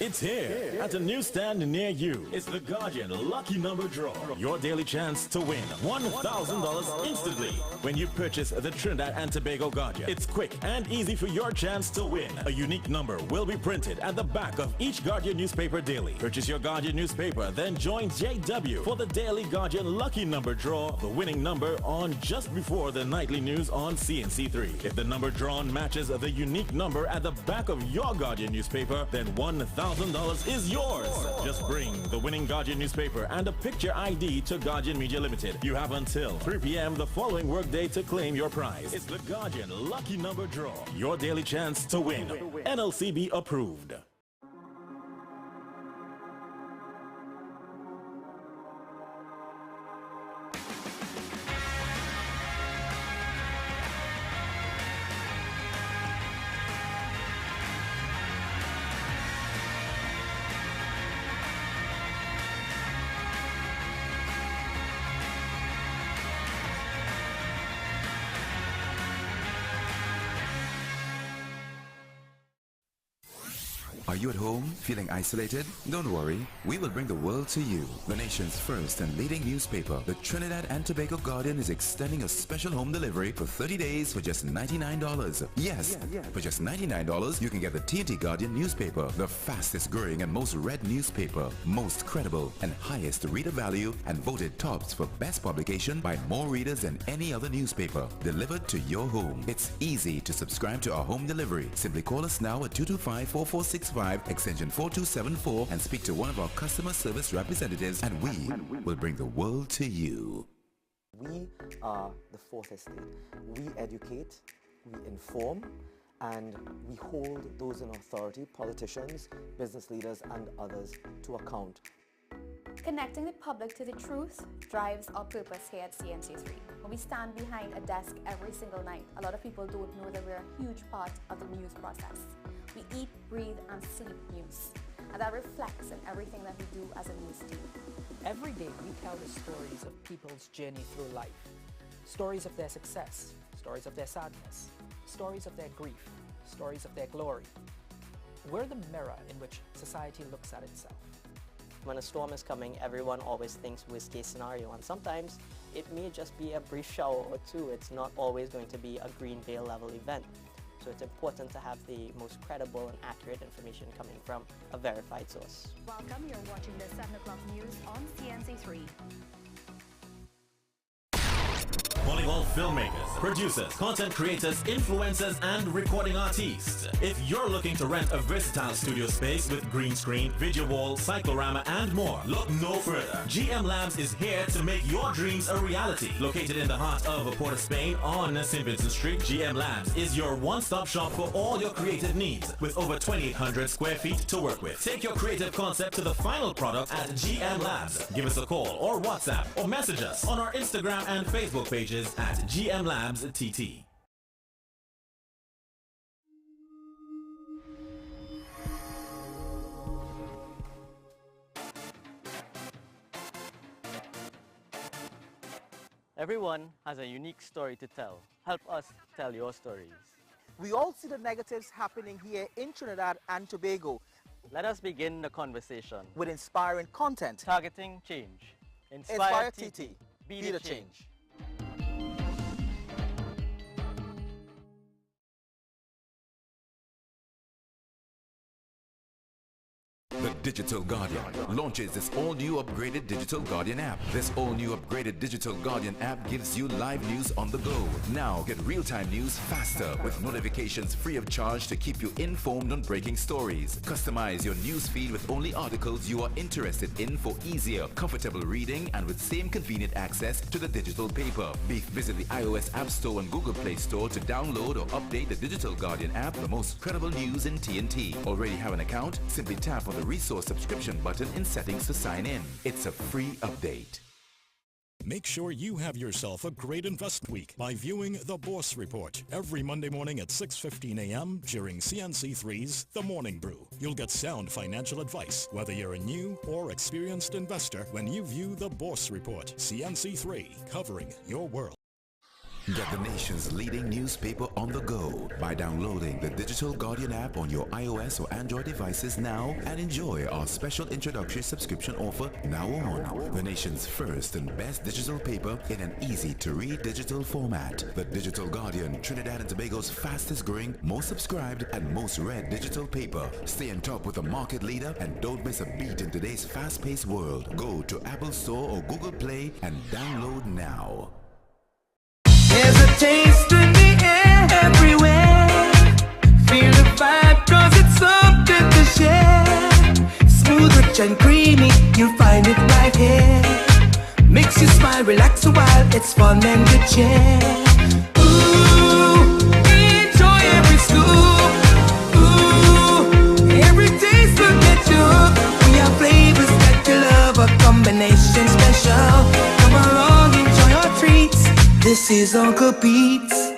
It's here at a newsstand near you. It's the Guardian Lucky Number Draw. Your daily chance to win $1,000 instantly when you purchase the Trinidad and Tobago Guardian. It's quick and easy for your chance to win. A unique number will be printed at the back of each Guardian newspaper daily. Purchase your Guardian newspaper, then join JW for the daily Guardian Lucky Number Draw, the winning number on just before the nightly news on CNC3. If the number drawn matches the unique number at the back of your Guardian newspaper, then $1,000 is yours. Just bring the winning Guardian newspaper and a picture ID to Guardian Media Limited. You have until 3 p.m. the following workday to claim your prize. It's the Guardian Lucky Number Draw. Your daily chance to win. NLCB approved. Are you at home feeling isolated? Don't worry, we will bring the world to you. The nation's first and leading newspaper, the Trinidad and Tobago Guardian, is extending a special home delivery for 30 days for just $99. Yes, for just $99, you can get the T&T Guardian newspaper, the fastest growing and most read newspaper, most credible and highest reader value, and voted tops for best publication by more readers than any other newspaper, delivered to your home. It's easy to subscribe to our home delivery. Simply call us now at 225-4465 extension 4274 and speak to one of our customer service representatives, and we will bring the world to you. We are the fourth estate. We educate, we inform, and we hold those in authority, politicians, business leaders, and others, to account. Connecting the public to the truth drives our purpose here at CNC3. When we stand behind a desk every single night, a lot of people don't know that we're a huge part of the news process. We eat, breathe, and sleep news. And that reflects in everything that we do as a news team. Every day we tell the stories of people's journey through life. Stories of their success, stories of their sadness, stories of their grief, stories of their glory. We're the mirror in which society looks at itself. When a storm is coming, everyone always thinks worst case scenario, and sometimes it may just be a brief shower or two. It's not always going to be a green veil level event. So it's important to have the most credible and accurate information coming from a verified source. Welcome, you're watching the 7 o'clock news on CNC3. Volleyball filmmakers, producers, content creators, influencers, and recording artists. If you're looking to rent a versatile studio space with green screen, video wall, cyclorama, and more, look no further. GM Labs is here to make your dreams a reality. Located in the heart of Port of Spain on St. Vincent Street, GM Labs is your one-stop shop for all your creative needs with over 2,800 square feet to work with. Take your creative concept to the final product at GM Labs. Give us a call or WhatsApp or message us on our Instagram and Facebook pages at GM Labs TT. Everyone has a unique story to tell. Help us tell your stories. We all see the negatives happening here in Trinidad and Tobago. Let us begin the conversation with inspiring content. Targeting change. Inspire TT. Be the change. The Digital Guardian launches this all-new upgraded Digital Guardian app. This all-new upgraded Digital Guardian app gives you live news on the go. Now get real-time news faster with notifications free of charge to keep you informed on breaking stories. Customize your news feed with only articles you are interested in for easier, comfortable reading and with same convenient access to the digital paper. Visit the iOS App Store and Google Play Store to download or update the Digital Guardian app, the most credible news in T&T. Already have an account? Simply tap on the resource subscription button in settings to sign in. It's a free update. Make sure you have yourself a great investment week by viewing The Boss Report every Monday morning at 6:15 a.m. during CNC3's The Morning Brew. You'll get sound financial advice, whether you're a new or experienced investor, when you view The Boss Report. CNC3, covering your world. Get the nation's leading newspaper on the go by downloading the Digital Guardian app on your iOS or Android devices now and enjoy our special introductory subscription offer now on. The nation's first and best digital paper in an easy-to-read digital format. The Digital Guardian, Trinidad and Tobago's fastest growing, most subscribed and most read digital paper. Stay on top with the market leader and don't miss a beat in today's fast-paced world. Go to Apple Store or Google Play and download now. There's a taste in the air everywhere. Feel the vibe cause it's something to share. Smooth, rich and creamy, you'll find it right here. Makes you smile, relax a while, it's fun and good cheer. Ooh, enjoy every scoop. Ooh, every taste will get you hooked. We have flavors that you love, a combination special. Come along, enjoy your treats. This is Uncle Pete's.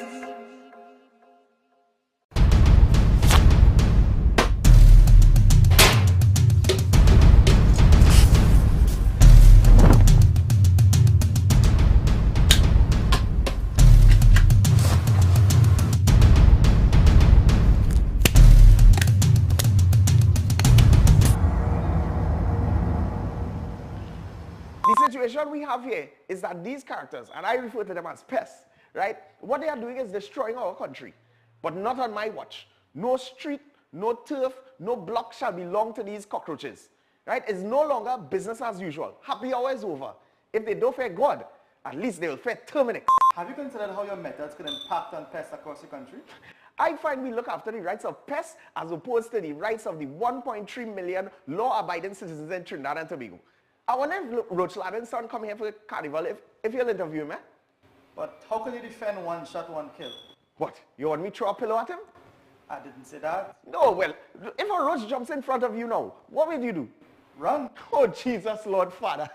The situation we have here is that these characters, and I refer to them as pests, right? What they are doing is destroying our country, but not on my watch. No street, no turf, no block shall belong to these cockroaches, right? It's no longer business as usual. Happy hour is over. If they don't fear God, at least they will fear Terminix. Have you considered how your methods could impact on pests across the country? I find we look after the rights of pests as opposed to the rights of the 1.3 million law-abiding citizens in Trinidad and Tobago. I wonder if Roach Ladden's son come here for the carnival, if you'll interview me. But how can you defend one shot, one kill? What? You want me to throw a pillow at him? I didn't say that. No, well, if a roach jumps in front of you now, what will you do? Run. Oh, Jesus, Lord Father.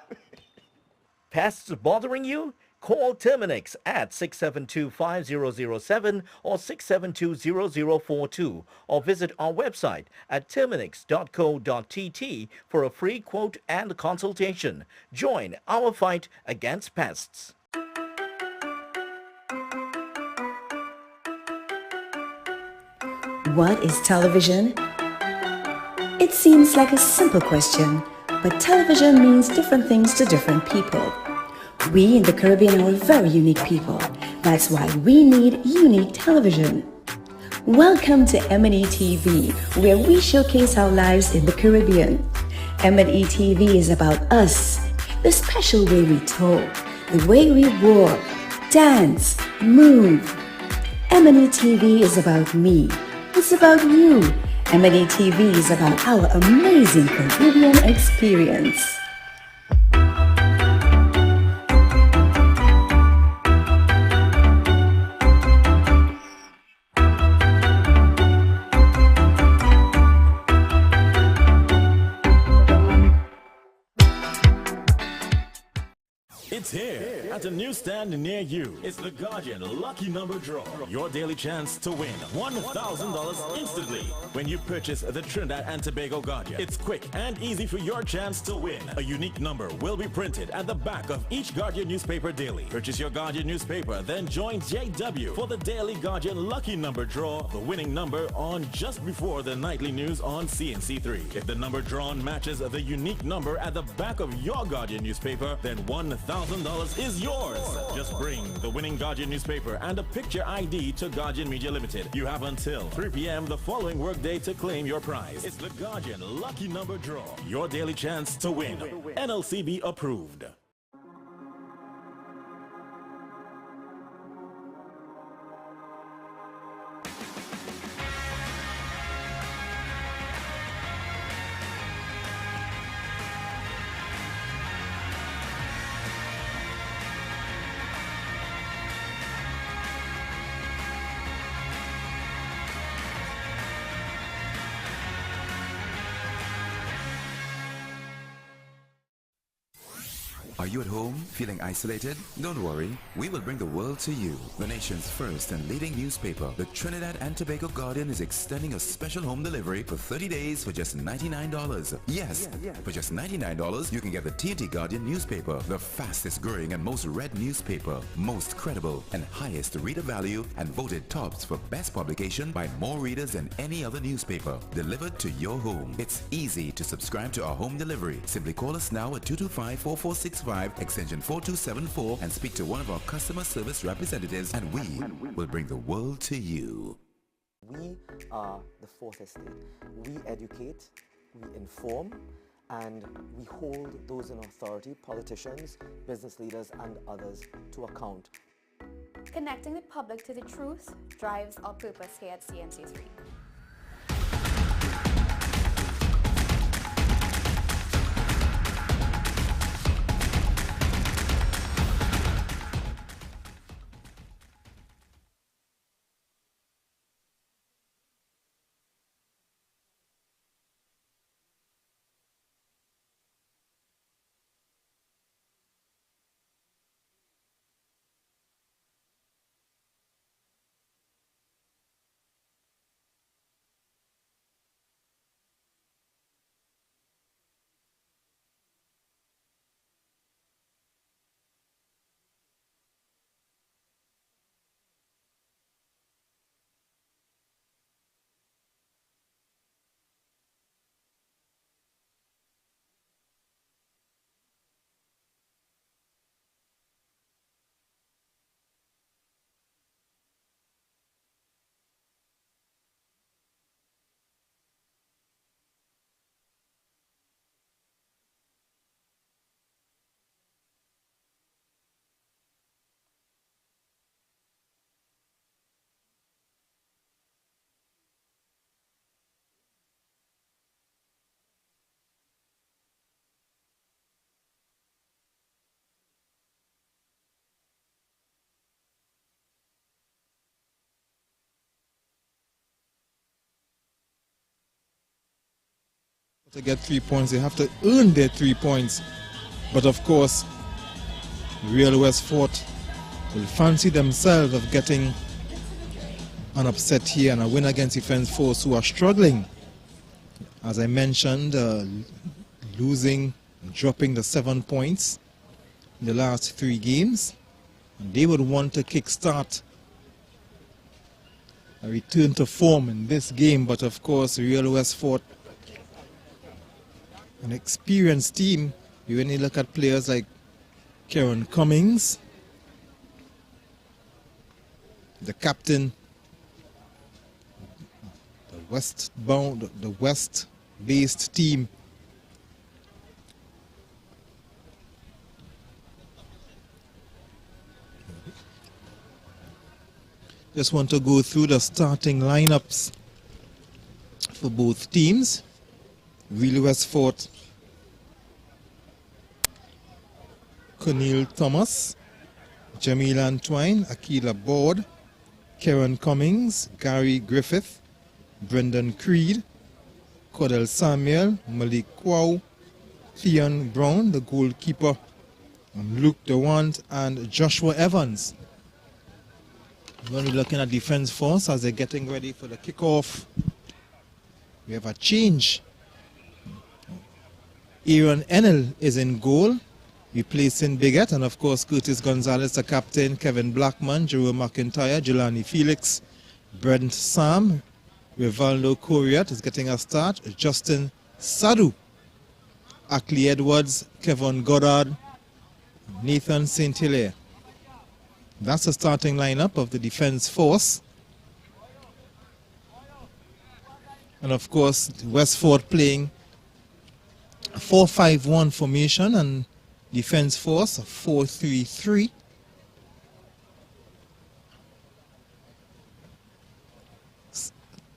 Pests bothering you? Call Terminix at 672-5007 or 672-0042 or visit our website at terminix.co.tt for a free quote and consultation. Join our fight against pests. What is television? It seems like a simple question, but television means different things to different people. We in the Caribbean are very unique people. That's why we need unique television. Welcome to M&E TV, where we showcase our lives in the Caribbean. M&E TV is about us, the special way we talk, the way we walk, dance, move. M&E TV is about me. It's about you. M&E TV is about our amazing Caribbean experience. It's here at a newsstand near you. It's the Guardian Lucky Number Draw. Your daily chance to win $1,000 instantly when you purchase the Trinidad and Tobago Guardian. It's quick and easy for your chance to win. A unique number will be printed at the back of each Guardian newspaper daily. Purchase your Guardian newspaper, then join JW for the daily Guardian Lucky Number Draw, the winning number on just before the nightly news on CNC3. If the number drawn matches the unique number at the back of your Guardian newspaper, then $1,000 is yours. Just bring the winning Guardian newspaper and a picture ID to Guardian Media Limited. You have until 3 p.m. the following workday to claim your prize. It's the Guardian Lucky Number Draw. Your daily chance to win. NLCB approved. Are you at home feeling isolated? Don't worry, we will bring the world to you. The nation's first and leading newspaper, the Trinidad and Tobago Guardian, is extending a special home delivery for 30 days for just $99. Yes, for just $99, you can get the T&T Guardian newspaper, the fastest growing and most read newspaper, most credible and highest reader value, and voted tops for best publication by more readers than any other newspaper, delivered to your home. It's easy to subscribe to our home delivery. Simply call us now at 225-4465 extension 4274 and speak to one of our customer service representatives, and we will bring the world to you. We are the fourth estate. We educate, we inform, and we hold those in authority, politicians, business leaders, and others, to account. Connecting the public to the truth drives our purpose here at CNC3. To get 3 points, they have to earn their 3 points. But of course, Real Westfort will fancy themselves of getting an upset here and a win against Defence Force, who are struggling. As I mentioned, dropping the 7 points in the last 3 games. And they would want to kickstart a return to form in this game, but of course, Real Westfort, an experienced team. You only look at players like Karen Cummings, the captain, the West-based team. Just want to go through the starting lineups for both teams. Real Westfort, Cornel Thomas, Jamil Antwine, Akila Board, Karen Cummings, Gary Griffith, Brendan Creed, Cordell Samuel, Malik Kwau, Theon Brown, the goalkeeper, Luke DeWant, and Joshua Evans. When we're looking at Defence Force as they're getting ready for the kickoff, we have a change. Aaron Enel is in goal, replacing Biggett, and of course Curtis Gonzalez, the captain, Kevin Blackman, Jerome McIntyre, Jelani Felix, Brent Sam, Rivaldo Coriat is getting a start, Justin Sadu, Ackley Edwards, Kevin Goddard, Nathan St. Hilaire. That's the starting lineup of the Defence Force. And of course, Westfort playing a 4-5-1 formation and Defence Force a 4-3-3.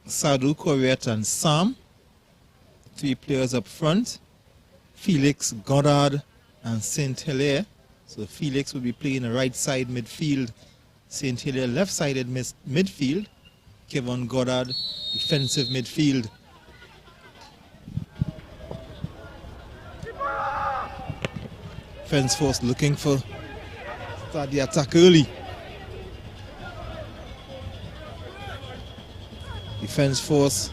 Sadu, Coriat, and Sam, 3 players up front. Felix, Goddard, and St. Hilaire. So Felix will be playing a right side midfield, St. Hilaire left-sided midfield, Kevin Goddard defensive midfield. Defence Force looking for start the attack early. Defence Force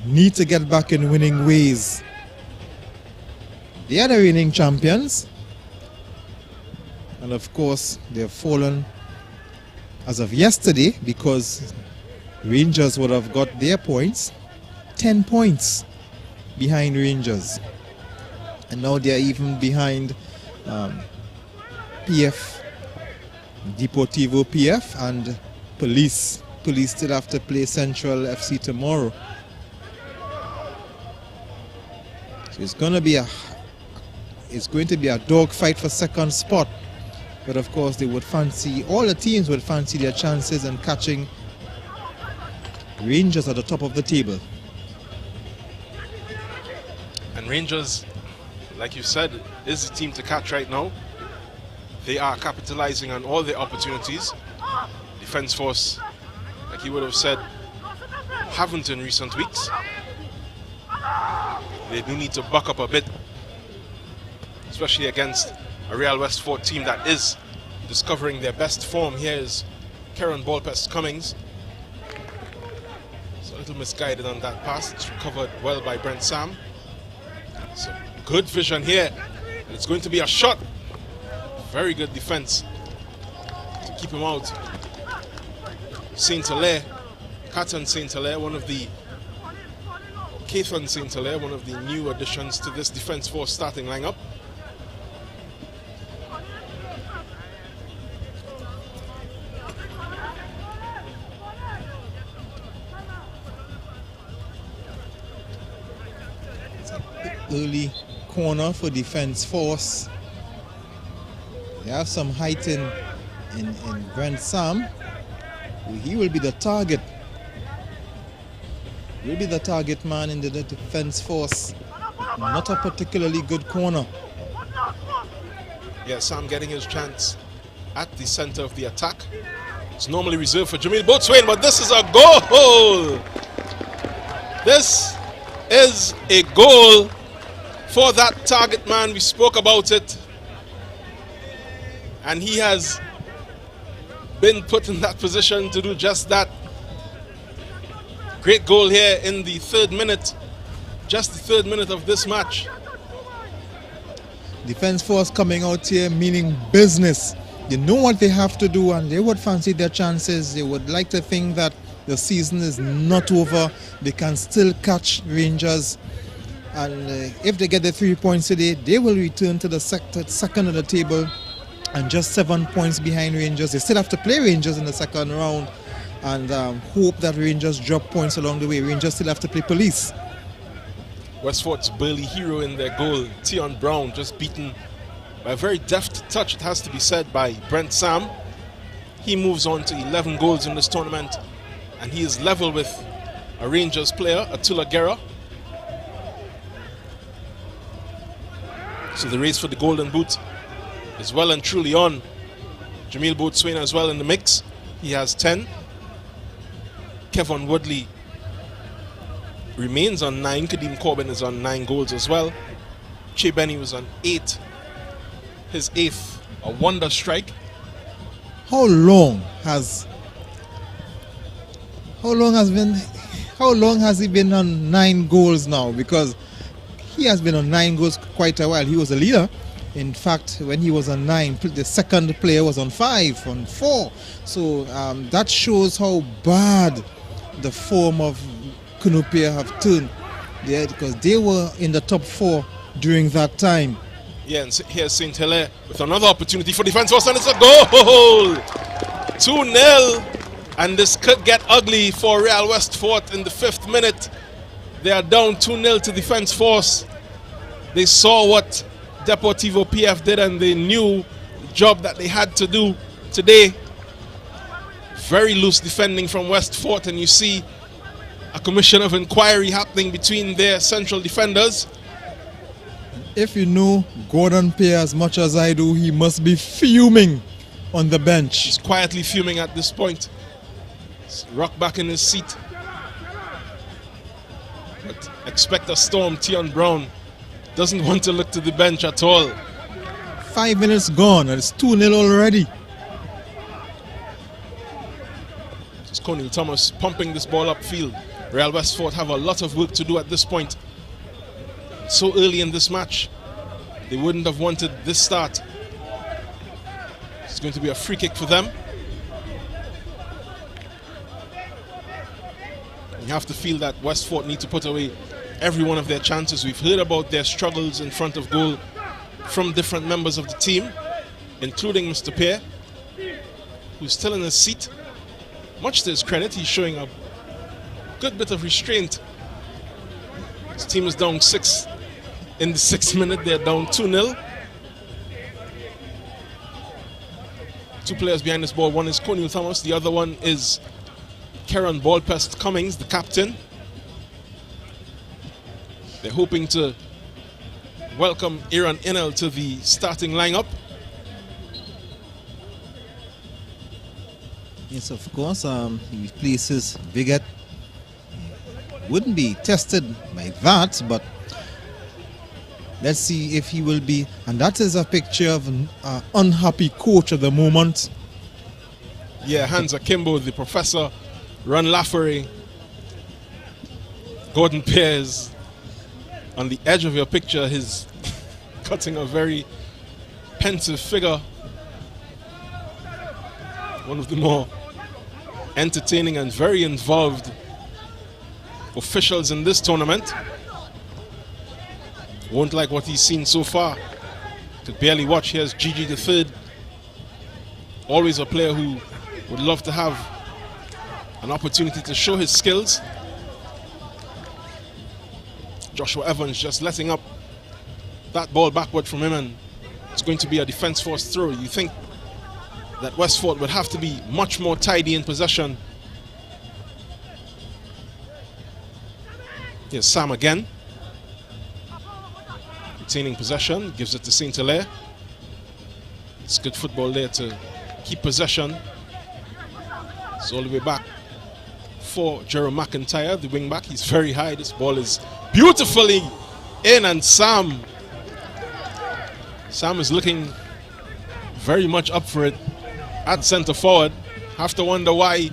need to get back in winning ways. They are the reigning champions. And of course, they have fallen as of yesterday because Rangers would have got their points, 10 points behind Rangers. And now they are even behind PF, Deportivo PF, and Police. Police still have to play Central FC tomorrow. So it's going to be a dogfight for second spot. But of course, they would fancy, all the teams would fancy their chances in catching Rangers at the top of the table. And Rangers, like you said, is the team to catch right now. They are capitalizing on all their opportunities. Defence Force, like you would have said, haven't in recent weeks. They do need to buck up a bit, especially against a Real Westfort team that is discovering their best form. Here is Karen Pest Cummings. It's a little misguided on that pass. It's recovered well by Brent Sam. So good vision here. And it's going to be a shot. Very good defense to keep him out. St. Hilaire, Catherine St. Hilaire, Catherine St. Hilaire, one of the new additions to this Defence Force starting lineup. Early corner for Defence Force. They have some height in Brent Sam. He will be the target. Will be the target man in the Defence Force. Not a particularly good corner. Yeah, Sam getting his chance at the center of the attack. It's normally reserved for Jamil Boatswain, but this is a goal! This is a goal for that target man. We spoke about it. And he has been put in that position to do just that. Great goal here in the 3rd minute. Just the 3rd minute of this match. Defense force coming out here meaning business. They know what they have to do and they would fancy their chances. They would like to think that the season is not over. They can still catch Rangers. And if they get the 3 points today, they will return to the second of the table and just 7 points behind Rangers. They still have to play Rangers in the second round and hope that Rangers drop points along the way. Rangers still have to play Police. Westfort's burly hero in their goal, Tion Brown, just beaten by a very deft touch, it has to be said, by Brent Sam. He moves on to 11 goals in this tournament, and he is level with a Rangers player, Attila Guerra. So the race for the Golden Boot is well and truly on. Jamil Boatswain as well in the mix. He has 10. Kevin Woodley remains on 9. Kadeem Corbin is on 9 goals as well. Che Benny was on 8. His 8th, a wonder strike. How long has he been on 9 goals now? Because he has been on 9 goals quite a while. He was a leader. In fact, when he was on 9, the second player was on 5, on 4. So that shows how bad the form of Kunupia have turned there, because they were in the top 4 during that time. Yeah, and here's St. Hilaire with another opportunity for defense force, and it's a goal! 2-0, and this could get ugly for Real Westfort in the 5th minute. They are down 2-0 to defense force. They saw what Deportivo PF did and they knew the job that they had to do today. Very loose defending from Westfort, and you see a commission of inquiry happening between their central defenders. If you know Gordon Pay as much as I do, he must be fuming on the bench. He's quietly fuming at this point. He's rocked back in his seat. But expect a storm. Tion Brown doesn't want to look to the bench at all. 5 minutes gone and it's 2-0 already. It's Cornel Thomas pumping this ball upfield. Real Westfort have a lot of work to do at this point. So early in this match, they wouldn't have wanted this start. It's going to be a free kick for them. You have to feel that Westfort need to put away every one of their chances. We've heard about their struggles in front of goal from different members of the team, including Mr. Pierre, who's still in his seat. Much to his credit, he's showing a good bit of restraint. His team is down 6 in the 6th minute. They're down 2-0. 2 players behind this ball. One is Cornel Thomas. The other one is Karen Ballpest Cummings, the captain. They're hoping to welcome Aaron Inel to the starting lineup. Yes, of course, he replaces Bigot. Wouldn't be tested by that, but let's see if he will be. And that is a picture of an unhappy coach at the moment. Yeah, Hans Akimbo, the professor, Ron Lafferty, Gordon Pears. On the edge of your picture, he's cutting a very pensive figure. One of the more entertaining and very involved officials in this tournament. Won't like what he's seen so far. Could barely watch. Here's Gigi the third. Always a player who would love to have an opportunity to show his skills. Joshua Evans just letting up that ball backward from him, and it's going to be a defense force throw. You think that Westfort would have to be much more tidy in possession. Here's Sam again. Retaining possession, gives it to St. Hilaire. It's good football there to keep possession. It's all the way back for Jerome McIntyre, the wing back. He's very high. This ball is beautifully in, and Sam is looking very much up for it at centre forward. Have to wonder why,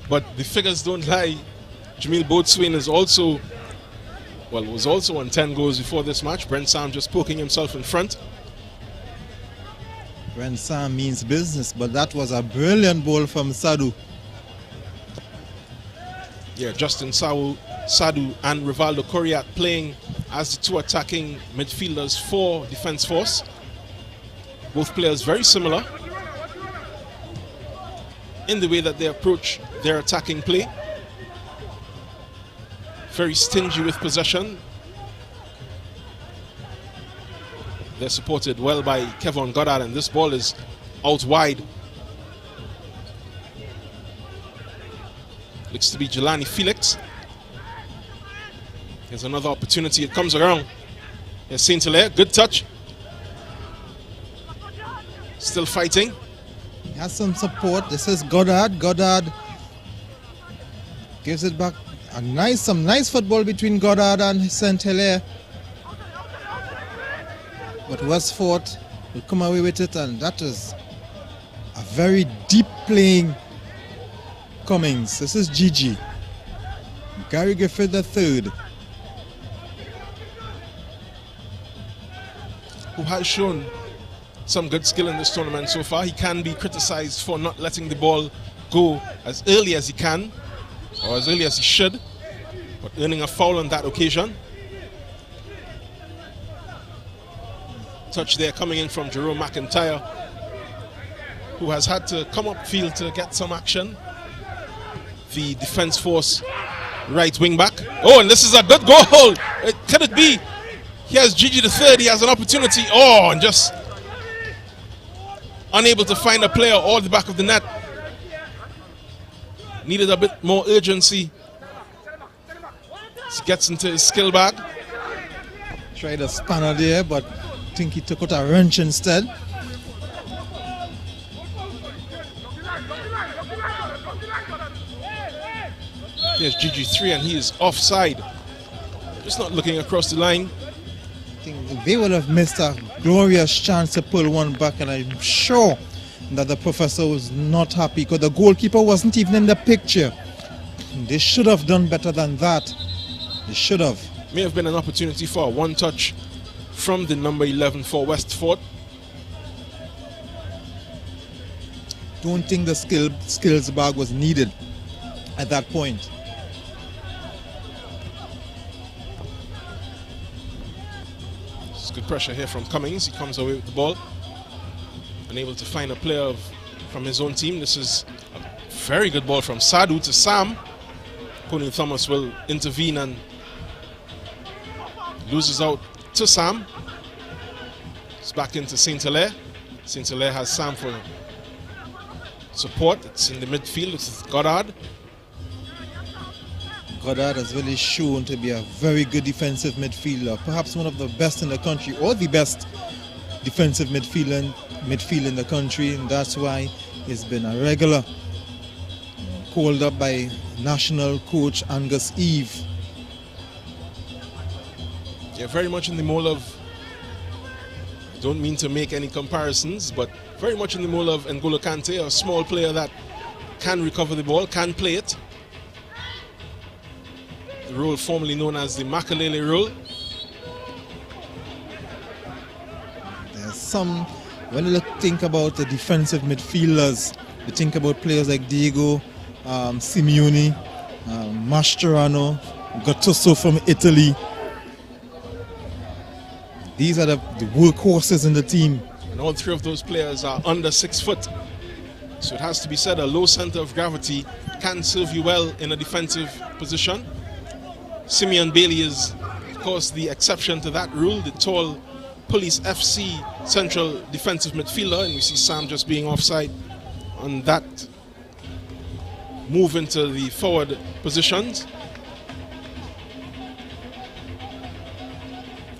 but the figures don't lie. Jamil Boatswain is also, well, was also on 10 goals before this match. Brent Sam just poking himself in front. Brent Sam means business, but that was a brilliant ball from Sadu. Yeah, Justin Sadu and Rivaldo Coriat playing as the two attacking midfielders for Defence Force. Both players very similar in the way that they approach their attacking play. Very stingy with possession. They're supported well by Kevin Goddard, and this ball is out wide. Looks to be Jelani Felix. Here's another opportunity. It comes around. Here's Saint Hilaire. Good touch. Still fighting. He has some support. This is Goddard. Goddard gives it back. Some nice football between Goddard and Saint Hilaire. But Westford will come away with it, and that is a very deep playing Cummings. This is Gigi. Gary Griffith III, who has shown some good skill in this tournament so far. He can be criticized for not letting the ball go as early as he can, or as early as he should, but earning a foul on that occasion. Touch there coming in from Jerome McIntyre, who has had to come upfield to get some action. The Defence Force right wing back. Oh, and this is a good goal. Could it be? Here's Gigi the third. He has an opportunity. Oh, and just unable to find a player all the back of the net. Needed a bit more urgency. He gets into his skill bag. Tried a spanner there, but I think he took out a wrench instead. There's GG3, and he is offside. Just not looking across the line. I think they would have missed a glorious chance to pull one back, and I'm sure that the professor was not happy because the goalkeeper wasn't even in the picture. They should have done better than that. They should have. May have been an opportunity for a one-touch from the number 11 for Westford. Don't think the skills bag was needed at that point. It's good pressure here from Cummings. He comes away with the ball. Unable to find a player from his own team. This is a very good ball from Sadu to Sam. Pony Thomas will intervene and loses out to Sam. It's back into Saint Hilaire. Saint Hilaire has Sam for support. It's in the midfield. It's Goddard. Goddard has really shown to be a very good defensive midfielder, perhaps one of the best in the country, or the best defensive midfield in the country, and that's why he's been a regular, called up by national coach Angus Eve. Yeah, very much in the mold of, I don't mean to make any comparisons, but very much in the mold of N'Golo Kante, a small player that can recover the ball, can play it. The role formerly known as the Makalele role. There's some, when you think about the defensive midfielders, you think about players like Diego Simeone, Mascherano, Gattuso from Italy. These are the workhorses in the team. And all three of those players are under 6 foot. So it has to be said, a low center of gravity can serve you well in a defensive position. Simeon Bailey is, of course, the exception to that rule, the tall Police FC central defensive midfielder, and we see Sam just being offside on that move into the forward positions.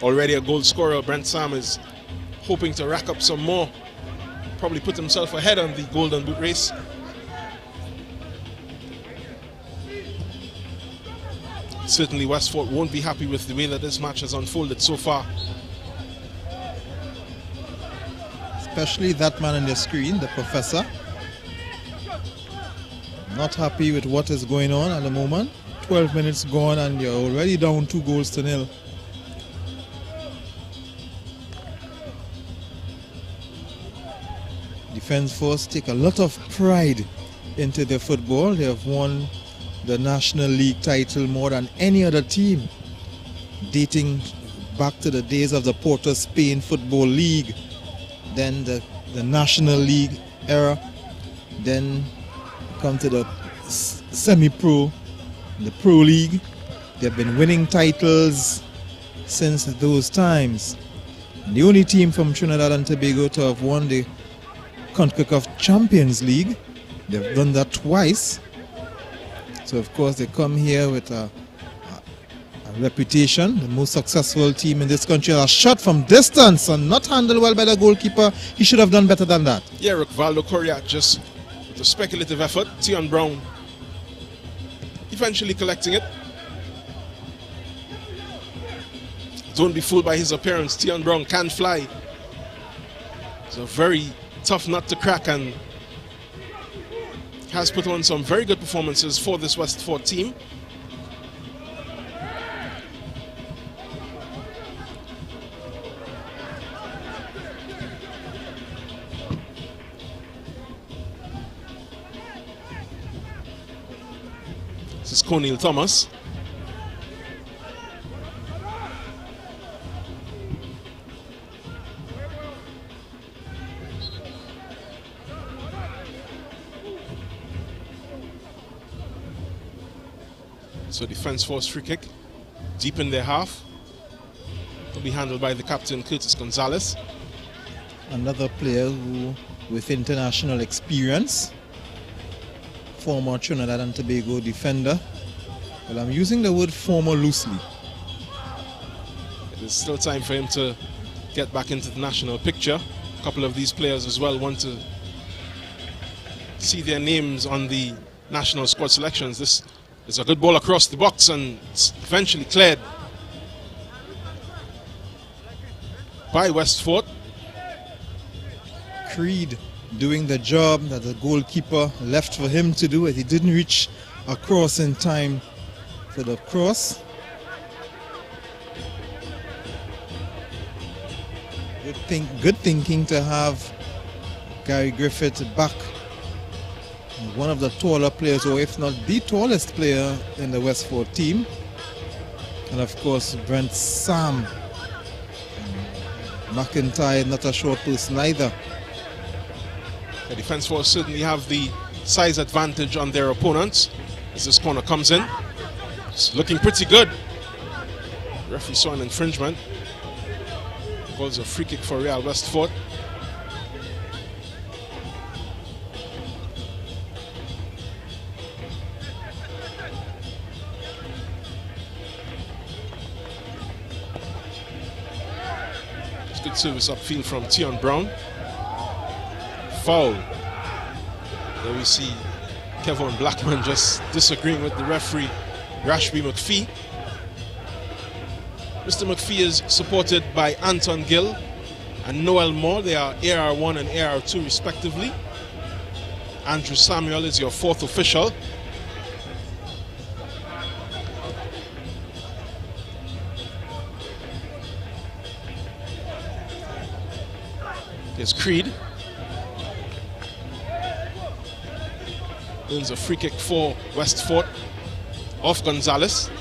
Already a goal scorer. Brent Sam is hoping to rack up some more, probably put himself ahead on the Golden Boot race. Certainly Westford won't be happy with the way that this match has unfolded so far. Especially that man on the screen, the professor. Not happy with what is going on at the moment. 12 minutes gone and you're already down 2-0. Defence Force take a lot of pride into their football. They have won the National League title more than any other team, dating back to the days of the Port of Spain Football League, then the National League era, then come to the semi-pro, the Pro League. They've been winning titles since those times. The only team from Trinidad and Tobago to have won the CONCACAF Champions League. They've done that twice. So of course they come here with a reputation, the most successful team in this country. A shot from distance and not handled well by the goalkeeper. He should have done better than that. Yeah, Rivaldo Correa just with a speculative effort. Tion Brown eventually collecting it. Don't be fooled by his appearance. Tion Brown can fly. It's a very tough nut to crack and has put on some very good performances for this Westford team. This is Cornel Thomas. So Defence Force free kick, deep in their half. Will be handled by the captain, Curtis Gonzalez. Another player who, with international experience, former Trinidad and Tobago defender. Well, I'm using the word former loosely. There's still time for him to get back into the national picture. A couple of these players as well want to see their names on the national squad selections. This is a good ball across the box and it's eventually cleared by Westford. Creed doing the job that the goalkeeper left for him to do. He didn't reach across in time for the cross. Good thinking to have Gary Griffith back, one of the taller players, or if not the tallest player in the Westford team. And of course Brent Sam. McIntyre, not a short person either. The Defence Force certainly have the size advantage on their opponents as this corner comes in. It's looking pretty good. The referee saw an infringement. Calls a free kick for Real Westford. It's good service upfield from Tion Brown. Foul. There we see Kevin Blackman just disagreeing with the referee, Rashby McPhee. Mr. McPhee is supported by Anton Gill and Noel Moore. They are AR1 and AR2 respectively. Andrew Samuel is your fourth official. There's Creed. Earns a free kick for Westford off Gonzalez.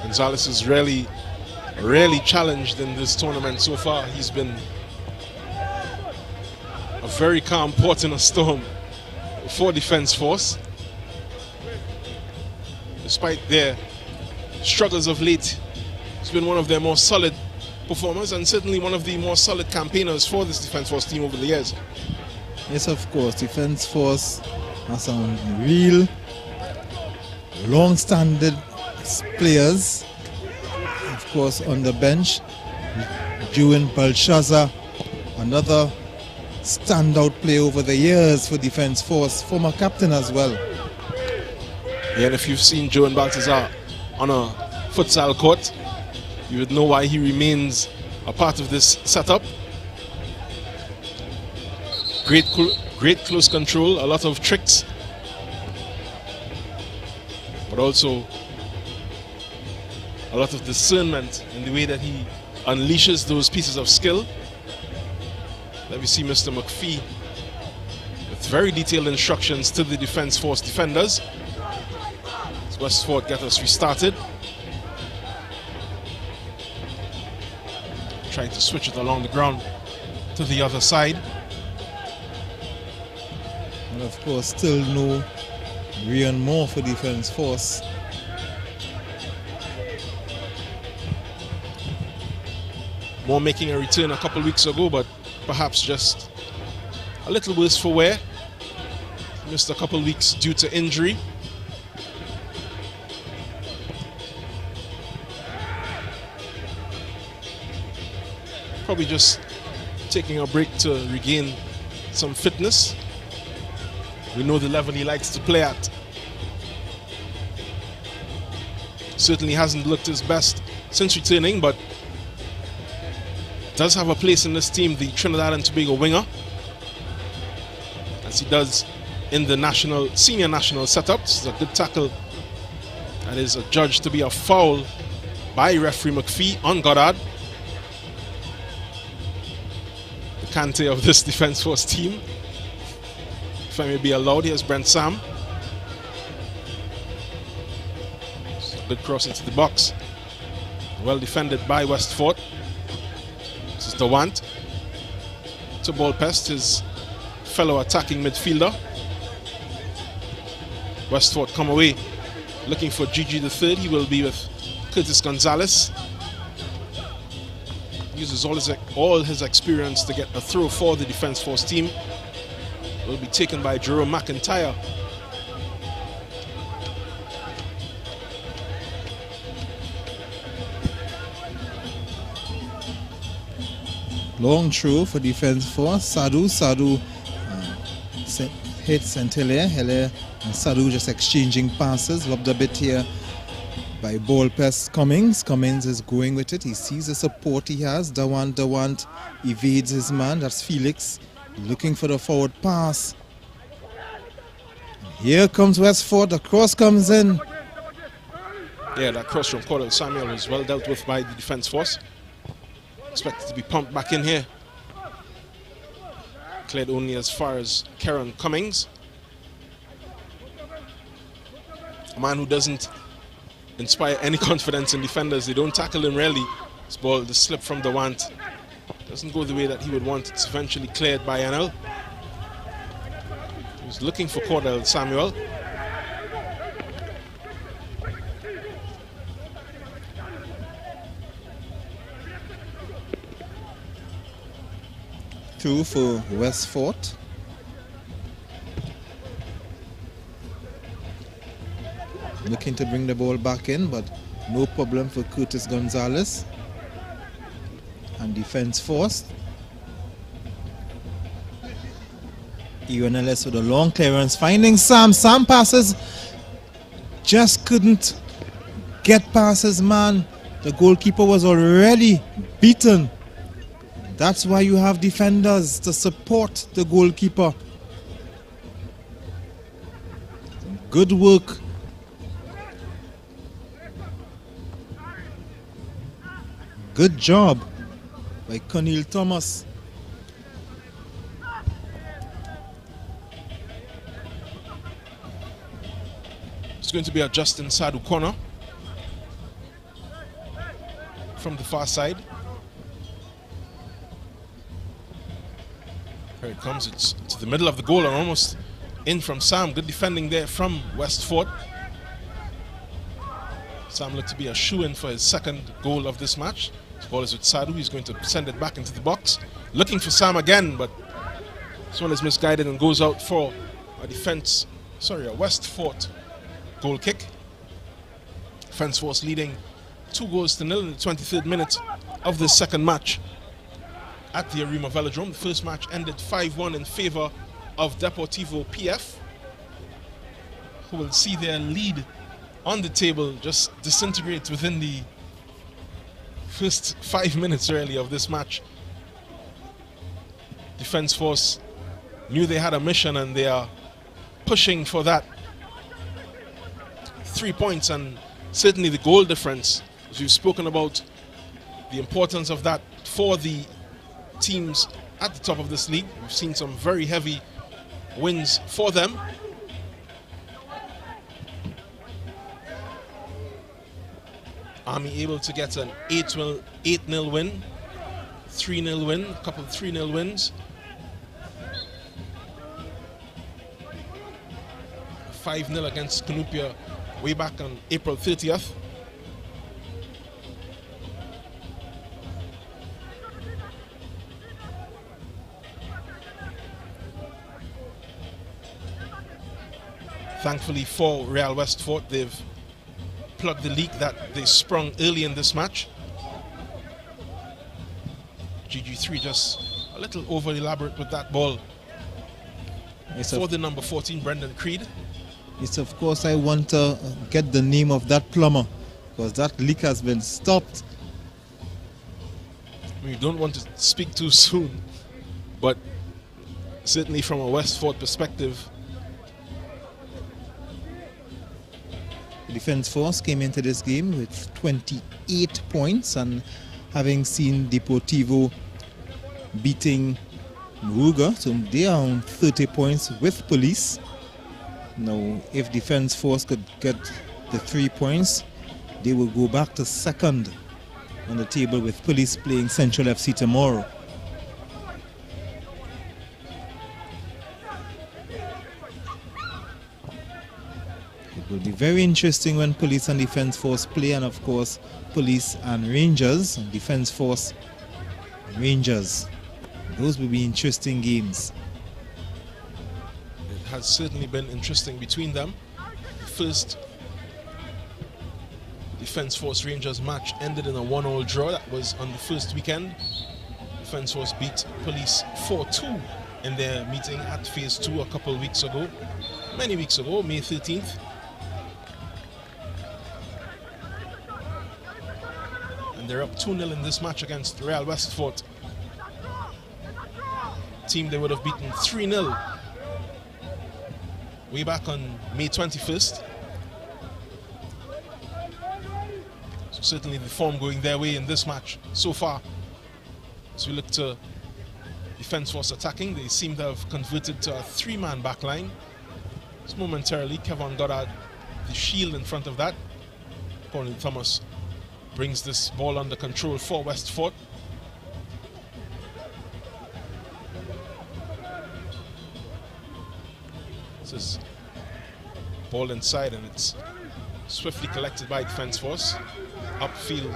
Gonzalez is really challenged in this tournament so far. He's been a very calm port in a storm for Defence Force. Despite their struggles of late, it's been one of their more solid performers and certainly one of the more solid campaigners for this Defence Force team over the years. Yes, of course, Defence Force has some real long-standing players. Of course, on the bench, Juin Belshazzar, another standout player over the years for Defence Force, former captain as well. Yeah, and if you've seen Juin Baltazar on a futsal court, you would know why he remains a part of this setup. Great close control, a lot of tricks, but also a lot of discernment in the way that he unleashes those pieces of skill. Let me see Mr. McPhee with very detailed instructions to the Defence Force defenders. As Westford get us restarted. Trying to switch it along the ground to the other side. And of course, still no Rian Moore for Defence Force. Moore making a return a couple weeks ago, but perhaps just a little worse for wear. Missed a couple weeks due to injury. Probably just taking a break to regain some fitness. We know the level he likes to play at. Certainly hasn't looked his best since returning, but does have a place in this team, the Trinidad and Tobago winger, as he does in the senior national setup. This is a good tackle that is adjudged to be a foul by referee McPhee on Goddard. The Kante of this Defence Force team, if I may be allowed. Here's Brent Sam. Good cross into the box. Well defended by Westford. This is Dawant. To ball Pest, his fellow attacking midfielder. Westford come away looking for Gigi the third. He will be with Curtis Gonzalez. Uses all his experience to get a throw for the Defence Force team. Will be taken by Jerome McIntyre. Long throw for Defence Force. Sadhu hits and Hele and Sadhu just exchanging passes. Rubbed a bit here by ball Pest Cummings. Cummings is going with it. He sees the support he has. Dawant evades his man. That's Felix looking for the forward pass. Here comes Westford. The cross comes in. Yeah, that cross from Cordell Samuel was well dealt with by the Defence Force. Expected to be pumped back in here. Cleared only as far as Karen Cummings. A man who doesn't inspire any confidence in defenders. They don't tackle him really. This ball, the slip from Dawant, doesn't go the way that he would want. It's eventually cleared by NL. He was looking for Cordell Samuel. Two for Westford. Looking to bring the ball back in, but no problem for Curtis Gonzalez. And Defence Force. UNLS with a long clearance, finding Sam. Sam passes, just couldn't get past his man. The goalkeeper was already beaten. That's why you have defenders to support the goalkeeper. Good work. Good job by Conil Thomas. It's going to be a Justin Sadhu corner from the far side. Here it comes, it's to the middle of the goal and almost in from Sam. Good defending there from Westford. Sam looked to be a shoo-in for his second goal of this match. This ball is with Sadhu. He's going to send it back into the box. Looking for Sam again, but this one is misguided and goes out for a Westford goal kick. Defence Force leading 2-0 in the 23rd minute of the second match at the Arima Velodrome. The first match ended 5-1 in favor of Deportivo PF, who will see their lead on the table just disintegrate within the first 5 minutes really of this match. Defense Force knew they had a mission and they are pushing for that 3 points, and certainly the goal difference, as we've spoken about the importance of that for the teams at the top of this league. We've seen some very heavy wins for them. Army able to get an 8-0 win, 3-0 win, a couple of 3-0 wins. 5-0 against Canupia way back on April 30th. Thankfully for Real Westfort, they've plugged the leak that they sprung early in this match. GG3 just a little over elaborate with that ball for the number 14, Brendan Creed. Yes, of course, I want to get the name of that plumber, because that leak has been stopped. We don't want to speak too soon, but certainly from a Westfort perspective, the Defense Force came into this game with 28 points, and having seen Deportivo beating Moruga, so they are on 30 points with Police. Now, if Defense Force could get the 3 points, they will go back to second on the table, with Police playing Central FC tomorrow. It will be very interesting when Police and Defense Force play, and of course Police and Rangers, and Defense Force, Rangers. Those will be interesting games. It has certainly been interesting between them. The first Defense Force Rangers match ended in a 1-1 draw. That was on the first weekend. Defense Force beat Police 4-2 in their meeting at Phase 2 a couple of weeks ago. Many weeks ago, May 13th. And they're up 2-0 in this match against Real Westfort. Team they would have beaten 3-0 way back on May 21st. So certainly the form going their way in this match so far. As we look to Defense Force attacking, they seem to have converted to a 3-man back line. Just momentarily, Kevin Goddard, the shield in front of that. Colin Thomas brings this ball under control for Westfort. This is ball inside, and it's swiftly collected by Defense Force. Upfield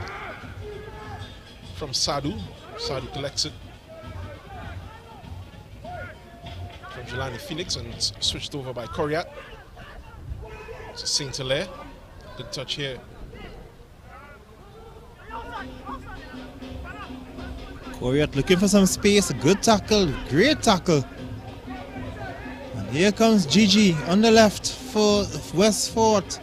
from Sadu. Sadu collects it from Jelani Felix, and it's switched over by Coriat to Saint Hilaire. Good touch here. Coriat looking for some space. Good tackle. Great tackle. And here comes Gigi on the left for Westfort.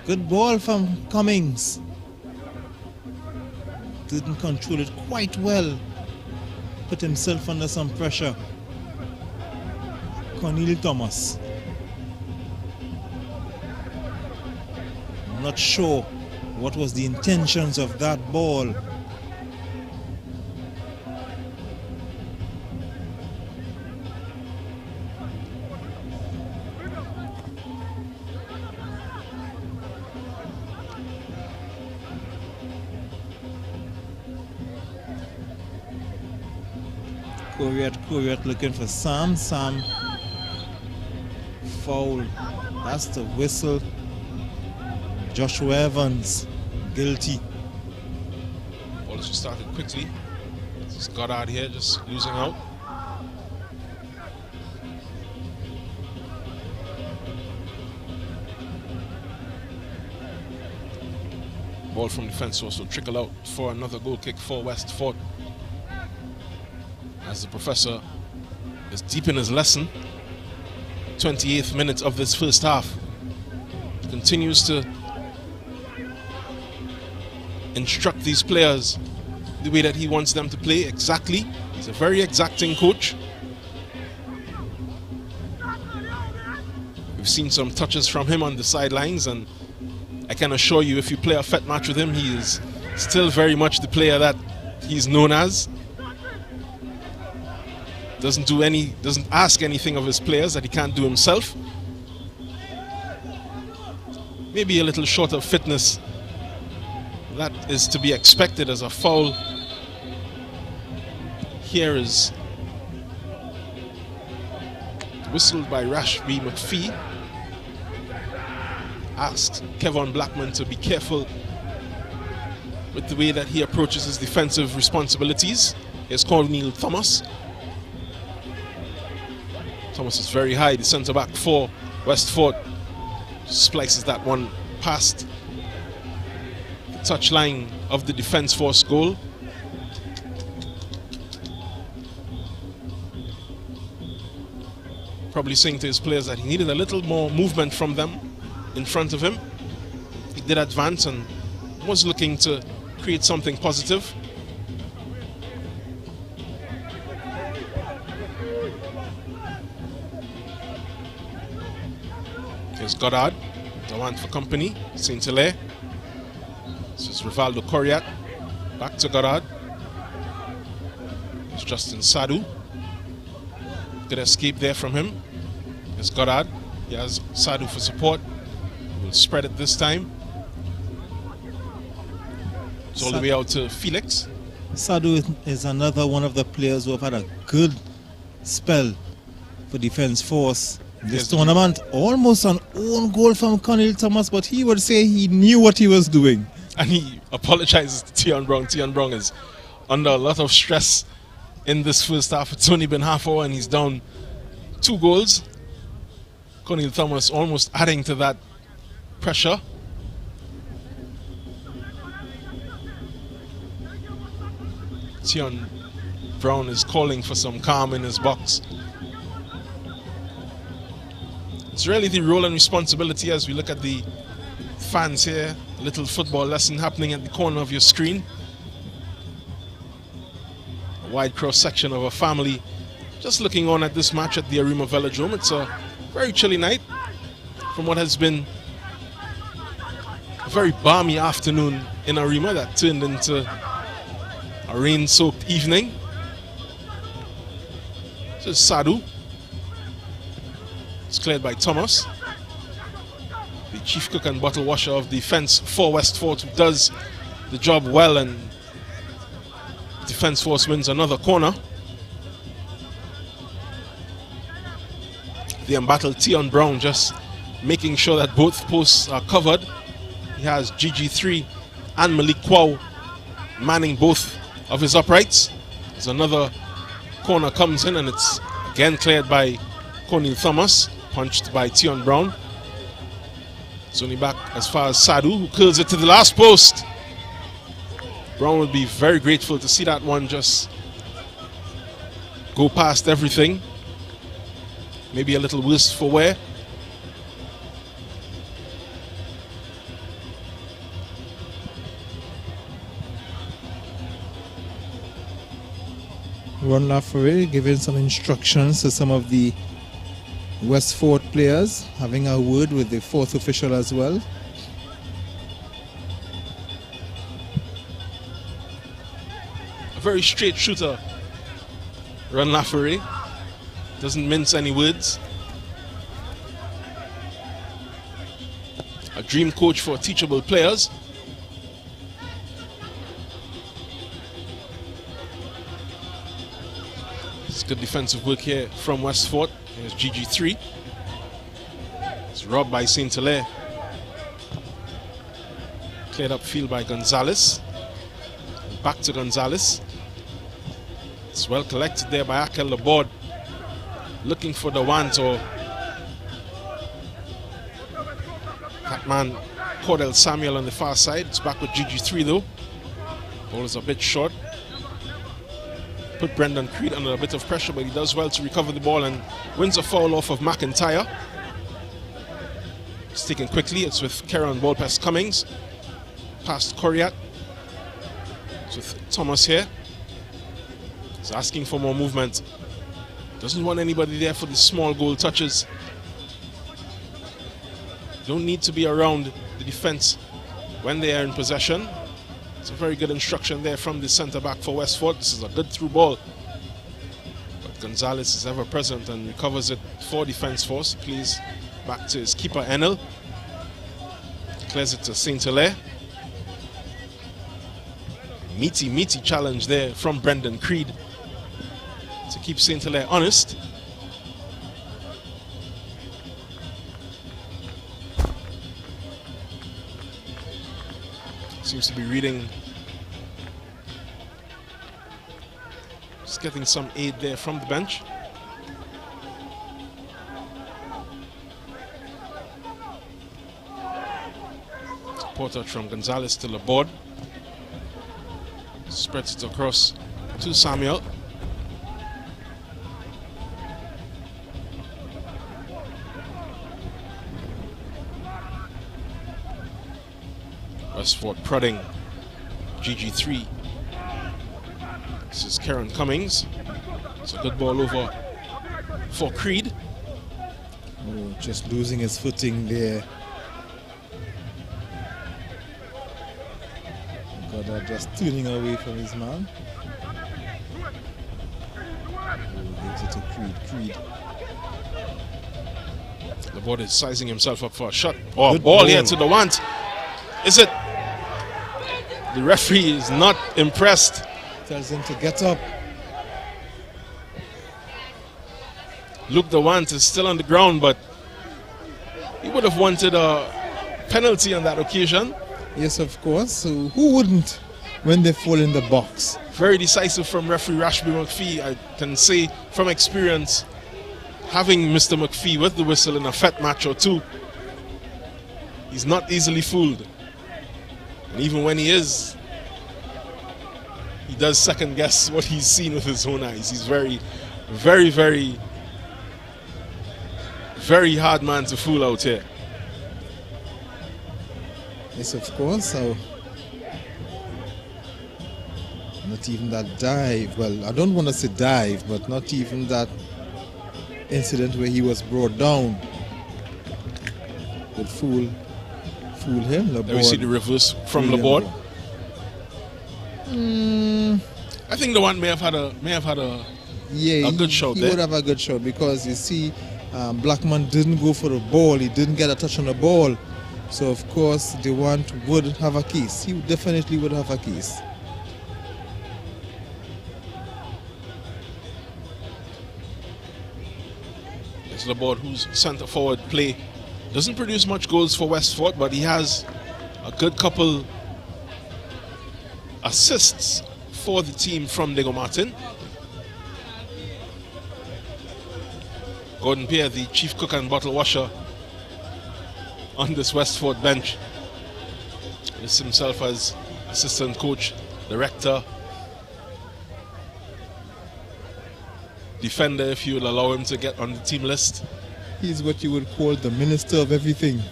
Good ball from Cummings. Didn't control it quite well. Put himself under some pressure. Cornel Thomas. I'm not sure what was the intentions of that ball. Coriat looking for Sam. Sam foul. That's the whistle. Joshua Evans guilty. Ball just started quickly. Just got out here, just losing out. Ball from defense also trickle out for another goal kick for West Fort. As the professor is deep in his lesson, 28th minute of this first half, continues to instruct these players the way that he wants them to play exactly. He's a very exacting coach. We've seen some touches from him on the sidelines, and I can assure you, if you play a FET match with him, he is still very much the player that he's known as. Doesn't ask anything of his players that he can't do himself. Maybe a little short of fitness. That is to be expected as a foul. Here is whistled by Rashby McPhee. Asks Kevin Blackman to be careful with the way that he approaches his defensive responsibilities. Here's Cornel Thomas. Thomas is very high, the centre back for West Fort. Splices that one past the touchline of the defence force goal. Probably saying to his players that he needed a little more movement from them in front of him. He did advance and was looking to create something positive. Here's Goddard, the one for company, St. Hilaire. This is Rivaldo Coriat, back to Goddard. It's Justin Sadu. Good escape there from him. Here's Goddard, he has Sadu for support. Will spread it this time. It's all the way out to Felix. Sadu is another one of the players who have had a good spell for Defence Force this tournament. Almost an own goal from Cornel Thomas, but he would say he knew what he was doing. And he apologizes to Tion Brown. Tion Brown is under a lot of stress in this first half. It's only been half hour and he's down 2 goals. Cornel Thomas almost adding to that pressure. Tion Brown is calling for some calm in his box. It's really the role and responsibility as we look at the fans here. A little football lesson happening at the corner of your screen. A wide cross section of a family just looking on at this match at the Arima Velodrome. It's a very chilly night from what has been a very balmy afternoon in Arima that turned into a rain-soaked evening. This is Sadu. It's cleared by Thomas, the chief cook and bottle washer of defense for West Fort, who does the job well, and Defense Force wins another corner. The embattled Tion Brown just making sure that both posts are covered. He has GG3 and Malik Kwao manning both of his uprights. There's another corner comes in and it's again cleared by Cornel Thomas, punched by Tion Brown. It's only back as far as Sadu, who curls it to the last post. Brown would be very grateful to see that one just go past everything. Maybe a little worse for wear. Ron Lafferty giving some instructions to some of the West Fort players, having a word with the fourth official as well. A very straight shooter, Ron Lafferty. Doesn't mince any words. A dream coach for teachable players. It's good defensive work here from West Fort. Here's GG3. It's robbed by St. Hilaire. Cleared up field by Gonzalez. Back to Gonzalez. It's well collected there by Akel Laborde. Looking for the ones, or that man Cordell Samuel on the far side. It's back with GG3 though. Ball is a bit short. Put Brendan Creed under a bit of pressure, but he does well to recover the ball and wins a foul off of McIntyre. It's taken quickly. It's with Karen Ballpest Cummings. Past Coriat. It's with Thomas here. He's asking for more movement. Doesn't want anybody there for the small goal touches. Don't need to be around the defense when they are in possession. It's a very good instruction there from the centre back for Westford. This is a good through ball. But Gonzalez is ever present and recovers it for Defence Force. Plays back to his keeper Enel. Clears it to Saint Hilaire. Meaty challenge there from Brendan Creed to keep Saint Hilaire honest. Seems to be reading. Just getting some aid there from the bench. Support out from Gonzalez to Laborde. Spreads it across to Samuel. Westford prodding GG3. This is Karen Cummings. It's a good ball over for Creed. Oh, just losing his footing there. Goddard just turning away from his man. Oh, gives it to Creed. The board is sizing himself up for a shot. Oh, ball here to the want. Is it? The referee is not impressed. Tells him to get up. Luke DeWant is still on the ground, but he would have wanted a penalty on that occasion. Yes, of course. So who wouldn't when they fall in the box? Very decisive from referee Rashby McPhee. I can say from experience, having Mr. McPhee with the whistle in a FET match or two, he's not easily fooled. And even when he is, he does second guess what he's seen with his own eyes. He's very hard man to fool out here. Yes, of course. So not even that dive. Well, I don't want to say dive, but not even that incident where he was brought down would fool him. Let me see the reverse from Laborde. I think the one may have had a good shot there. He would have a good shot because you see, Blackman didn't go for the ball. He didn't get a touch on the ball. So of course, the one would have a case. He definitely would have a case. It's Laborde whose centre forward play doesn't produce much goals for Westford, but he has a good couple assists for the team from Diego Martin. Gordon Pierre, the chief cook and bottle washer on this Westford bench, lists himself as assistant coach, director, defender, if you will allow him to get on the team list. He's what you would call the minister of everything.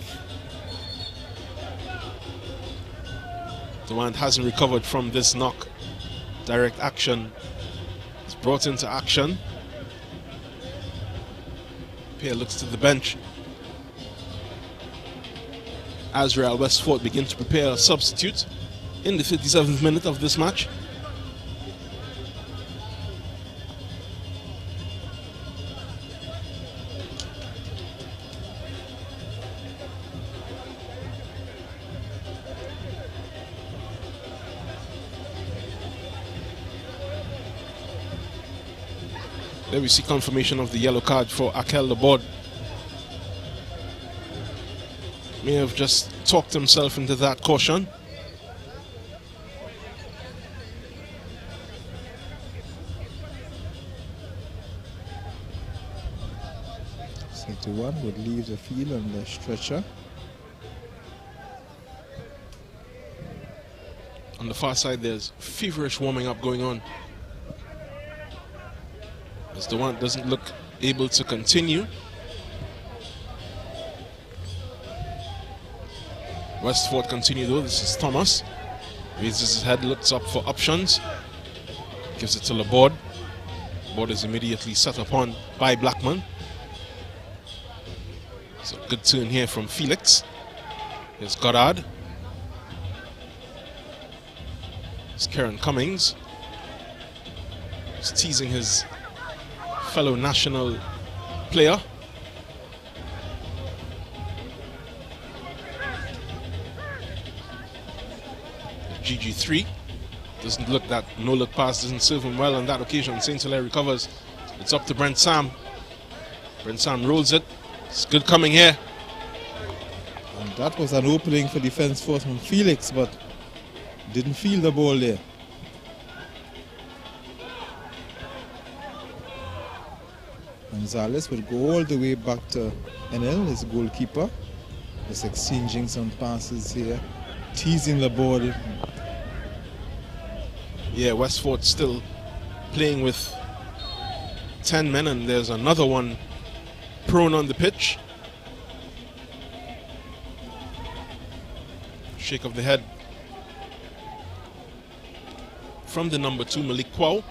Durant hasn't recovered from this knock. Direct action is brought into action. Pierre looks to the bench. Azrael Westford begins to prepare a substitute in the 57th minute of this match. There we see confirmation of the yellow card for Akel Laborde. May have just talked himself into that caution. One would leave the field on the stretcher. On the far side, there's feverish warming up going on. As Dawant doesn't look able to continue. Westford continue though. This is Thomas. Raises his head, looks up for options. Gives it to Laborde. Laborde is immediately set upon by Blackman. It's a good turn here from Felix. Here's Goddard. It's Kieran Cummings. He's teasing his fellow national player. GG3 doesn't look that no-look pass doesn't serve him well on that occasion. St. Hilaire recovers. It's up to Brent Sam. Brent Sam rolls it. It's good coming here. And that was an opening for defense force from Felix, but didn't feel the ball there. Gonzalez will go all the way back to NL, his goalkeeper. Just exchanging some passes here, teasing the ball. Yeah, Westford still playing with 10 men, and there's another one prone on the pitch. Shake of the head from the number 2, Malik Kwao.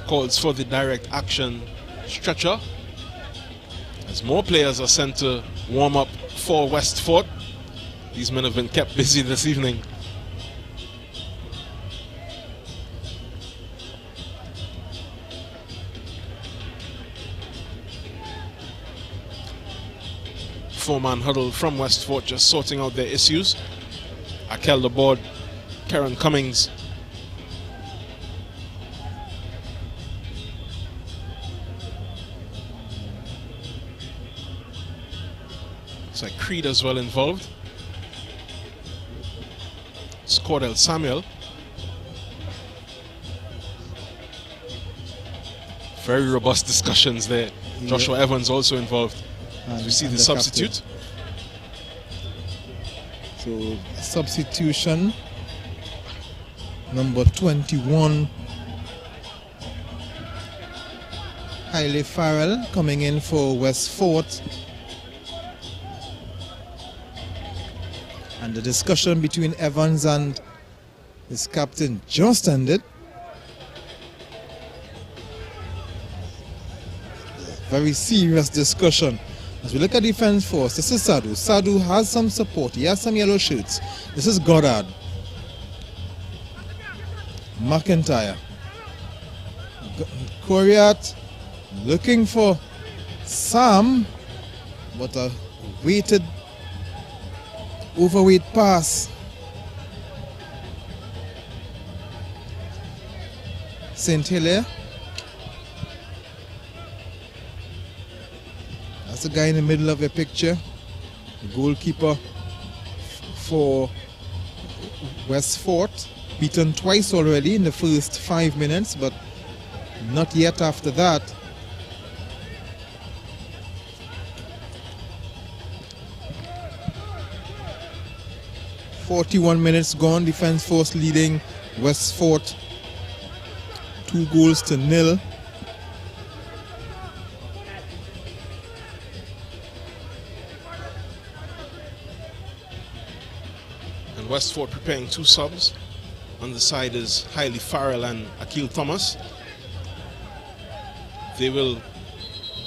Calls for the direct action stretcher as more players are sent to warm up for Westford. These men have been kept busy this evening. Four-man huddle from Westford just sorting out their issues. Akel Laborde, Kieran Cummings. Looks like Creed as well involved. It's Cordell Samuel. Very robust discussions there. Yeah. Joshua Evans also involved. As we see the substitute. So substitution number 21, Haile Farrell coming in for Westford. And the discussion between Evans and his captain just ended. Very serious discussion. As we look at defense force, this is Sadu. Sadu has some support. He has some yellow shirts. This is Goddard. McIntyre. Coriat looking for Sam, but a overweight pass. St. Hilaire. That's the guy in the middle of the picture, the goalkeeper for Westford. Beaten twice already in the first 5 minutes, but not yet after that. "41 minutes gone, defense force leading Westford 2-0. Westford preparing 2 subs. On the side is Haile Farrell and Akil Thomas. They will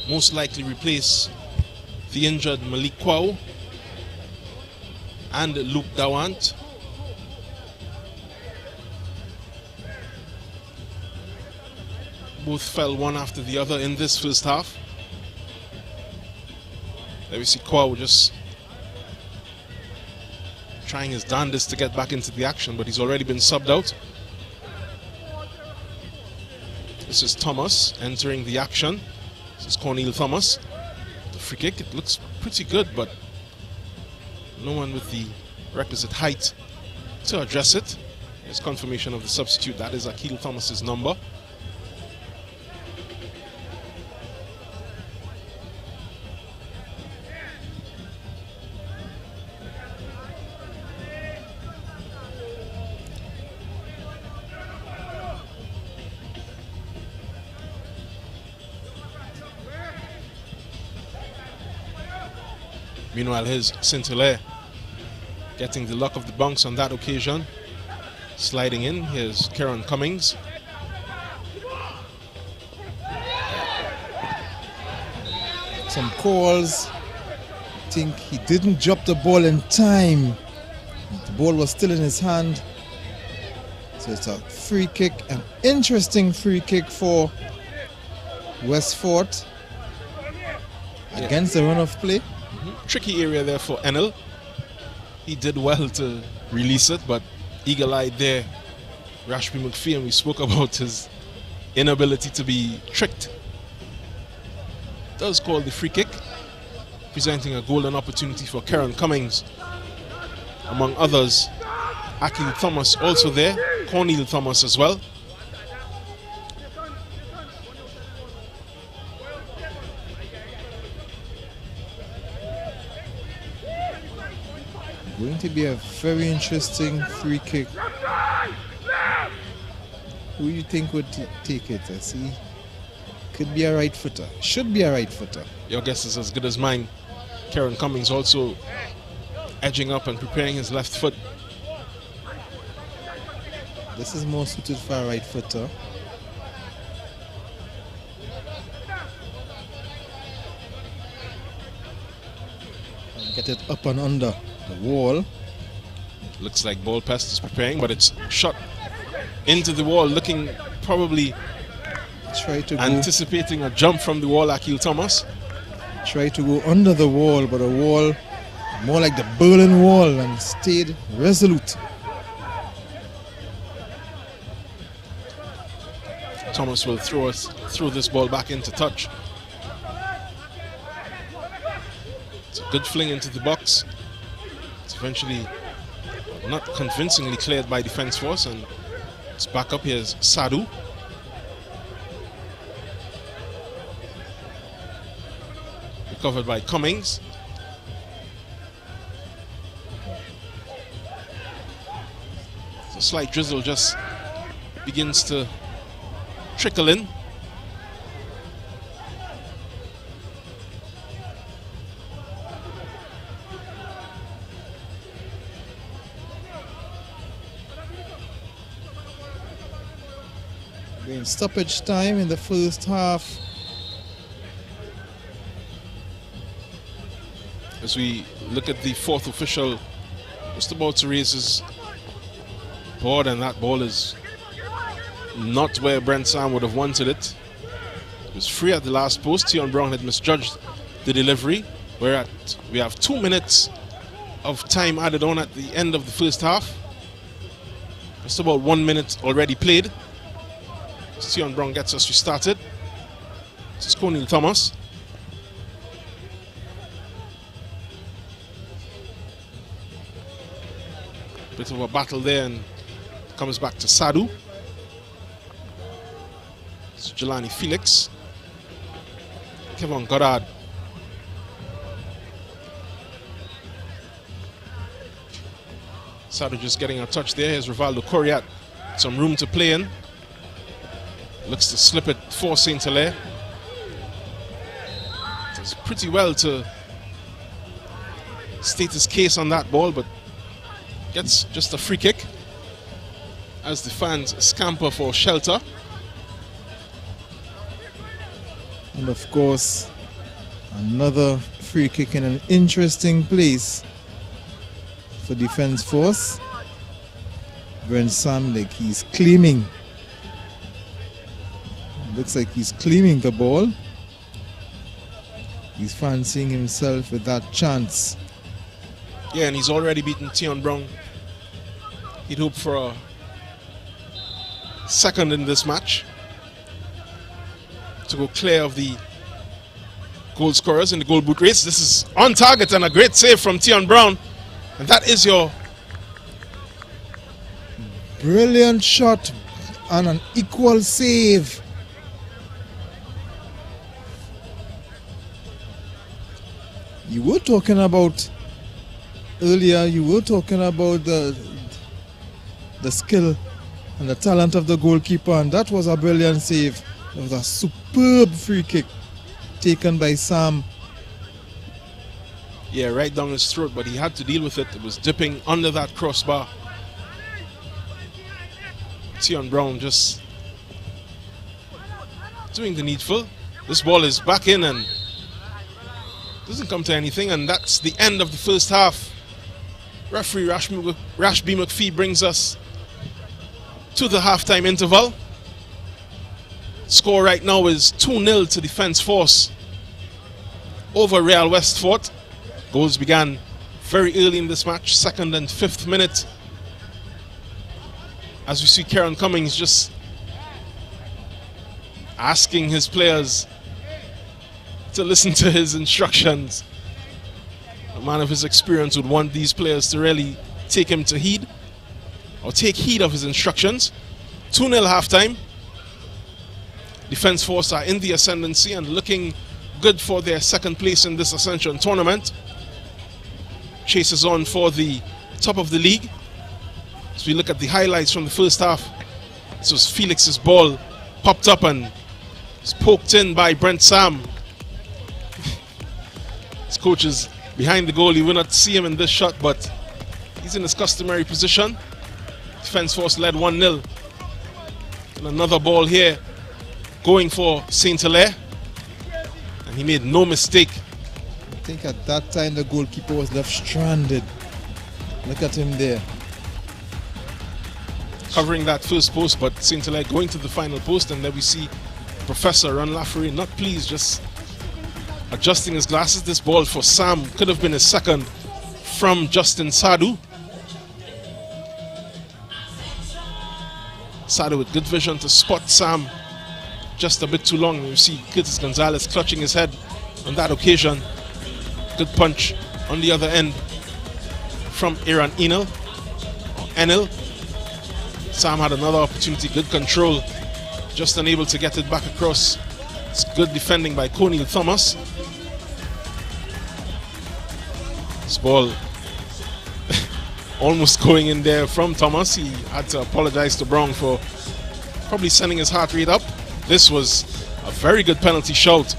most likely replace the injured Malik Kwao and Luke Dawant. Both fell one after the other in this first half. There we see Kwao just trying his darndest to get back into the action, but he's already been subbed out. This is Thomas entering the action. This is Cornel Thomas. The free kick, it looks pretty good, but no one with the requisite height to address it. There's confirmation of the substitute. That is Akil Thomas's number. Meanwhile, here's Saint-Hilaire getting the luck of the bounce on that occasion. Sliding in, here's Kieran Cummings. Some calls. I think he didn't drop the ball in time. The ball was still in his hand. So it's a free kick, an interesting free kick for Westfort against the run of play. Tricky area there for Enel. He did well to release it, but eagle-eyed there, Rashby McPhee, and we spoke about his inability to be tricked. Does call the free kick, presenting a golden opportunity for Kieran Cummings. Among others, Akil Thomas also there, Cornel Thomas as well. Going to be a very interesting free kick. Who do you think would take it? I see. Could be a right footer. Should be a right footer. Your guess is as good as mine. Kieran Cummings also edging up and preparing his left foot. This is more suited for a right footer. And get it up and under the wall. Looks like ball Pest is preparing, but it's shot into the wall, looking probably anticipating a jump from the wall, Akil Thomas. Try to go under the wall, but the wall more like the Berlin Wall, and stayed resolute. Thomas will throw this ball back into touch. It's a good fling into the box. It's eventually not convincingly cleared by defense force, and it's back up. Here's Sadu. Recovered by Cummings. A slight drizzle just begins to trickle in. In stoppage time in the first half. As we look at the fourth official, just about to raise his board, and that ball is not where Brent Sam would have wanted it. It was free at the last post. Tion Brown had misjudged the delivery. We have 2 minutes of time added on at the end of the first half. Just about 1 minute already played. Tion Brown gets us restarted. This is Cornel Thomas. Bit of a battle there, and comes back to Sadu. It's Jelani Felix. Kevin Goddard. Sadu just getting a touch there. Here's Rivaldo Coriat. Some room to play in. Looks to slip it for Saint-Hilaire. Does pretty well to state his case on that ball, but gets just a free kick as the fans scamper for shelter. And of course, another free kick in an interesting place for defense force. Brent Sam, like he's claiming. Looks like he's claiming the ball. He's fancying himself with that chance. Yeah, and he's already beaten Tion Brown. He'd hope for a second in this match to go clear of the goal scorers in the goal boot race. This is on target and a great save from Tion Brown. And that is your brilliant shot and an equal save. You were talking about earlier, you were talking about the skill and the talent of the goalkeeper, and that was a brilliant save. It was a superb free kick taken by Sam. Yeah, right down his throat, but he had to deal with it. It was dipping under that crossbar. Tion Brown just doing the needful. This ball is back in and doesn't come to anything, and that's the end of the first half. Referee Rashby McPhee brings us to the halftime interval. Score right now is 2-0 to Defence Force over Real Westfort. Goals began very early in this match, 2nd and 5th minute. As we see Kieran Cummings just asking his players to listen to his instructions. A man of his experience would want these players to really take him to heed, or take heed of his instructions. 2-0 halftime. Defence Force are in the ascendancy and looking good for their 2nd place in this Ascension tournament. Chases on for the top of the league. As we look at the highlights from the first half, this was Felix's ball, popped up and was poked in by Brent Sam. His coach is behind the goal. You will not see him in this shot, but he's in his customary position. Defence Force led 1-0. And another ball here going for Saint Hilaire. And he made no mistake. I think at that time the goalkeeper was left stranded. Look at him there. Covering that first post, but Saint Hilaire going to the final post, and then we see Professor Ron Lafferty not pleased, just adjusting his glasses. This ball for Sam could have been his 2nd from Justin Sadu. Sadu with good vision to spot Sam just a bit too long. You see Curtis Gonzalez clutching his head on that occasion. Good punch on the other end from Aaron Enel, or Enel. Sam had another opportunity, good control, just unable to get it back across. It's good defending by Cornel Thomas. This ball almost going in there from Thomas. He had to apologize to Brown for probably sending his heart rate up. This was a very good penalty shout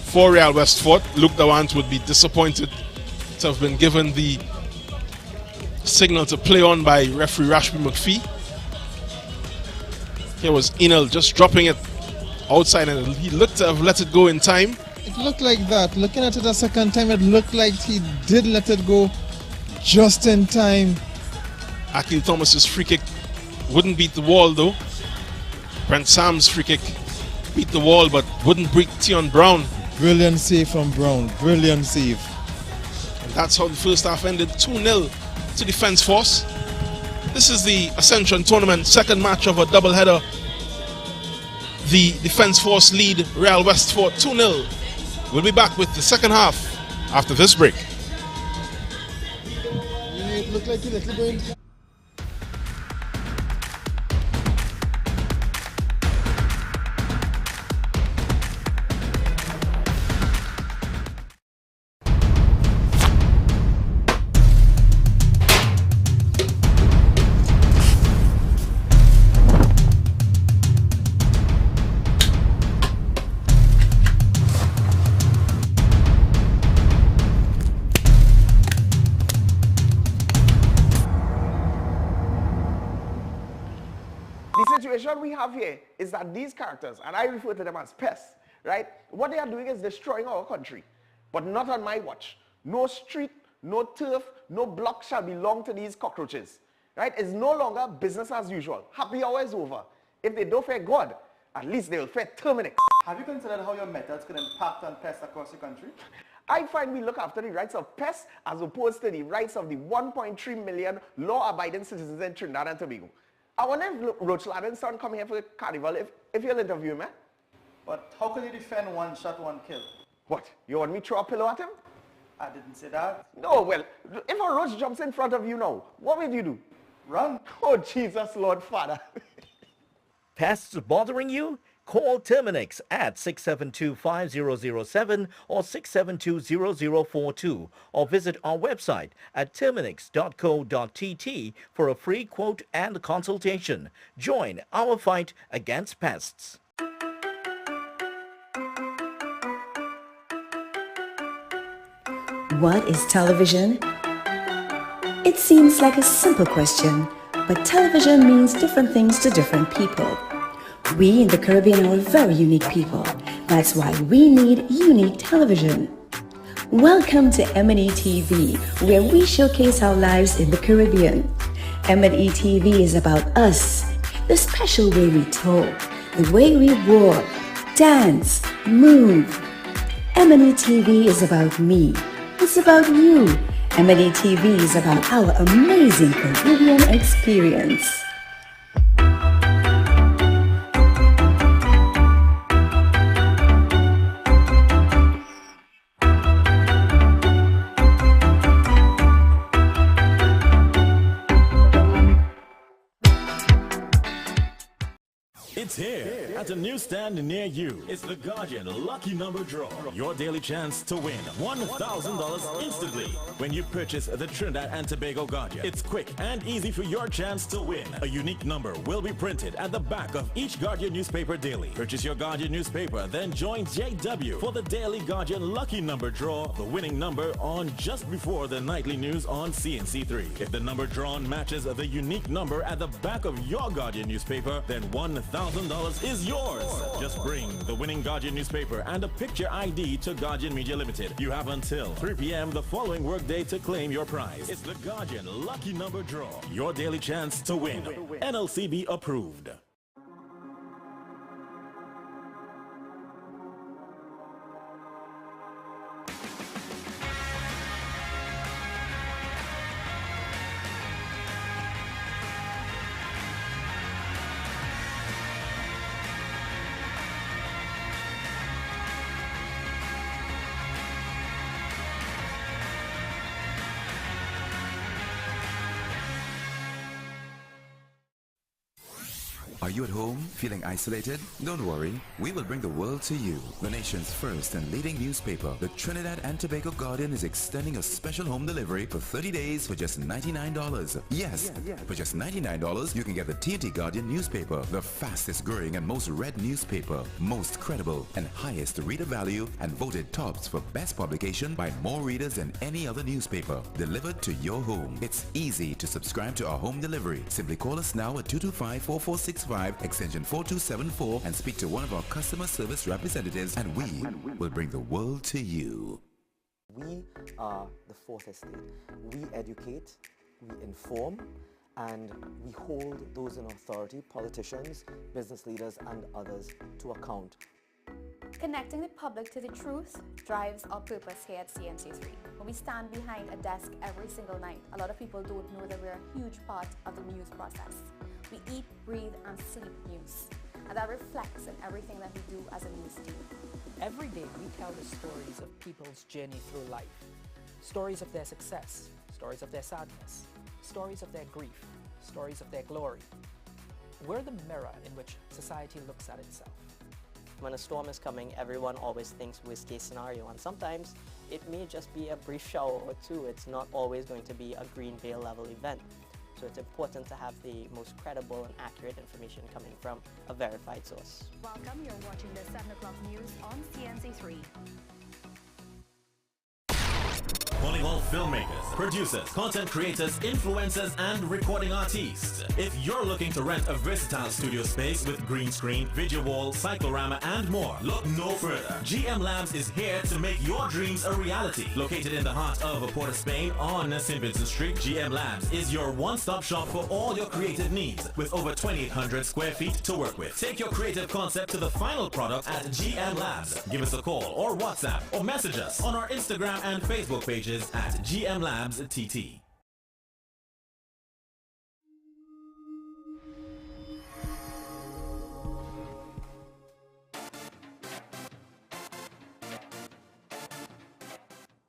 for Real Westfort. Luke Dawant would be disappointed to have been given the signal to play on by referee Rashby McPhee. Here was Enel just dropping it outside, and he looked to have let it go in time. It looked like that. Looking at it a second time, it looked like he did let it go just in time. Akil Thomas's free kick wouldn't beat the wall though. Brent Sam's free kick beat the wall but wouldn't beat Tion Brown. Brilliant save from Brown. Brilliant save. And that's how the first half ended. 2-0 to Defence Force. This is the Ascension Tournament, 2nd match of a doubleheader. The Defence Force lead Real Westfort 2-0. We'll be back with the 2nd half after this break. It looked like a little going. situation we have here is that these characters, and I refer to them as pests, right? What they are doing is destroying our country, but not on my watch. No street, no turf, no block shall belong to these cockroaches, right? It's no longer business as usual. Happy hour is over. If they don't fear God, at least they will fear Terminix. Have you considered how your methods could impact on pests across the country? I find we look after the rights of pests as opposed to the rights of the 1.3 million law-abiding citizens in Trinidad and Tobago. I wonder if Roach Ladden's son come here for the carnival if you'll interview him, eh? But how could you defend one shot, one kill? What? You want me to throw a pillow at him? I didn't say that. No, well, if a roach jumps in front of you now, what will you do? Run. Oh, Jesus, Lord Father. Pests bothering you? Call Terminix at 672-5007 or 672-0042 or visit our website at terminix.co.tt for a free quote and consultation. Join our fight against pests. What is television? It seems like a simple question, but television means different things to different people. We in the Caribbean are very unique people. That's why we need unique television. Welcome to M&E TV, where we showcase our lives in the Caribbean. M&E TV is about us, the special way we talk, the way we walk, dance, move. M&E TV is about me. It's about you. M&E TV is about our amazing Caribbean experience. It's here at a newsstand near you. It's the Guardian Lucky Number Draw. Your daily chance to win $1,000 instantly when you purchase the Trinidad and Tobago Guardian. It's quick and easy for your chance to win. A unique number will be printed at the back of each Guardian newspaper daily. Purchase your Guardian newspaper, then join JW for the daily Guardian Lucky Number Draw, the winning number on just before the nightly news on CNC3. If the number drawn matches the unique number at the back of your Guardian newspaper, then $1,000 is yours. Just bring the winning Guardian newspaper and a picture ID to Guardian Media Limited. You have until 3 p.m. the following workday to claim your prize. It's the Guardian Lucky Number Draw. Your daily chance to win. NLCB approved. Are you at home feeling isolated? Don't worry, we will bring the world to you. The nation's first and leading newspaper, the Trinidad and Tobago Guardian, is extending a special home delivery for 30 days for just $99. Yes, for just $99, you can get the T&T Guardian newspaper, the fastest growing and most read newspaper, most credible and highest reader value, and voted tops for best publication by more readers than any other newspaper, delivered to your home. It's easy to subscribe to our home delivery. Simply call us now at 225-4465, extension 4274, and speak to one of our customer service representatives, and we will bring the world to you. We are the fourth estate. We educate, we inform, and we hold those in authority, politicians, business leaders, and others, to account. Connecting the public to the truth drives our purpose here at CNC3. When we stand behind a desk every single night, a lot of people don't know that we're a huge part of the news process. We eat, breathe, and sleep news. And that reflects in everything that we do as a news team. Every day we tell the stories of people's journey through life. Stories of their success, stories of their sadness, stories of their grief, stories of their glory. We're the mirror in which society looks at itself. When a storm is coming, everyone always thinks worst case scenario, and sometimes it may just be a brief shower or two. It's not always going to be a green veil level event. So it's important to have the most credible and accurate information coming from a verified source. Welcome, you're watching the 7 o'clock news on CNC3. Calling all filmmakers, producers, content creators, influencers, and recording artists. If you're looking to rent a versatile studio space with green screen, video wall, cyclorama, and more, look no further. GM Labs is here to make your dreams a reality. Located in the heart of Port of Spain on St. Vincent Street, GM Labs is your one-stop shop for all your creative needs, with over 2,800 square feet to work with. Take your creative concept to the final product at GM Labs. Give us a call or WhatsApp or message us on our Instagram and Facebook pages at GM Labs TT.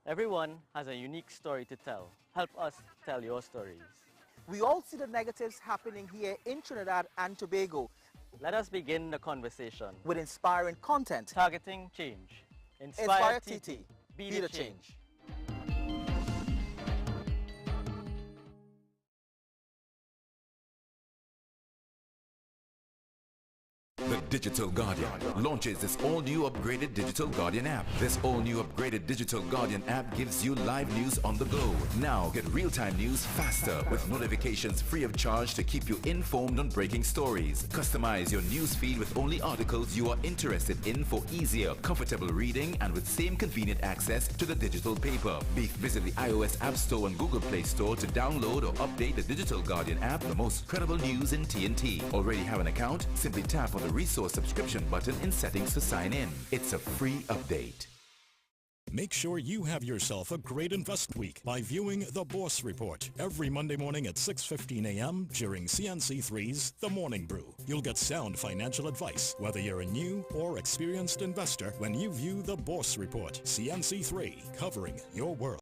Everyone has a unique story to tell. Help us tell your stories. We all see the negatives happening here in Trinidad and Tobago. Let us begin the conversation with inspiring content. Targeting change. Inspire TT. Be the change. The Digital Guardian launches this all-new upgraded Digital Guardian app. This all-new upgraded Digital Guardian app gives you live news on the go. Now get real-time news faster with notifications free of charge to keep you informed on breaking stories. Customize your news feed with only articles you are interested in for easier, comfortable reading and with same convenient access to the digital paper. Visit the iOS App Store and Google Play Store to download or update the Digital Guardian app, the most credible news in T&T. Already have an account? Simply tap on the resource subscription button in settings to sign in. It's a free update. Make sure you have yourself a great investment week by viewing The Boss Report every Monday morning at 6:15 a.m. during CNC3's The Morning Brew. You'll get sound financial advice, whether you're a new or experienced investor, when you view The Boss Report. CNC3, covering your world.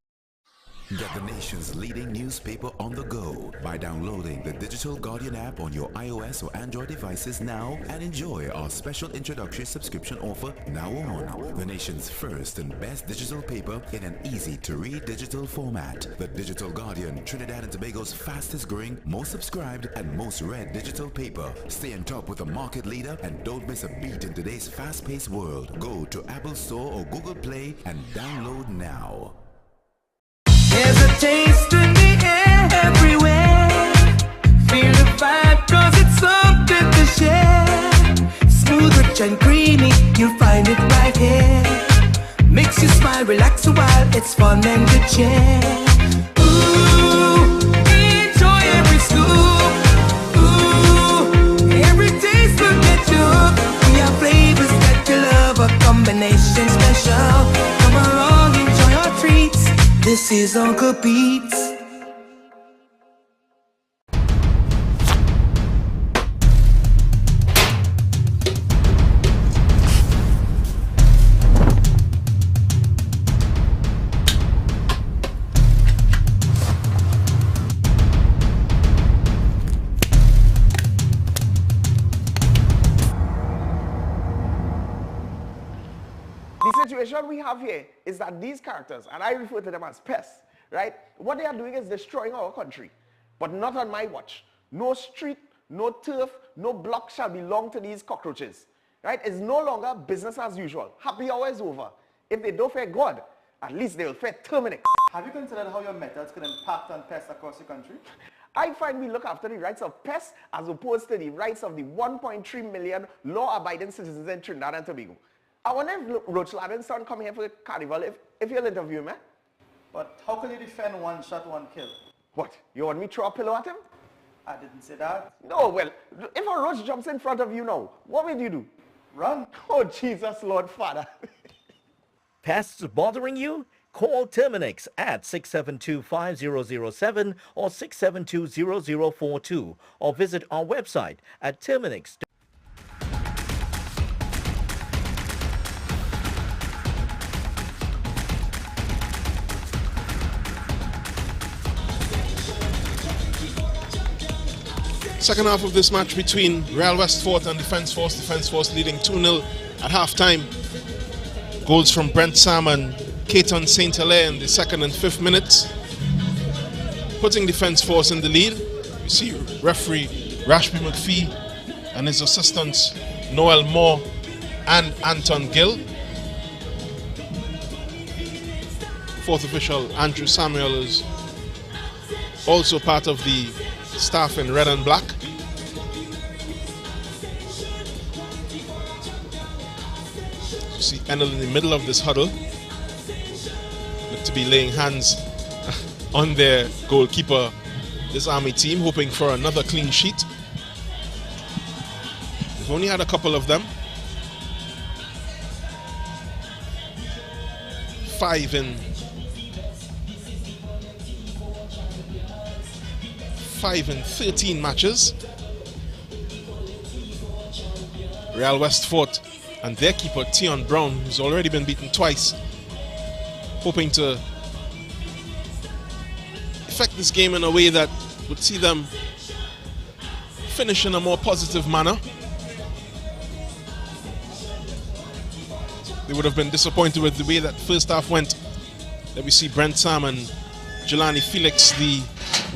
Get the nation's leading newspaper on the go by downloading the Digital Guardian app on your iOS or Android devices now and enjoy our special introductory subscription offer now on. The nation's first and best digital paper in an easy-to-read digital format. The Digital Guardian, Trinidad and Tobago's fastest growing, most subscribed and most read digital paper. Stay on top with the market leader and don't miss a beat in today's fast-paced world. Go to Apple Store or Google Play and download now. There's a taste in the air everywhere. Feel the vibe cause it's something to share. Smooth, rich and creamy, you'll find it right here. Makes you smile, relax a while, it's fun and good cheer. Ooh, enjoy every scoop. Ooh, every taste will get you hooked. We have flavors that you love, a combination special. Come along, enjoy our treats. This is Uncle Pete's. The situation we have here is that these characters, and I refer to them as pests, right? What they are doing is destroying our country, but not on my watch. No street, no turf, no block shall belong to these cockroaches, right? It's no longer business as usual. Happy hour is over. If they don't fear God, at least they will fear Terminix. Have you considered how your methods could impact on pests across the country? I find we look after the rights of pests as opposed to the rights of the 1.3 million law-abiding citizens in Trinidad and Tobago. I wonder if Roach Ladden's son come here for the carnival if you'll interview him, eh? But how can you defend one shot, one kill? What? You want me to throw a pillow at him? I didn't say that. No, well, if a roach jumps in front of you now, what will you do? Run. Oh, Jesus, Lord Father. Pests bothering you? Call Terminix at 672-5007 or 672-0042 or visit our website at Terminix. Second half of this match between Real West Fort and Defence Force leading 2-0 at half-time. Goals from Brent Sam and Caton St. Hilaire in the second and fifth minutes, putting Defence Force in the lead. You see referee Rashby McPhee and his assistants Noel Moore and Anton Gill. Fourth official Andrew Samuel is also part of the staff in red and black. You see Enel in the middle of this huddle. Look to be laying hands on their goalkeeper, this Army team, hoping for another clean sheet. They've only had a couple of them. 5 in 13 matches. Real West Fort and their keeper Tion Brown, who's already been beaten twice, hoping to affect this game in a way that would see them finish in a more positive manner. They would have been disappointed with the way that first half went. There we see Brent Sam and Jelani Felix, the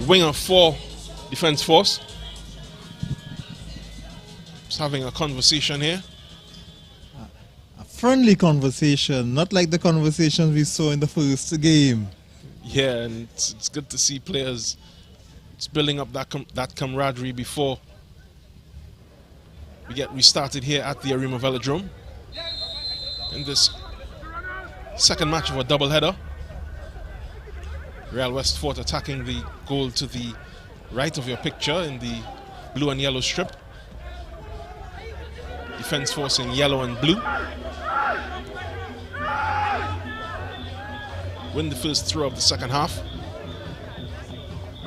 winger for Defence Force. having a conversation here. A friendly conversation, not like the conversations we saw in the first game. Yeah, and it's good to see players. It's building up that camaraderie before we get restarted here at the Arima Velodrome in this second match of a doubleheader. Real Westford attacking the goal to the right of your picture in the blue and yellow strip. Defense force in yellow and blue. Win the first throw of the second half.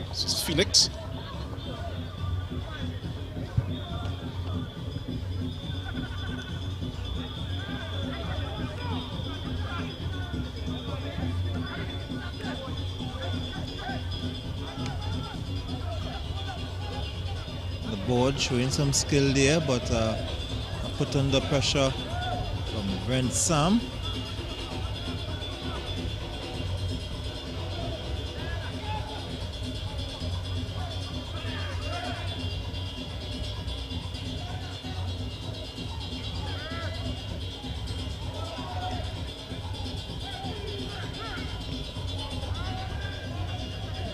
This is Felix. The board showing some skill there, but put under pressure from Brent Sam.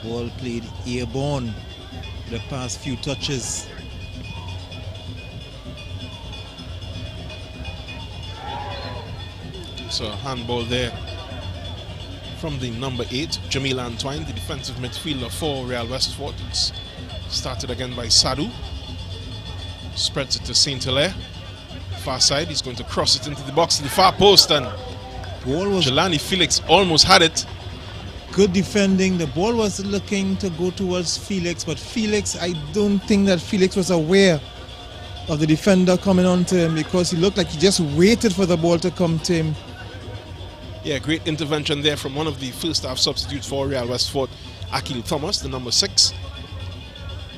Ball played airborne the past few touches. So handball there from the number 8, Jamila Antoine, the defensive midfielder for Real Westford. It's started again by Sadu. Spreads it to Saint Hilaire. Far side, he's going to cross it into the box to the far post, and Jelani Felix almost had it. Good defending. The ball was looking to go towards Felix, but Felix, I don't think that Felix was aware of the defender coming on to him, because he looked like he just waited for the ball to come to him. Yeah, great intervention there from one of the first half substitutes for Real Westford, Akil Thomas, the number 6.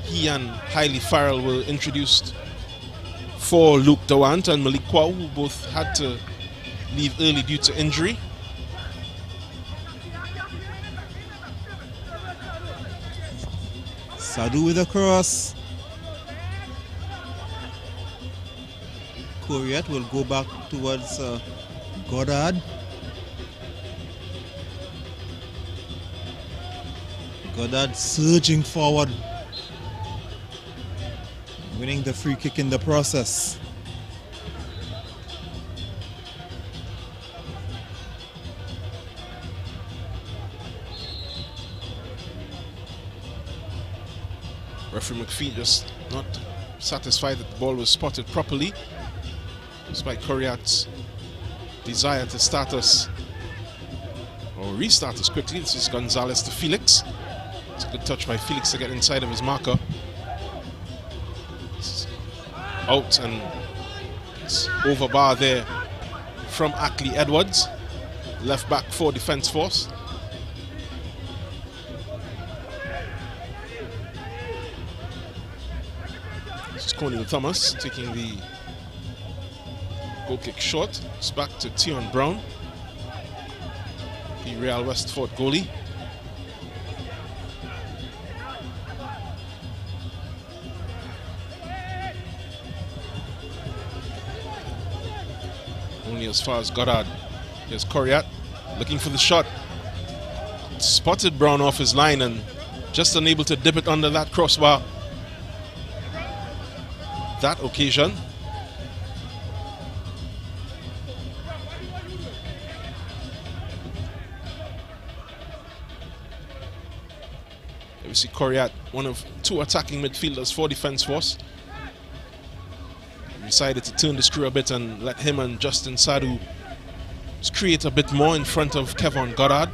He and Hailey Farrell were introduced for Luke Dawant and Malik Kwao, who both had to leave early due to injury. Sadu with a cross. Courier will go back towards Goddard. Goddard surging forward, winning the free kick in the process. Referee McPhee just not satisfied that the ball was spotted properly, despite Coryat's desire to start us or restart us quickly. This is Gonzalez to Felix. It's a good touch by Felix to get inside of his marker. It's out, and it's over bar there from Ackley Edwards, left back for defense force. Cornel Thomas taking the goal kick short. It's back to Tion Brown, the Real Westford goalie. Only as far as Goddard. Here's Coryat looking for the shot. Spotted Brown off his line and just unable to dip it under that crossbar. That occasion. We see Coryat, one of 2 attacking midfielders for defense force. He decided to turn the screw a bit and let him and Justin Sadu create a bit more in front of Kevon Goddard.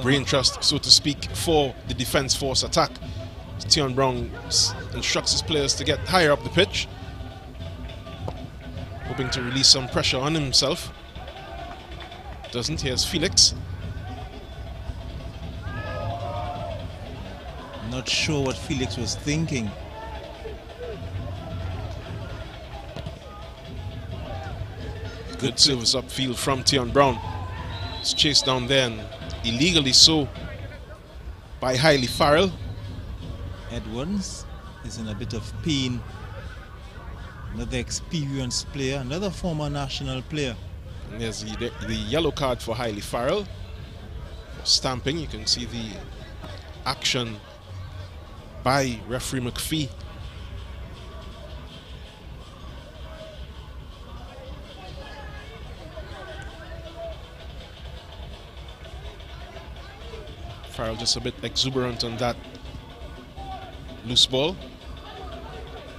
Brain trust, so to speak, for the defense force attack. Tion Brown instructs his players to get higher up the pitch, hoping to release some pressure on himself. Doesn't. Here's Felix. Not sure what Felix was thinking. Good service upfield from Tion Brown. It's chased down there, and illegally so, by Hailey Farrell. Edwards is in a bit of pain. Another experienced player, another former national player. And there's the yellow card for Hailey Farrell. For stamping, you can see the action by referee McPhee. Farrell just a bit exuberant on that loose ball.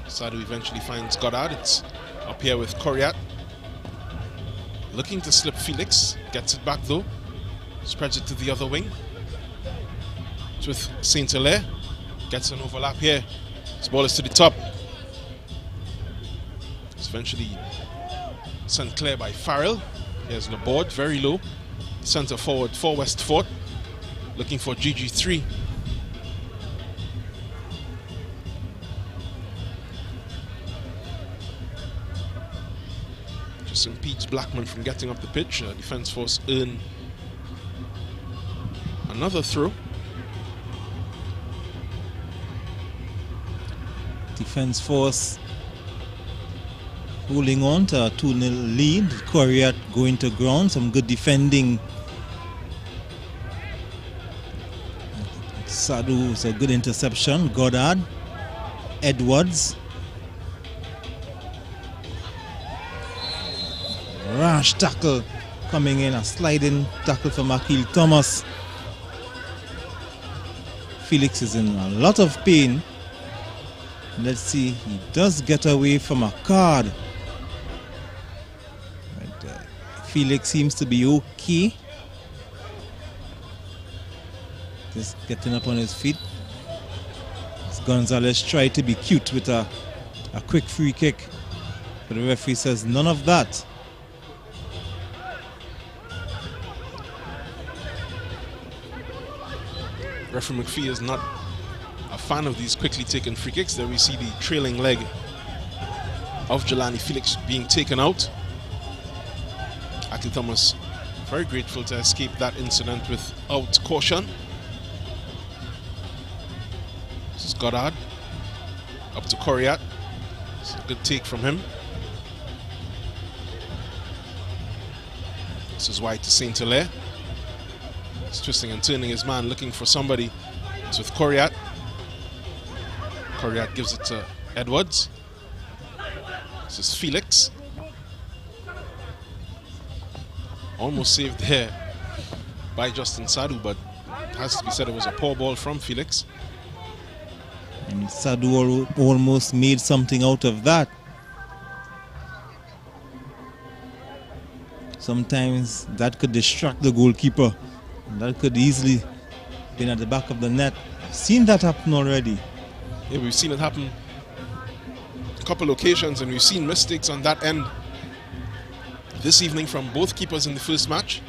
Sadu eventually finds Goddard. It's up here with Coriat. Looking to slip Felix. Gets it back though. Spreads it to the other wing. It's with Saint Hilaire. Gets an overlap here. This ball is to the top. It's eventually sent clear by Farrell. Here's the board, very low. Centre forward for West Fort. Looking for GG3. Just impedes Blackman from getting up the pitch. Defence force earn another throw. Defence force holding on to a 2-0 lead. Coriat going to ground. Some good defending. Sadu's a good interception. Goddard. Edwards. Rash tackle coming in. A sliding tackle from Akil Thomas. Felix is in a lot of pain. Let's see, he does get away from a card. But, Felix seems to be okay. Just getting up on his feet. As Gonzalez tried to be cute with a quick free kick. But the referee says none of that. Referee McPhee is not a fan of these quickly taken free kicks. There we see the trailing leg of Jelani Felix being taken out. Akil Thomas very grateful to escape that incident without caution. This is Goddard up to Coriat. It's a good take from him. This is wide to Saint Hilaire. He's twisting and turning his man, looking for somebody. It's with Coriat. Coriat gives it to Edwards. This is Felix. Almost saved there by Justin Sadu, but it has to be said it was a poor ball from Felix. And Sadu almost made something out of that. Sometimes that could distract the goalkeeper. That could easily been at the back of the net. I've seen that happen already. Yeah, we've seen it happen a couple occasions, and we've seen mistakes on that end this evening from both keepers in the first match.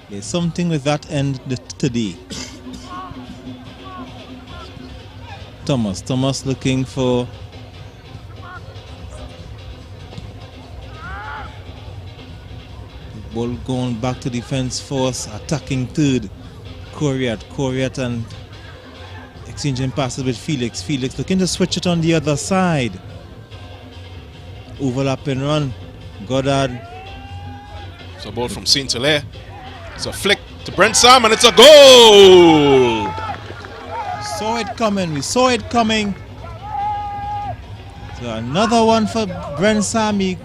There's something with that end today. Thomas looking for ball going back to defense force, attacking third. Coriat and exchanging passes with Felix. Felix looking to switch it on the other side. Overlap and run. Goddard. It's a ball from Saint Hilaire. It's a flick to Brent Sam, and it's a goal! Saw it coming. We saw it coming. So another one for Brent Sam. He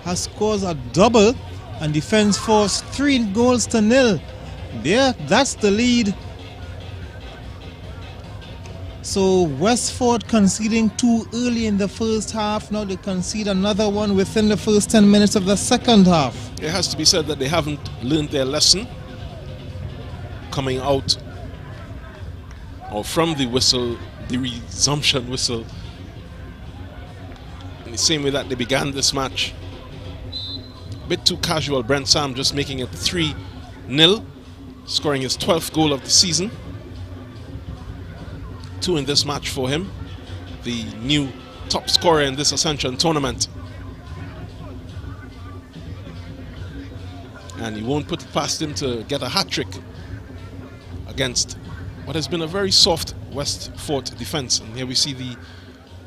has scored a double, and defense force 3-0. There, that's the lead. So Westford conceding 2 early in the first half. Now they concede another one within the first 10 minutes of the second half. It has to be said that they haven't learned their lesson coming out or from the whistle, the resumption whistle, in the same way that they began this match. A bit too casual. Brent Sam just making it 3-0, scoring his 12th goal of the season. 2 in this match for him, the new top scorer in this Ascension tournament. And he won't put it past him to get a hat-trick against what has been a very soft West Fort defense. And here we see the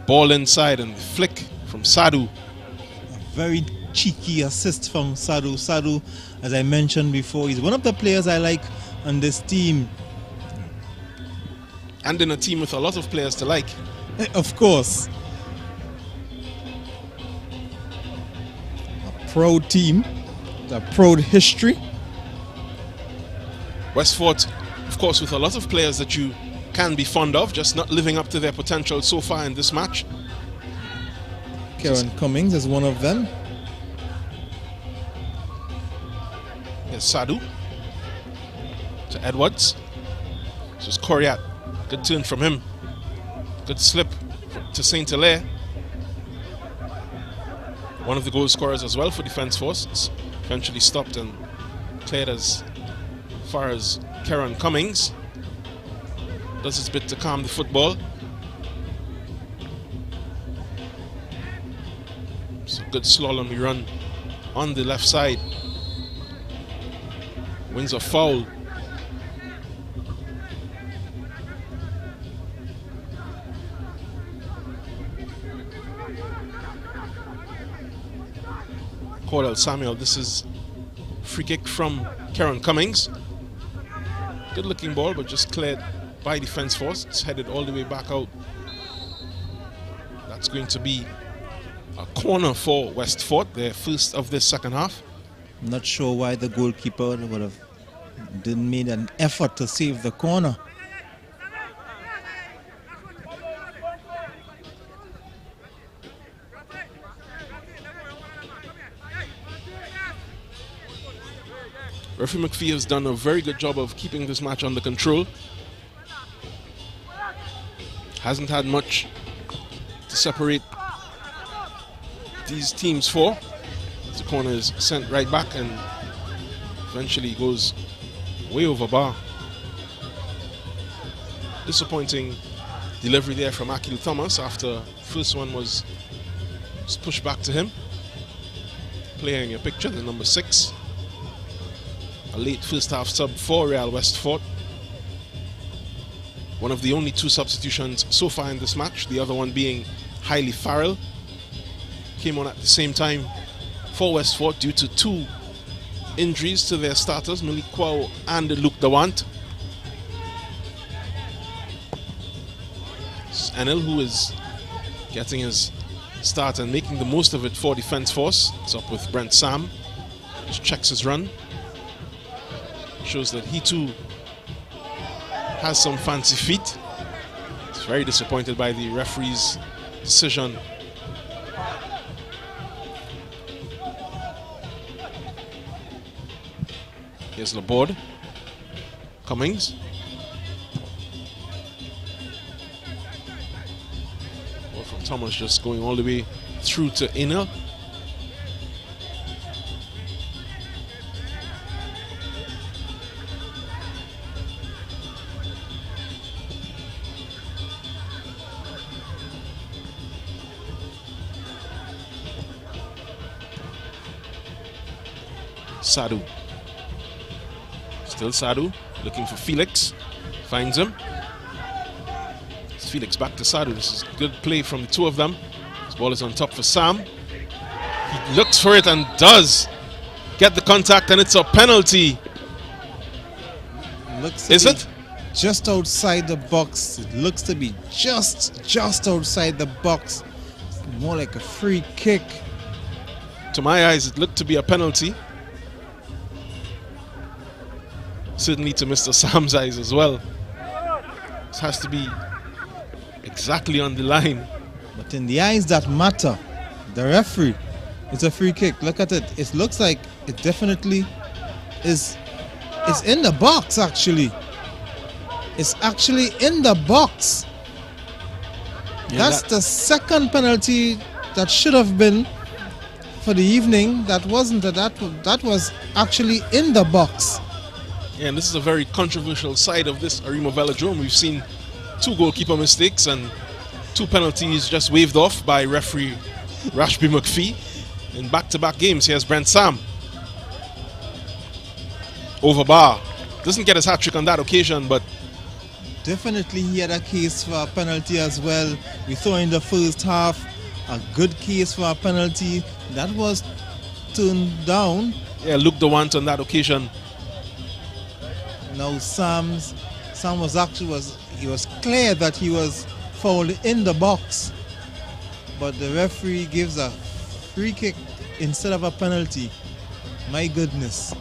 ball inside and the flick from Sadu. A very cheeky assist from Sadu. Sadu, as I mentioned before, he's one of the players I like on this team. And in a team with a lot of players to like. Of course. A proud team, a proud history. West Fort, of course, with a lot of players that you can be fond of, just not living up to their potential so far in this match. Karen Cummings is one of them. Here's Sadu to Edwards. This is Coriat. Good turn from him. Good slip to St. Hilaire. One of the goal scorers as well for Defence Force. It's eventually stopped and cleared as far as Karen Cummings. Does his bit to calm the football. It's a good slalom run on the left side. Wins a foul. Cordell Samuel, this is free kick from Karen Cummings. Good looking ball, but just cleared by Defence Force. It's headed all the way back out. That's going to be a corner for West Fort, their first of this second half. I'm not sure why the goalkeeper didn't make an effort to save the corner. Referee McPhee has done a very good job of keeping this match under control. Hasn't had much to separate these teams for. The corner is sent right back and eventually goes way over bar. Disappointing delivery there from Akil Thomas after first one was pushed back to him. Player in your picture, the number 6. A late first half sub for Real West Fort. One of the only 2 substitutions so far in this match, the other one being Hailey Farrell. Came on at the same time for West Fort due to 2 injuries to their starters, Malik Kwao and Luke Dawant. It's Enel who is getting his start and making the most of it for Defence Force. It's up with Brent Sam. Just checks his run. Shows that he too has some fancy feet. He's very disappointed by the referee's decision. Here's Laborde. Cummings. Ball from Thomas just going all the way through to Enel. Sadu. Still Sadu, looking for Felix. Finds him. It's Felix back to Sadu. This is good play from the 2 of them. This ball is on top for Sam. He looks for it and does get the contact, and it's a penalty. Is it? Just outside the box. It looks to be just outside the box. More like a free kick. To my eyes, it looked to be a penalty. Certainly to Mr. Sam's eyes as well. This has to be exactly on the line. But in the eyes that matter, the referee, it's a free kick. Look at it. It looks like it definitely is. It's in the box, actually. It's actually in the box. Yeah, that's the second penalty that should have been for the evening. That wasn't. That was actually in the box. Yeah, and this is a very controversial side of this Arima Velodrome. We've seen 2 goalkeeper mistakes and 2 penalties just waved off by referee Rashby McPhee in back-to-back games. Here's Brent Sam. Over bar. Doesn't get his hat trick on that occasion, but definitely he had a case for a penalty as well. We saw in the first half a good case for a penalty that was turned down. Yeah, Luke DeWant on that occasion. Now Sam was actually he was clear that he was fouled in the box, but the referee gives a free kick instead of a penalty. My goodness.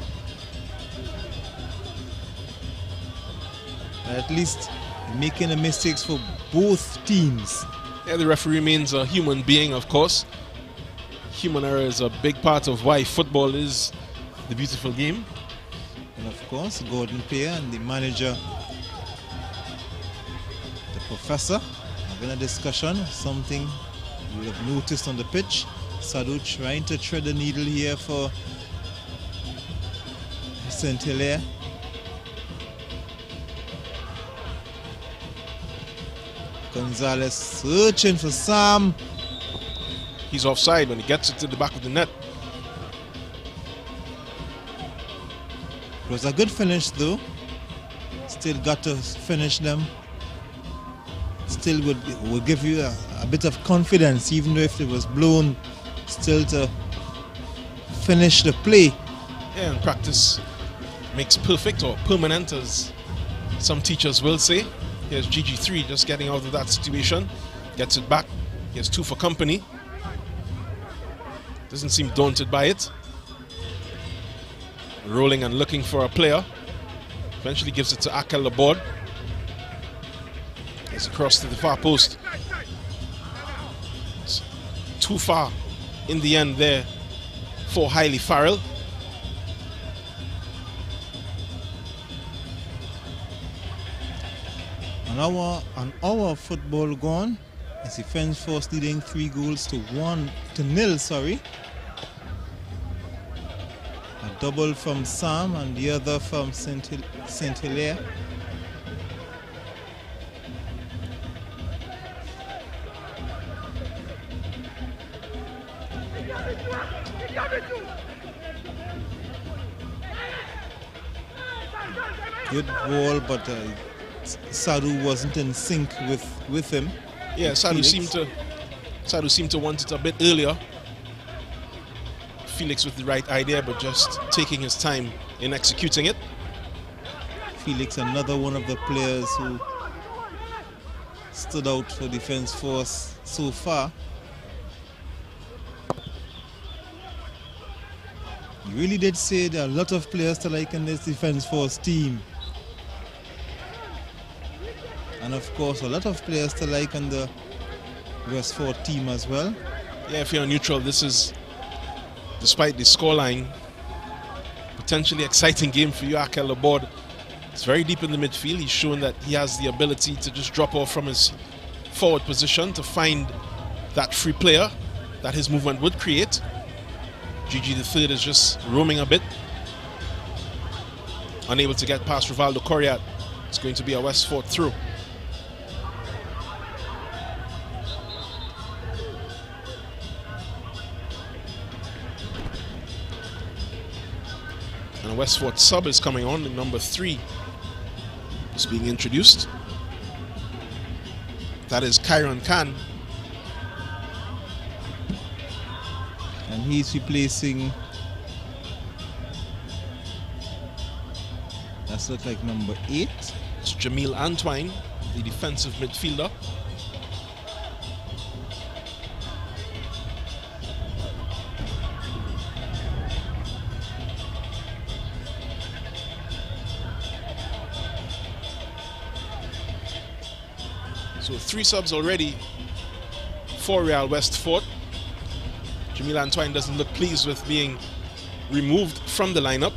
At least making the mistakes for both teams. Yeah, the referee remains a human being, of course. Human error is a big part of why football is the beautiful game. And of course, Gordon Pear and the manager, the professor, having a discussion, something you have noticed on the pitch. Sadu trying to thread the needle here for St. Hilaire. Gonzalez searching for Sam. He's offside when he gets it to the back of the net. It was a good finish though. Still got to finish them. Still would give you a bit of confidence, even though if it was blown, still to finish the play. Yeah, and practice makes perfect, or permanent, as some teachers will say. Here's GG3 just getting out of that situation. Gets it back. He has 2 for company. Doesn't seem daunted by it. Rolling and looking for a player. Eventually gives it to Akel Laborde. It's across to the far post. It's too far in the end there for Hailey Farrell. An hour of football gone. As the French Force leading 3-0. Sorry. A double from Sam and the other from St. Hilaire. Good ball, but Sadu wasn't in sync with him. Yeah, Sadu seemed to want it a bit earlier. Felix with the right idea, but just taking his time in executing it. Felix, another one of the players who stood out for Defence Force so far. You really did say there are a lot of players to like in this Defence Force team. And of course, a lot of players to like on the Westford team as well. Yeah, if you're neutral, this is, despite the scoreline, potentially exciting game for you, Akel Laborde. It's very deep in the midfield. He's shown that he has the ability to just drop off from his forward position to find that free player that his movement would create. GG the third is just roaming a bit. Unable to get past Rivaldo Coriat. It's going to be a Westford through. And a Westford sub is coming on, the number 3 is being introduced. That is Kyron Khan. And he's replacing, that's look like number 8. It's Jamil Antwine, the defensive midfielder. So 3 subs already for Real Westford. Jamil Antwine doesn't look pleased with being removed from the lineup.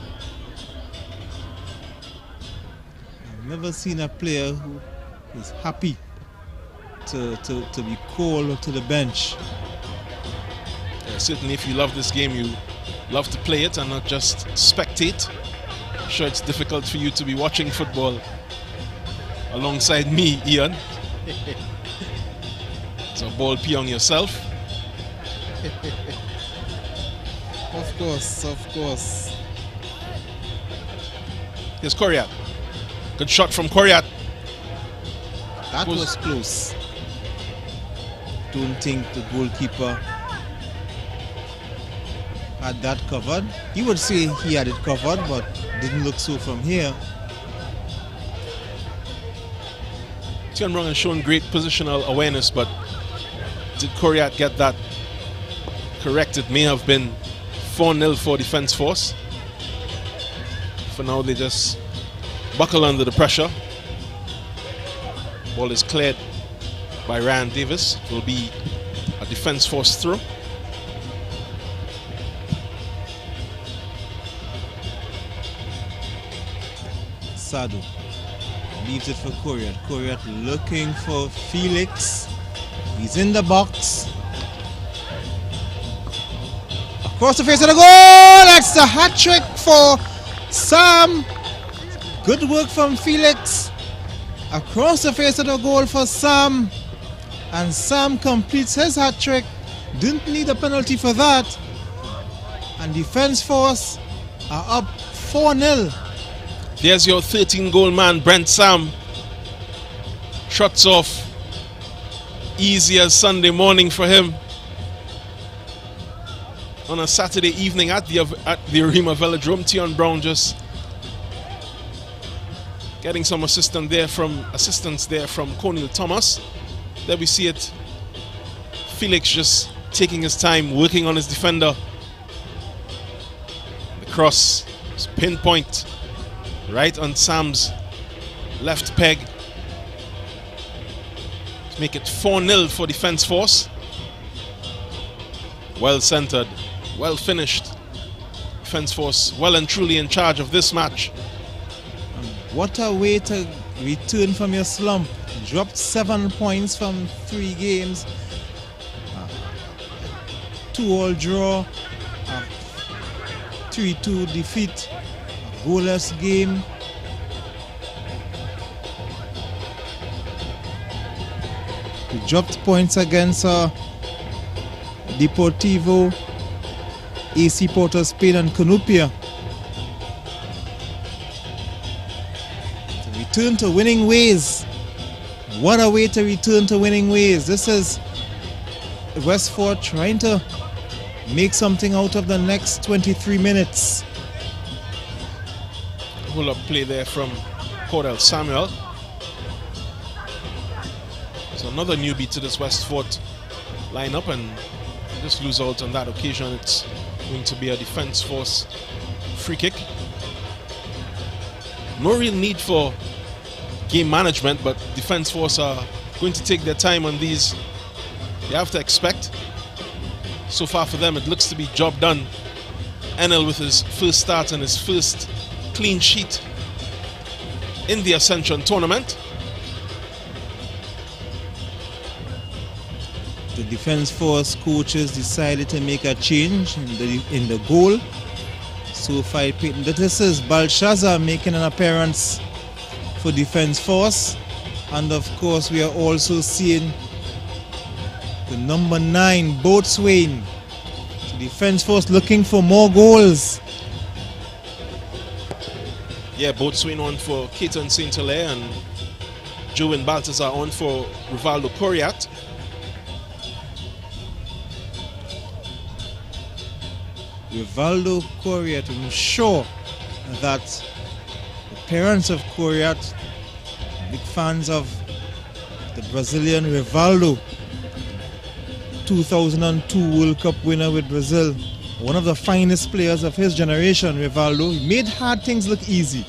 I've never seen a player who is happy to be called to the bench. Yeah, certainly if you love this game, you love to play it and not just spectate. I'm sure it's difficult for you to be watching football alongside me, Ian. So ball pee on yourself. Of course, of course. Here's Coriat. Good shot from Coriat. That was close. Don't think the goalkeeper had that covered. He would say he had it covered, but didn't look so from here. Tion Brown has shown great positional awareness, but did Coriat get that correct? It may have been 4-0 for Defence Force. For now, they just buckle under the pressure. Ball is cleared by Ryan Davis. It will be a Defence Force throw. Sadu leaves it for Coriat. Coriat looking for Felix. He's in the box. Across the face of the goal. That's the hat trick for Sam. Good work from Felix. Across the face of the goal for Sam. And Sam completes his hat trick. Didn't need a penalty for that. And Defence Force are up 4-0. There's your 13-goal man, Brent Sam. Shots off. Easy as Sunday morning for him. On a Saturday evening at the Arima Velodrome, Tion Brown just getting some assistance there from Cornel Thomas. There we see it. Felix just taking his time, working on his defender. The cross is pinpoint right on Sam's left peg to make it 4-0 for Defence Force. Well centered, well finished. Defence Force well and truly in charge of this match. What a way to return from your slump. Dropped 7 points from 3 games. 2-all draw. 3-2 defeat. A goalless game. We dropped points against Deportivo, AC Port of Spain and Canupia. To return to winning ways. What a way to return to winning ways. This is Westford trying to make something out of the next 23 minutes. Hold up play there from Cordell Samuel. So another newbie to this Westford lineup, and just lose out on that occasion. It's going to be a Defence Force free kick. No real need for game management, but Defence Force are going to take their time on these. You have to expect. So far for them, it looks to be job done. Enel with his first start and his first clean sheet in the Ascension tournament. The Defence Force coaches decided to make a change in the goal. So far, this is Belshazzar making an appearance for Defence Force, and of course we are also seeing the number 9 Boatswain. So Defence Force looking for more goals. Yeah, Boatswain on for Keaton St. Hilaire and Joan Baltazar on for Rivaldo Coriat. Rivaldo Coriat, I'm sure that the parents of Coriat, big fans of the Brazilian Rivaldo, 2002 World Cup winner with Brazil, one of the finest players of his generation. Rivaldo, he made hard things look easy.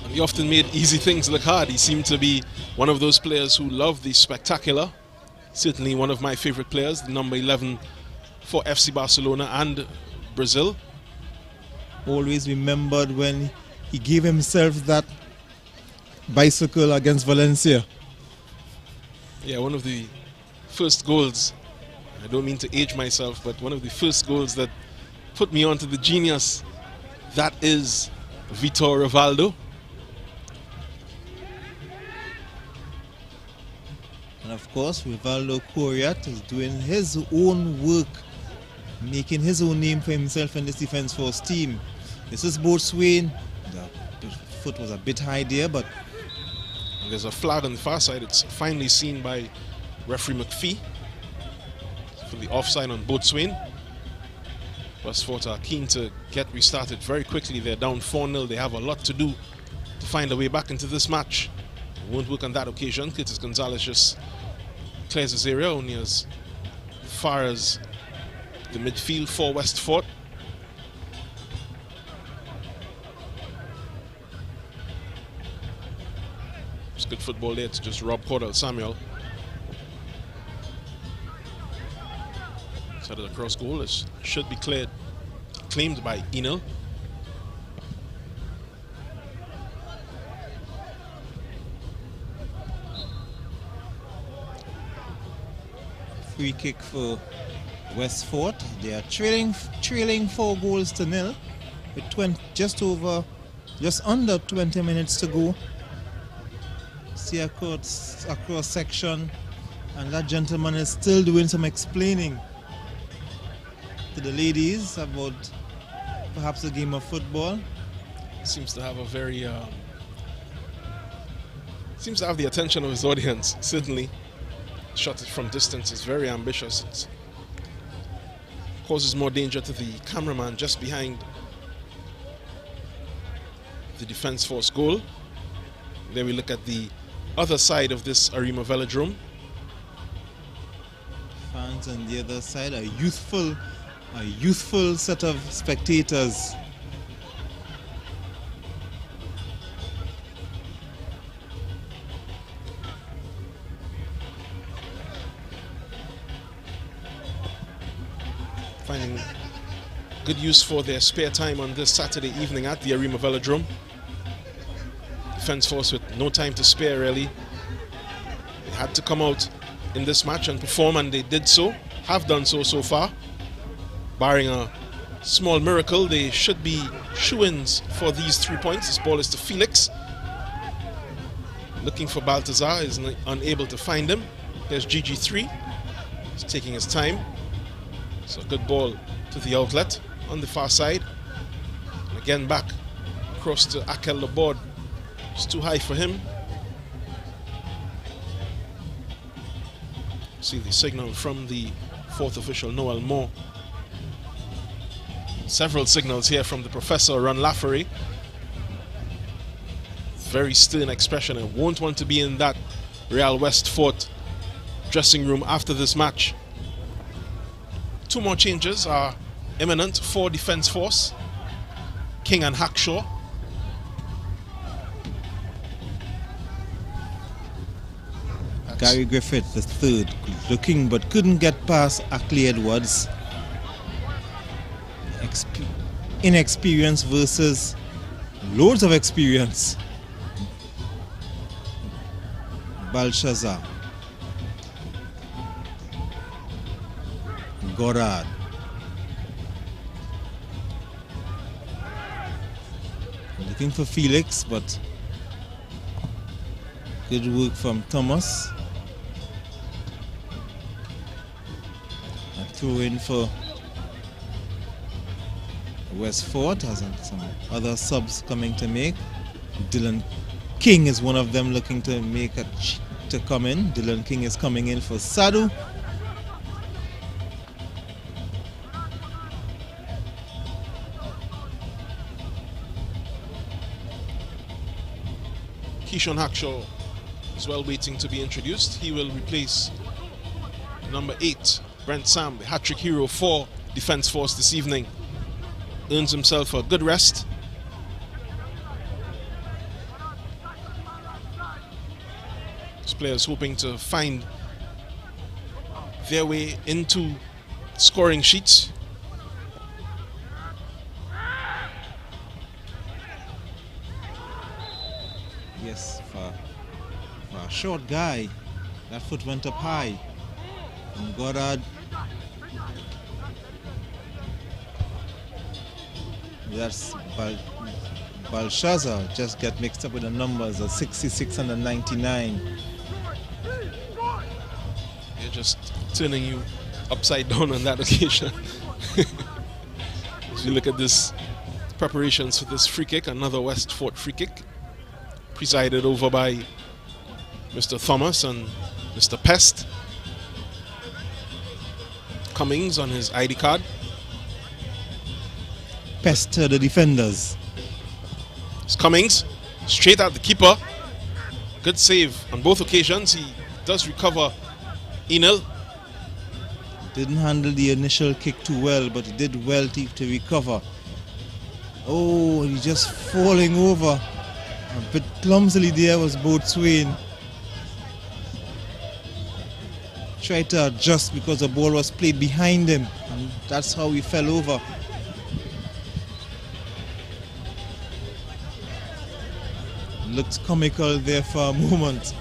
And he often made easy things look hard. He seemed to be one of those players who loved the spectacular. Certainly one of my favorite players, the number 11 for FC Barcelona and Brazil. Always remembered when he gave himself that bicycle against Valencia. Yeah, one of the first goals, I don't mean to age myself, but one of the first goals that put me onto the genius, that is Vitor Rivaldo. And of course, Rivaldo Coriat is doing his own work, making his own name for himself in this Defence Force team. This is both swing. The foot was a bit high there, but And there's a flag on the far side. It's finally seen by referee McPhee for the offside on Boatswain. Westford are keen to get restarted very quickly. They're down 4-0. They have a lot to do to find a way back into this match. It won't work on that occasion. Curtis Gonzalez just clears his area only as far as the midfield for Westford. It's good football there to just rob Cordell Samuel. Set it across goal. It should be claimed by Enel. free kick for Westford. They are trailing 4-0 with just under 20 minutes to go. See across section, and that gentleman is still doing some explaining to the ladies about perhaps a game of football. Seems to have a very seems to have the attention of his audience. Certainly, shot it from distance is very ambitious. It causes more danger to the cameraman just behind the defense force goal. Then we look at the other side of this Arima Velodrome. Fans on the other side, a youthful set of spectators. Finding good use for their spare time on this Saturday evening at the Arima Velodrome. Defense force with no time to spare, really. They had to come out in this match and perform, and they did so, have done so far. Barring a small miracle, they should be shoo-ins for these 3 points. This ball is to Felix. Looking for Baltazar, is unable to find him. There's GG3. He's taking his time. So good ball to the outlet on the far side. And again back across to Akel Laborde. It's too high for him. See the signal from the fourth official, Noel Moore. Several signals here from the professor, Ron Laffery. Very stern expression and won't want to be in that Real Westford dressing room after this match. 2 more changes are imminent for defense force. King and Hackshaw. Gary Griffith, the third, looking but couldn't get past Ackley Edwards. Inexperience versus loads of experience. Belshazzar. Goddard. Looking for Felix, but good work from Thomas. A throw in for Westford, has some other subs coming to make. Dylan King is one of them looking to make to come in. Dylan King is coming in for Sadu. Keishon Hackshaw is well waiting to be introduced. He will replace number 8, Brent Sam, the hat-trick hero for Defense Force this evening. Earns himself a good rest. This player is hoping to find their way into scoring sheets. Yes, for a short guy, that foot went up high. And Goddard, that's Belshazzar, just get mixed up with the numbers of 66 and the 99. They're just turning you upside down on that occasion. As you look at this preparations for this free kick, another Westford free kick, presided over by Mr. Thomas and Mr. Pest. Cummings on his ID card. Pest the defenders. It's Cummings, straight at the keeper. Good save on both occasions. He does recover Enel. Didn't handle the initial kick too well, but he did well to recover. Oh, he's just falling over. A bit clumsily there was Boatswain. Tried to adjust because the ball was played behind him, and that's how he fell over. Looked comical there for a moment.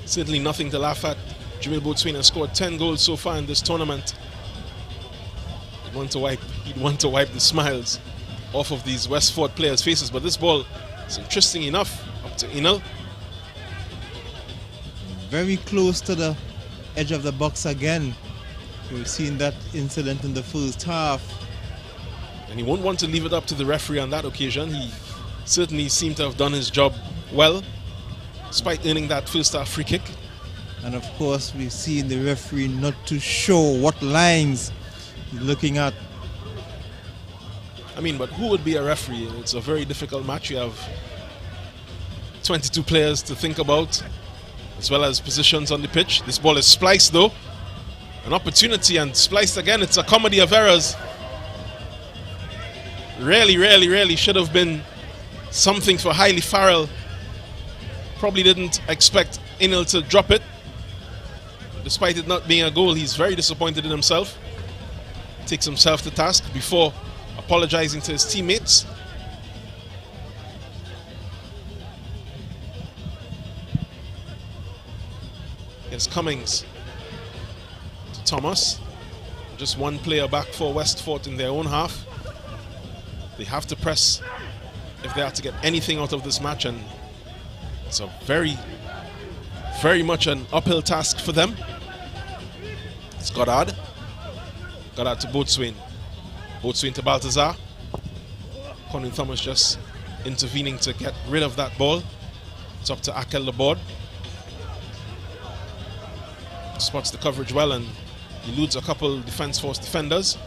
Certainly nothing to laugh at. Jamil Boatswain has scored 10 goals so far in this tournament. He'd want to wipe the smiles off of these Westford players' faces, but this ball is interesting enough up to Enel. Very close to the edge of the box again. We've seen that incident in the first half. And he won't want to leave it up to the referee on that occasion. He certainly seemed to have done his job well, despite earning that first half free kick. And of course, we've seen the referee not too sure what lines he's looking at. I mean, but who would be a referee? It's a very difficult match. You have 22 players to think about, as well as positions on the pitch. This ball is spliced though. An opportunity and spliced again. It's a comedy of errors. Really should have been something for Hailey Farrell. Probably didn't expect Enel to drop it. Despite it not being a goal, he's very disappointed in himself. Takes himself to task before apologizing to his teammates. Here's Cummings to Thomas. Just one player back for Westford in their own half. They have to press if they are to get anything out of this match, and it's a very much an uphill task for them. It's Goddard to Boatswain. Boatswain to Baltazar. Colin Thomas just intervening to get rid of that ball. It's up to Akel Laborde. Spots the coverage well and eludes a couple defense force defenders.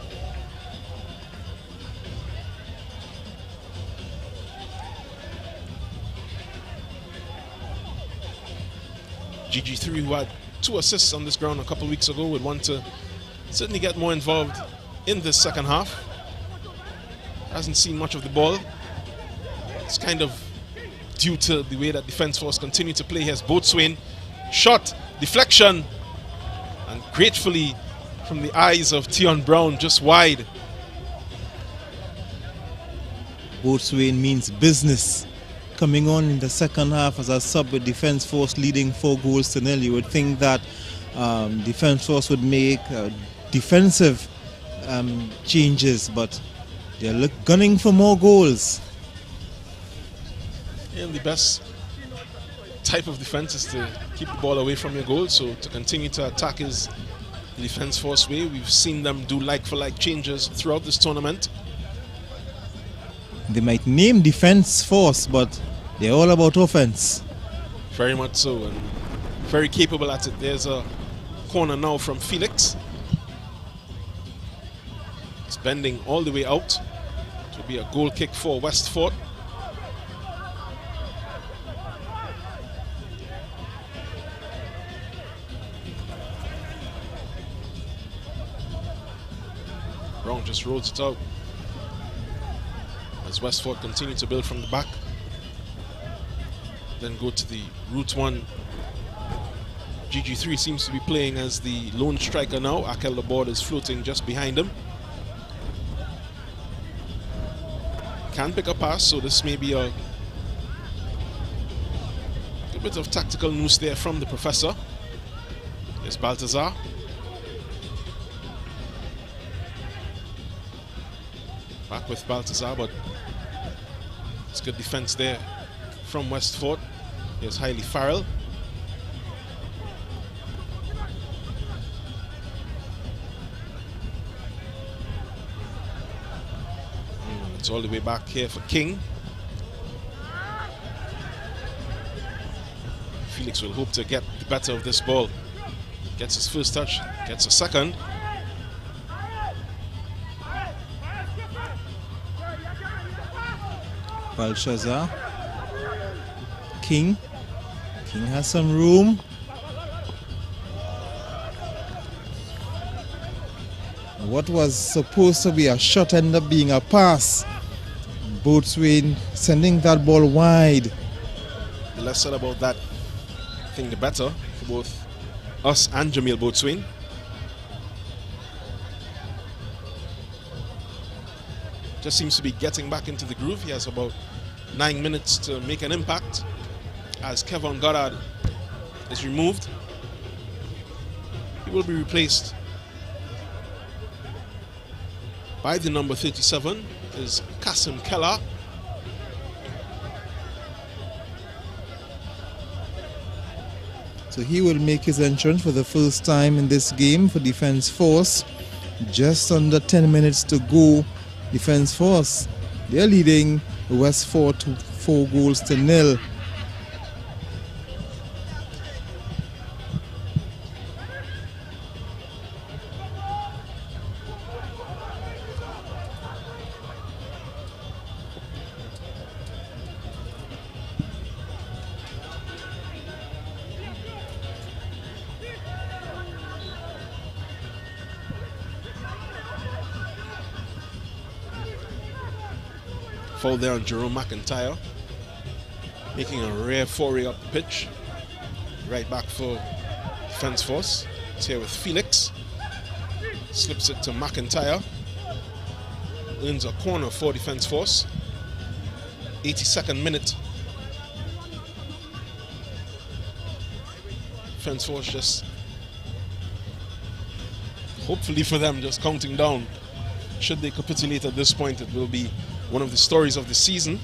GG3, who had 2 assists on this ground a couple weeks ago, would want to certainly get more involved in this second half. Hasn't seen much of the ball. It's kind of due to the way that defense force continue to play. Here's Boatswain. Shot, deflection, and gratefully from the eyes of Tion Brown, just wide. Boatswain means business. Coming on in the second half as a sub with defense force leading 4-0. You would think that defense force would make defensive changes, but they're gunning for more goals. And the best type of defense is to keep the ball away from your goal, so to continue to attack is the defense force way. We've seen them do like-for-like changes throughout this tournament. They might name defense force, but they're all about offense. Very much so, and very capable at it. There's a corner now from Felix. It's bending all the way out. It will be a goal kick for Westford. Brown just rolls it out as Westford continue to build from the back. Then go to the route one. GG3 seems to be playing as the lone striker now. Akel Laborde is floating just behind him. Can pick a pass, so this may be a bit of tactical nous there from the professor. There's Baltazar. Back with Baltazar, but it's good defense there from Westford. Here's Hailey Farrell. It's all the way back here for King. Felix will hope to get the better of this ball. Gets his first touch, gets a second. Belshazzar. King. King has some room. What was supposed to be a shot ended up being a pass. Boatswain sending that ball wide. The less said about that, I think the better for both us and Jamil Boatswain. Just seems to be getting back into the groove. He has about 9 minutes to make an impact as Kevin Goddard is removed. He will be replaced by the number 37 is Kasim Keller. So he will make his entrance for the first time in this game for Defence Force. Just under 10 minutes to go. Defence Force, they're leading West 4 goals to nil. Foul there on Jerome McIntyre, making a rare foray up the pitch. Right back for Defence Force. It's here with Felix. Slips it to McIntyre. Earns a corner for Defence Force. 82nd minute. Defence Force just, hopefully for them, just counting down. Should they capitulate at this point, it will be one of the stories of the season.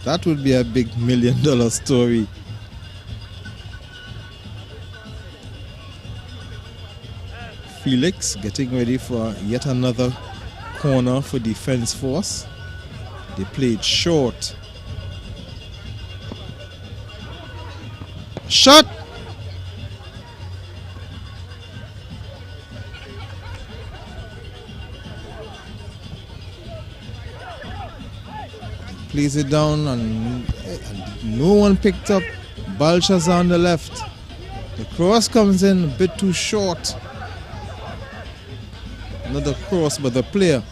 That would be a big $1 million story. Felix getting ready for yet another corner for Defence Force. They played short. Shot! Plays it down and no one picked up. Belshazzar on the left. The cross comes in a bit too short. Another cross by the player.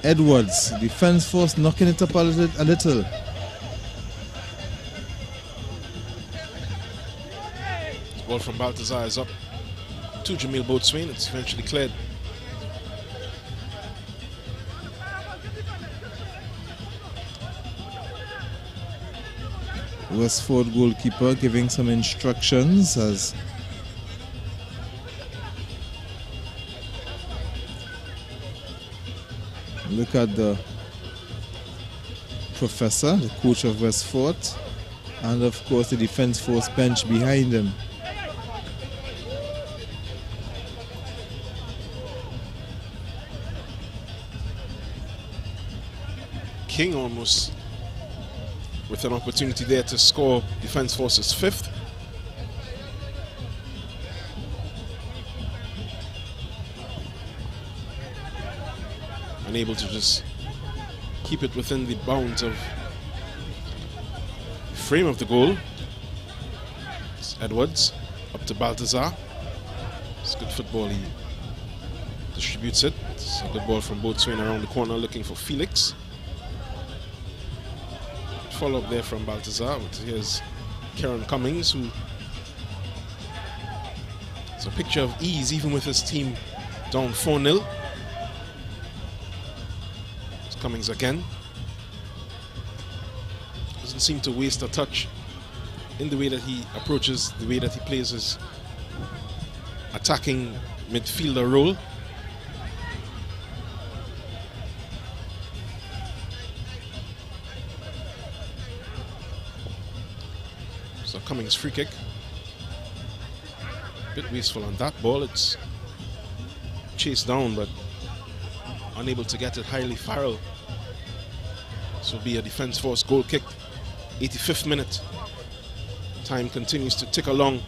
Edwards, Defence Force knocking it up a little. Ball from Baltazar is up to Jamil Boatswain. It's eventually cleared. Westford goalkeeper giving some instructions as look at the professor, the coach of Westford, and of course the Defence Force bench behind him. King almost with an opportunity there to score Defence Force's 5th. Unable to just keep it within the bounds of the frame of the goal. It's Edwards up to Baltazar. It's good football. He distributes it. It's a good ball from Boatswain around the corner looking for Felix. Follow up there from Baltazar. But here's Kieran Cummings, who is a picture of ease even with his team down 4-0. It's Cummings again. Doesn't seem to waste a touch in the way that he approaches, the way that he plays his attacking midfielder role. Cummings free kick. Bit wasteful on that ball. It's chased down, but unable to get it. Highly Farrell. This will be a defense force goal kick. 85th minute. Time continues to tick along.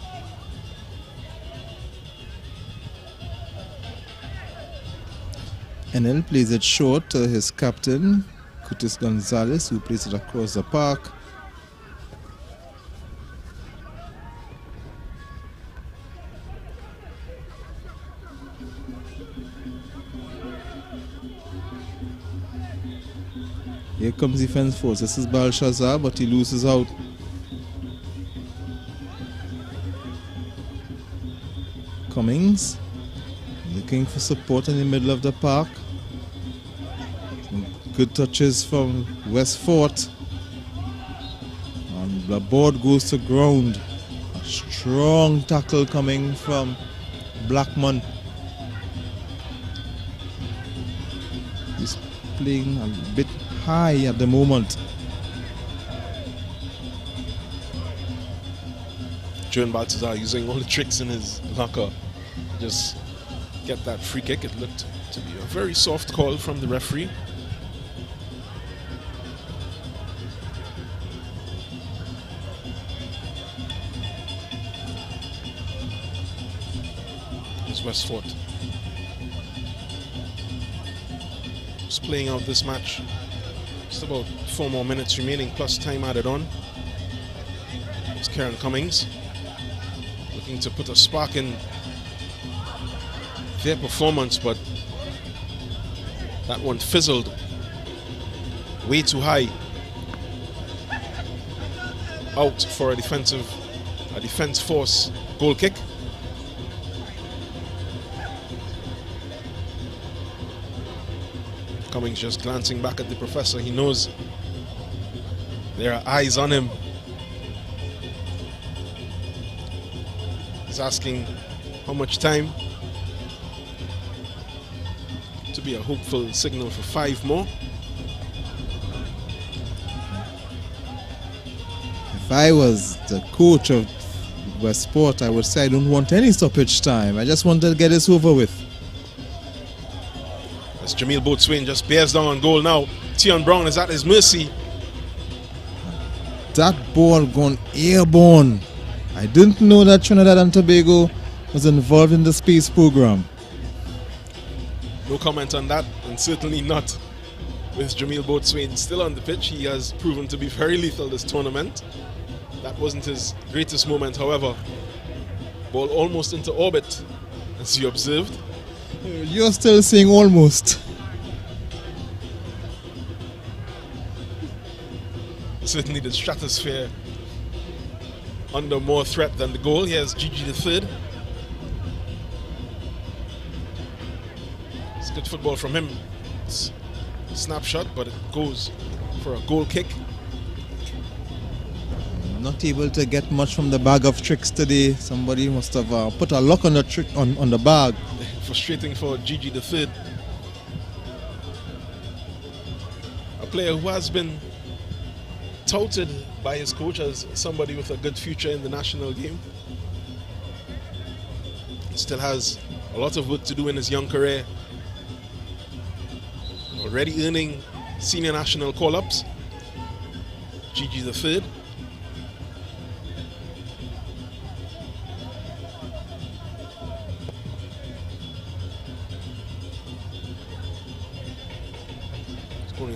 NL plays it short to his captain, Curtis Gonzalez, who plays it across the park. Here comes defense force. This is Belshazzar, but he loses out. Cummings looking for support in the middle of the park. Some good touches from Westfort. And the board goes to ground. A strong tackle coming from Blackman. He's playing a bit high at the moment. Joan Baltazar using all the tricks in his locker. Just get that free kick. It looked to be a very soft call from the referee. It's Westfort. Just playing out this match. Just about 4 more minutes remaining, plus time added on. It's Karen Cummings looking to put a spark in their performance, but that one fizzled way too high. Out for a defense force goal kick. Cummings just glancing back at the professor. He knows there are eyes on him. He's asking how much time. To be a hopeful signal for 5 more. If I was the coach of Westport, I would say I don't want any stoppage time. I just want to get this over with. As Jamil Boatswain just bears down on goal now. Tion Brown is at his mercy. That ball gone airborne. I didn't know that Trinidad and Tobago was involved in the space program. No comment on that, and certainly not with Jamil Boatswain still on the pitch. He has proven to be very lethal this tournament. That wasn't his greatest moment, however. Ball almost into orbit, as you observed. You're still saying almost. Certainly the stratosphere under more threat than the goal. Here's Gigi the third. It's good football from him. It's a snapshot, but it goes for a goal kick. Not able to get much from the bag of tricks today. Somebody must have put a lock on the trick on the bag. Frustrating for Gigi the third. A player who has been touted by his coach as somebody with a good future in the national game. He still has a lot of work to do in his young career. Already earning senior national call-ups. Gigi the third.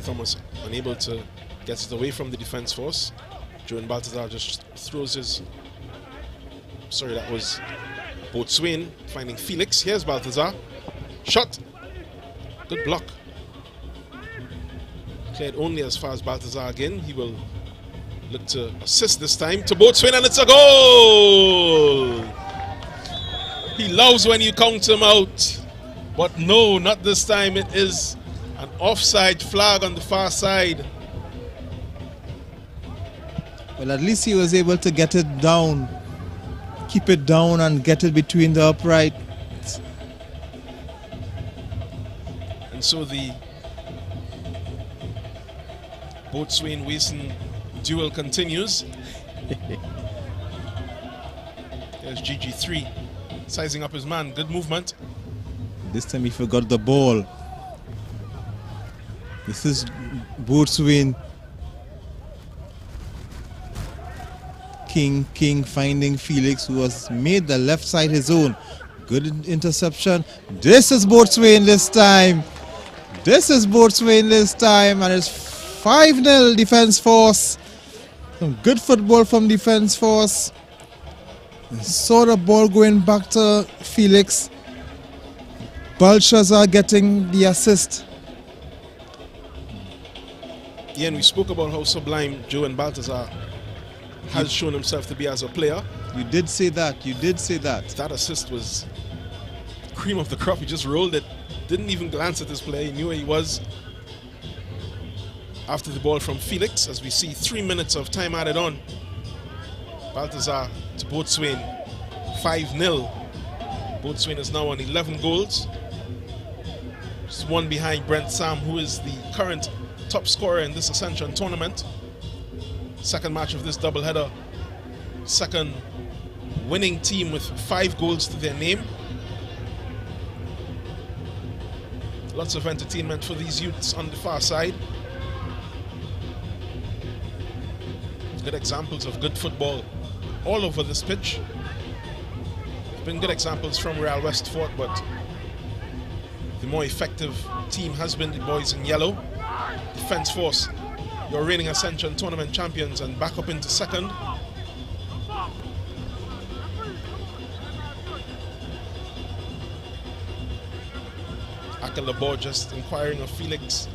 Thomas unable to get it away from the defense force. Joan Baltazar just throws his... Sorry, that was Boatswain finding Felix. Here's Baltazar. Shot. Good block. Cleared only as far as Baltazar again. He will look to assist this time to Boatswain, and it's a goal! He loves when you count him out. But no, not this time. It is an offside flag on the far side. Well, at least he was able to get it down, keep it down and get it between the uprights. And so the Boatswain-Wason duel continues. There's GG3 sizing up his man. Good movement. This time he forgot the ball. This is Boatswain. King finding Felix, who has made the left side his own. Good interception. This is Boatswain this time. This is Boatswain this time, and it's 5-0 Defence Force. Some good football from Defence Force. Saw the ball going back to Felix. Belshazzar getting the assist. Yeah, and we spoke about how sublime Joan Baltazar has shown himself to be as a player. You did say that. You did say that. That assist was cream of the crop. He just rolled it. Didn't even glance at his play. He knew where he was. After the ball from Felix, as we see 3 minutes of time added on. Baltazar to Boatswain, 5-0. Boatswain is now on 11 goals. Just one behind Brent Sam, who is the current top scorer in this Ascension tournament. Second match of this doubleheader. Second winning team with 5 goals to their name. Lots of entertainment for these youths on the far side. Good examples of good football all over this pitch. There's been good examples from Real Westford, but the more effective team has been the boys in yellow. Defence Force, your reigning Ascension tournament champions, and back up into second. Akelabor just inquiring of Felix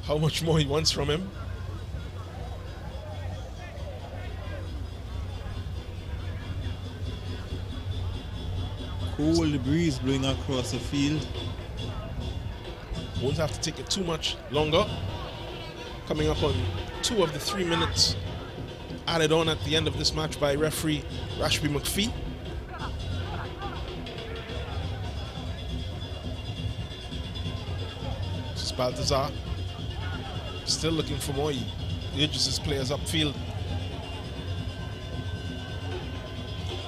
how much more he wants from him. Cold breeze blowing across the field. Won't have to take it too much longer. Coming up on 2 of the 3 minutes added on at the end of this match by referee Rashby McPhee. This is Baltazar. Still looking for more. He urges his players upfield.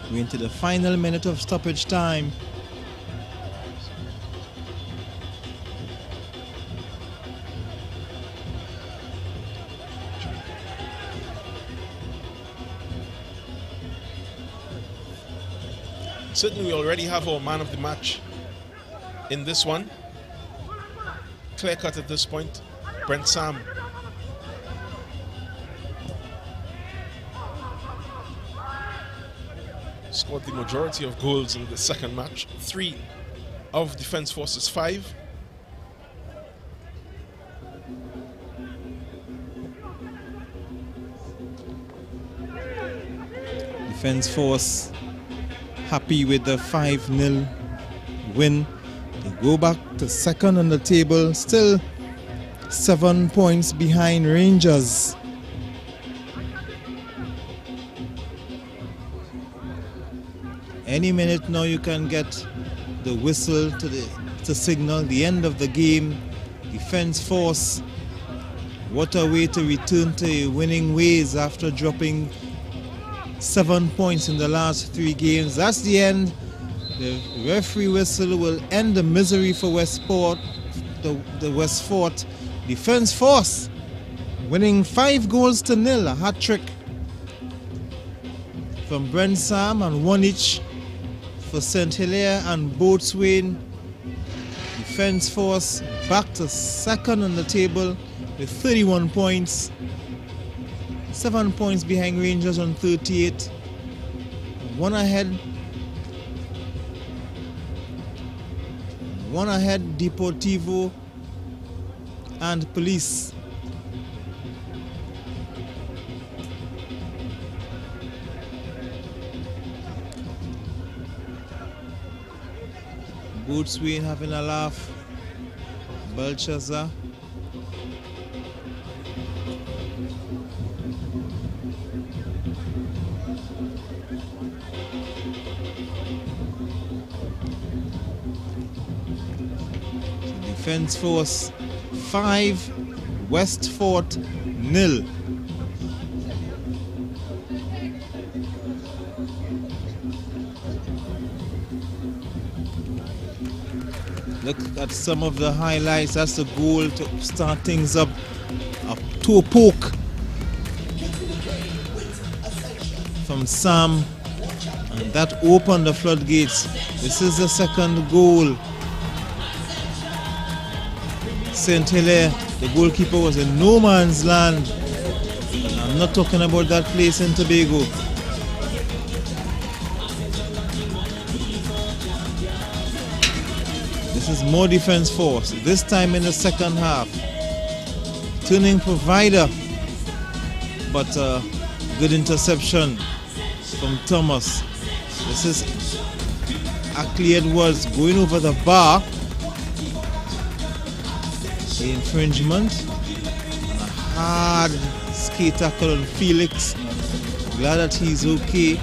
We're into the final minute of stoppage time. Certainly we already have our man of the match in this one. Clear cut at this point. Brent Sam. Scored the majority of goals in the second match. 3 of Defence Force's 5. Defence Force happy with the 5-0 win. They go back to second on the table, still 7 points behind Rangers. Any minute now you can get the whistle to signal the end of the game. Defence Force, what a way to return to winning ways after dropping 7 points in the last 3 games. That's the end. The referee whistle will end the misery for Westport, the Westfort. Defence Force winning 5-0, a hat-trick from Brent Sam and 1 each for St. Hilaire and Boatswain. Defence Force back to second on the table with 31 points. 7 points behind Rangers on 38. 1 ahead. 1 ahead Deportivo and Police. Boatswain having a laugh. Belshazzar. Defence Force 5, Westfort 0. Look at some of the highlights. That's the goal to start things up. A toe poke from Sam. And that opened the floodgates. This is the second goal. St. Hilaire, the goalkeeper, was in no man's land. I'm not talking about that place in Tobago. This is more defense force, this time in the second half. Turning provider, but good interception from Thomas. This is Ackley Edwards going over the bar. The infringement. And a hard skate tackle on Felix. Glad that he's okay.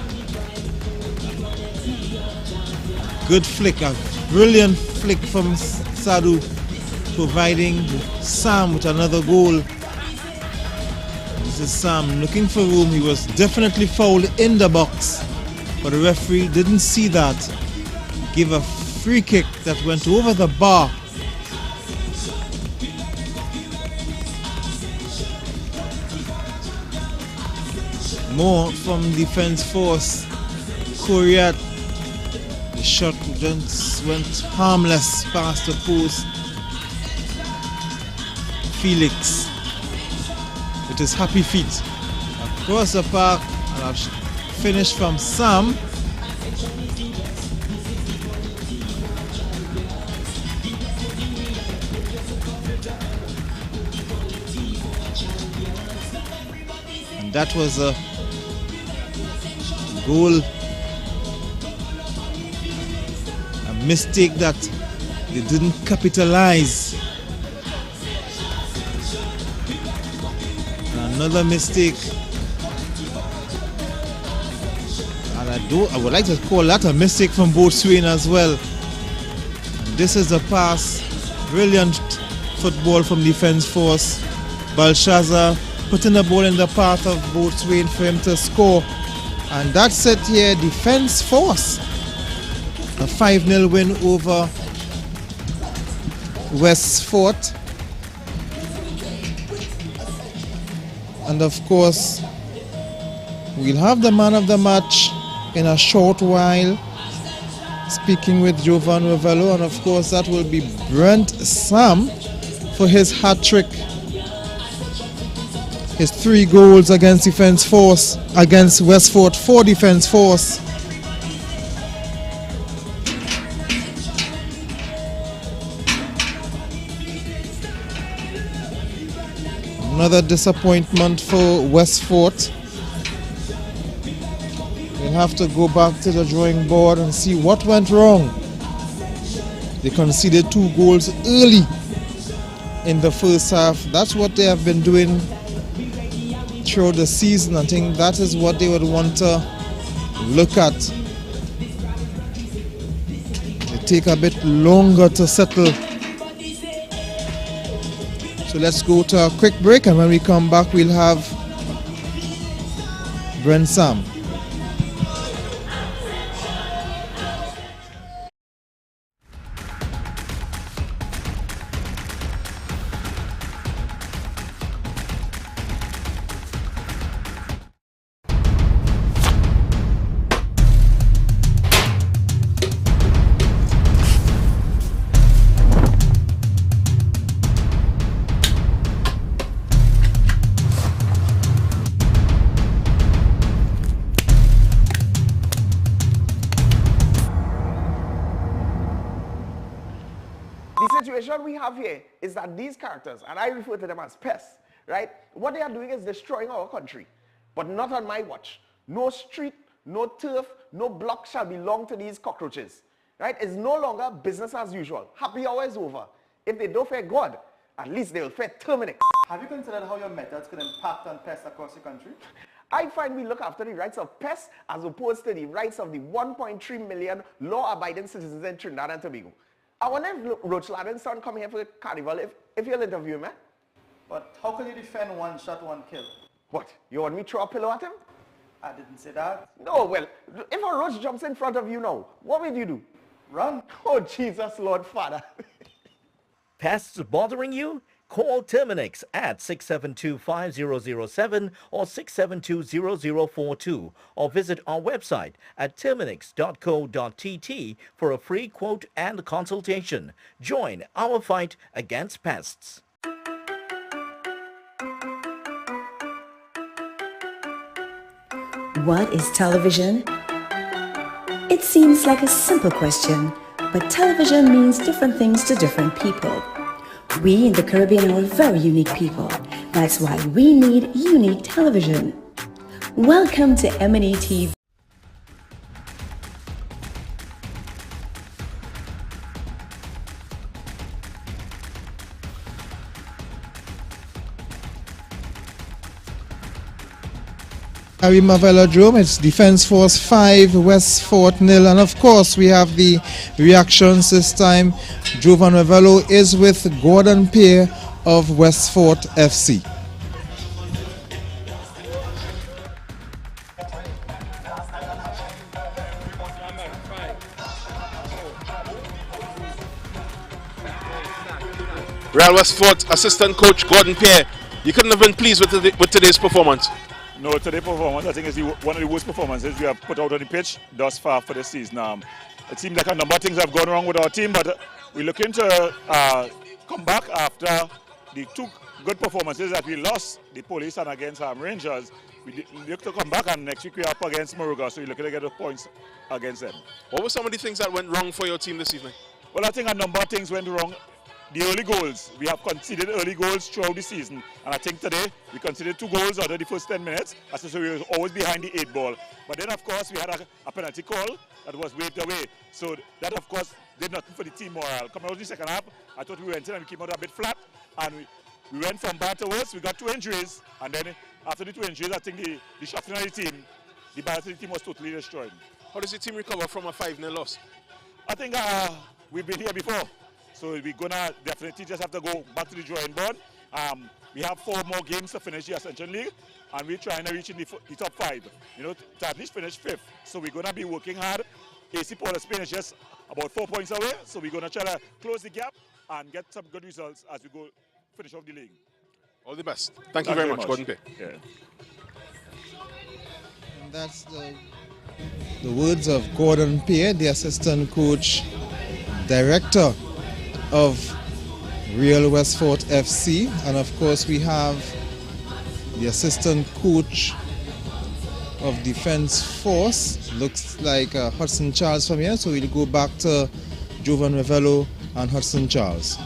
Good flick, a brilliant flick from Sadu, providing Sam with another goal. This is Sam looking for room. He was definitely fouled in the box, but the referee didn't see that. Gave a free kick that went over the bar. More from defense force. Koreat. The shot went harmless past the post. Felix with his happy feet across the park, and a finish from Sam. And that was a goal. A mistake that they didn't capitalize. Another mistake, and I would like to call that a mistake from Boatswain as well. And this is a pass, brilliant football from defense force. Belshazzar putting the ball in the path of Boatswain for him to score, and that's it here. Defense force, a 5-0 win over Westfort. And of course, we'll have the man of the match in a short while, speaking with Jovan Ravello, and of course that will be Brent Sam for his hat-trick. His 3 goals against defense force, against Westfort for defense force. Another disappointment for Westfort. We'll have to go back to the drawing board and see what went wrong. They conceded 2 goals early in the first half. That's what they have been doing throughout the season. I think that is what they would want to look at. They take a bit longer to settle. So let's go to a quick break, and when we come back we'll have Brent Sam. The situation we have here is that these characters, and I refer to them as pests, right? What they are doing is destroying our country, but not on my watch. No street, no turf, no block shall belong to these cockroaches, right? It's no longer business as usual. Happy hour is over. If they don't fear God, at least they will fear Terminix. Have you considered how your methods could impact on pests across the country? I find we look after the rights of pests as opposed to the rights of the 1.3 million law-abiding citizens in Trinidad and Tobago. I wonder if Roach Ladden's son come here for the carnival if you'll interview him, eh? But how can you defend one shot, one kill? What? You want me to throw a pillow at him? I didn't say that. No, well, if a roach jumps in front of you now, what will you do? Run. Oh, Jesus, Lord Father. Pests bothering you? Call Terminix at 672-5007 or 672-0042 or visit our website at terminix.co.tt for a free quote and consultation. Join our fight against pests. What is television? It seems like a simple question, but television means different things to different people. We in the Caribbean are very unique people. That's why we need unique television. Welcome to M&E TV. Arima Velodrome, it's Defence Force 5, West Fort 0, and of course we have the reactions this time. Jovan Ravello is with Gordon Peer of West Fort FC. Real West Fort assistant coach Gordon Peer, you couldn't have been pleased with today's performance. No, today's performance I think is one of the worst performances we have put out on the pitch thus far for the season. It seems like a number of things have gone wrong with our team, but we're looking to come back after the two good performances that we lost, the Police and against Rangers. We look to come back, and next week we're up against Moruga, so we're looking to get the points against them. What were some of the things that went wrong for your team this evening? Well, I think a number of things went wrong. The early goals, we have conceded early goals throughout the season, and I think today we conceded 2 goals out of the first 10 minutes, so we were always behind the 8 ball. But then of course we had a penalty call that was waved away, so that of course did nothing for the team morale. Coming out in the second half, I thought we went in and we came out a bit flat, and we went from bad to worse. We got 2 injuries, and then after the 2 injuries, I think the shuffling of the team, the balance of the team was totally destroyed. How does the team recover from a 5-0 loss? I think we've been here before. So we're going to definitely just have to go back to the drawing board. We have 4 more games to finish the Ascension League, and we're trying to reach in the top 5, to at least finish 5th. So we're going to be working hard. AC Port of Spain is just about 4 points away, so we're going to try to close the gap and get some good results as we go finish off the league. All the best. Thank you very much, Gordon Peer. Yeah. And that's the words of Gordon Peer, the assistant coach, director of Real West Fort FC, and of course we have the assistant coach of Defence Force, looks like Hudson Charles from here, so we'll go back to Jovan Ravello and Hudson Charles.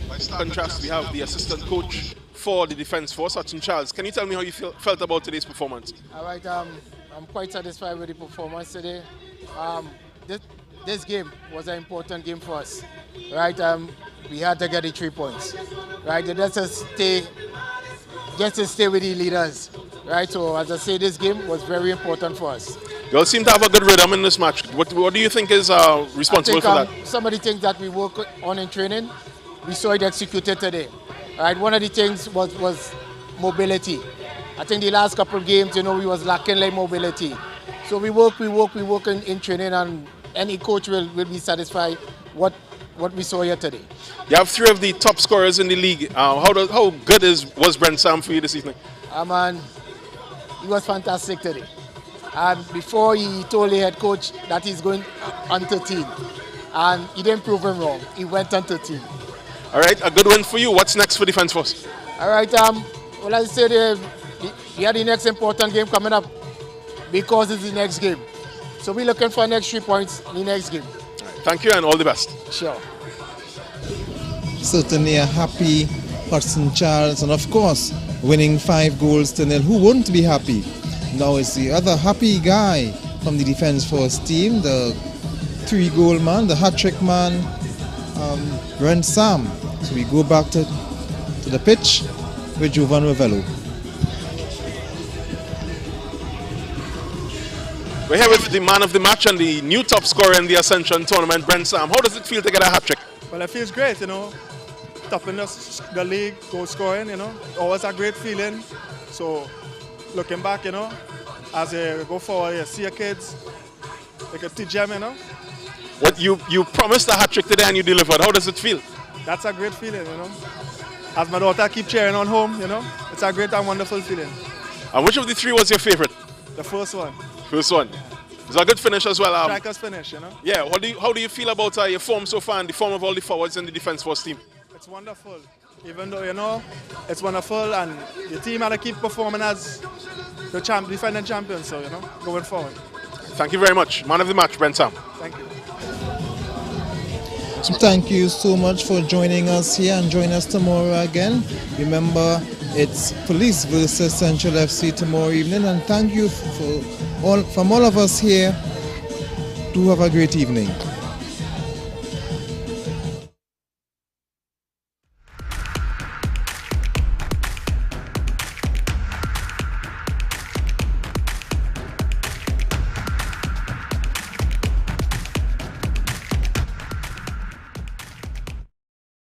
By contrast, we have the assistant coach for the Defence Force, Hudson Charles. Can you tell me how you felt about today's performance? All right, I'm quite satisfied with the performance today. This game was an important game for us, right? We had to get the 3 points, right? Just to stay with the leaders, right? So as I say, this game was very important for us. You all seem to have a good rhythm in this match. What do you think is responsible for that? Some of the things that we work on in training, we saw it executed today, right? One of the things was mobility. I think the last couple of games, we was lacking like mobility. So we work in training, and any coach will be satisfied what we saw here today. You have 3 of the top scorers in the league. How good was Brent Sam for you this evening? Man, he was fantastic today. And before he told the head coach that he's going on 13, and he didn't prove him wrong. He went on 13. All right, a good win for you. What's next for Defence Force? All right, well, I said we had the next important game coming up because it's the next game. So we're looking for next 3 points in the next game. Thank you and all the best. Sure. Certainly a happy Hudson Charles, and of course winning 5 goals to 0. Who wouldn't be happy? Now it's the other happy guy from the Defence Force team, the 3-goal man, the hat-trick man, Brent Sam. So we go back to the pitch with Jovan Ravello. We're here with the man of the match and the new top scorer in the Ascension tournament, Brent Sam. How does it feel to get a hat-trick? Well, it feels great, Topping the league, goal scoring, always a great feeling. So, looking back, as you go forward, you see your kids, you can teach them, What you promised a hat trick today and you delivered. How does it feel? That's a great feeling, you know. As my daughter keep cheering on home, you know, it's a great and wonderful feeling. And which of the three was your favorite? The first one. First one. It was a good finish as well. Striker's finish, you know. Yeah. How do you feel about your form so far and the form of all the forwards in the defense force team? It's wonderful. Even though, you know, it's wonderful and the team had to keep performing as the defending champions, so, you know, going forward. Thank you very much. Man of the match, Brent Sam. Thank you. So thank you so much for joining us here and join us tomorrow again. Remember, it's Police versus Central FC tomorrow evening, and thank you from all of us here. Do have a great evening.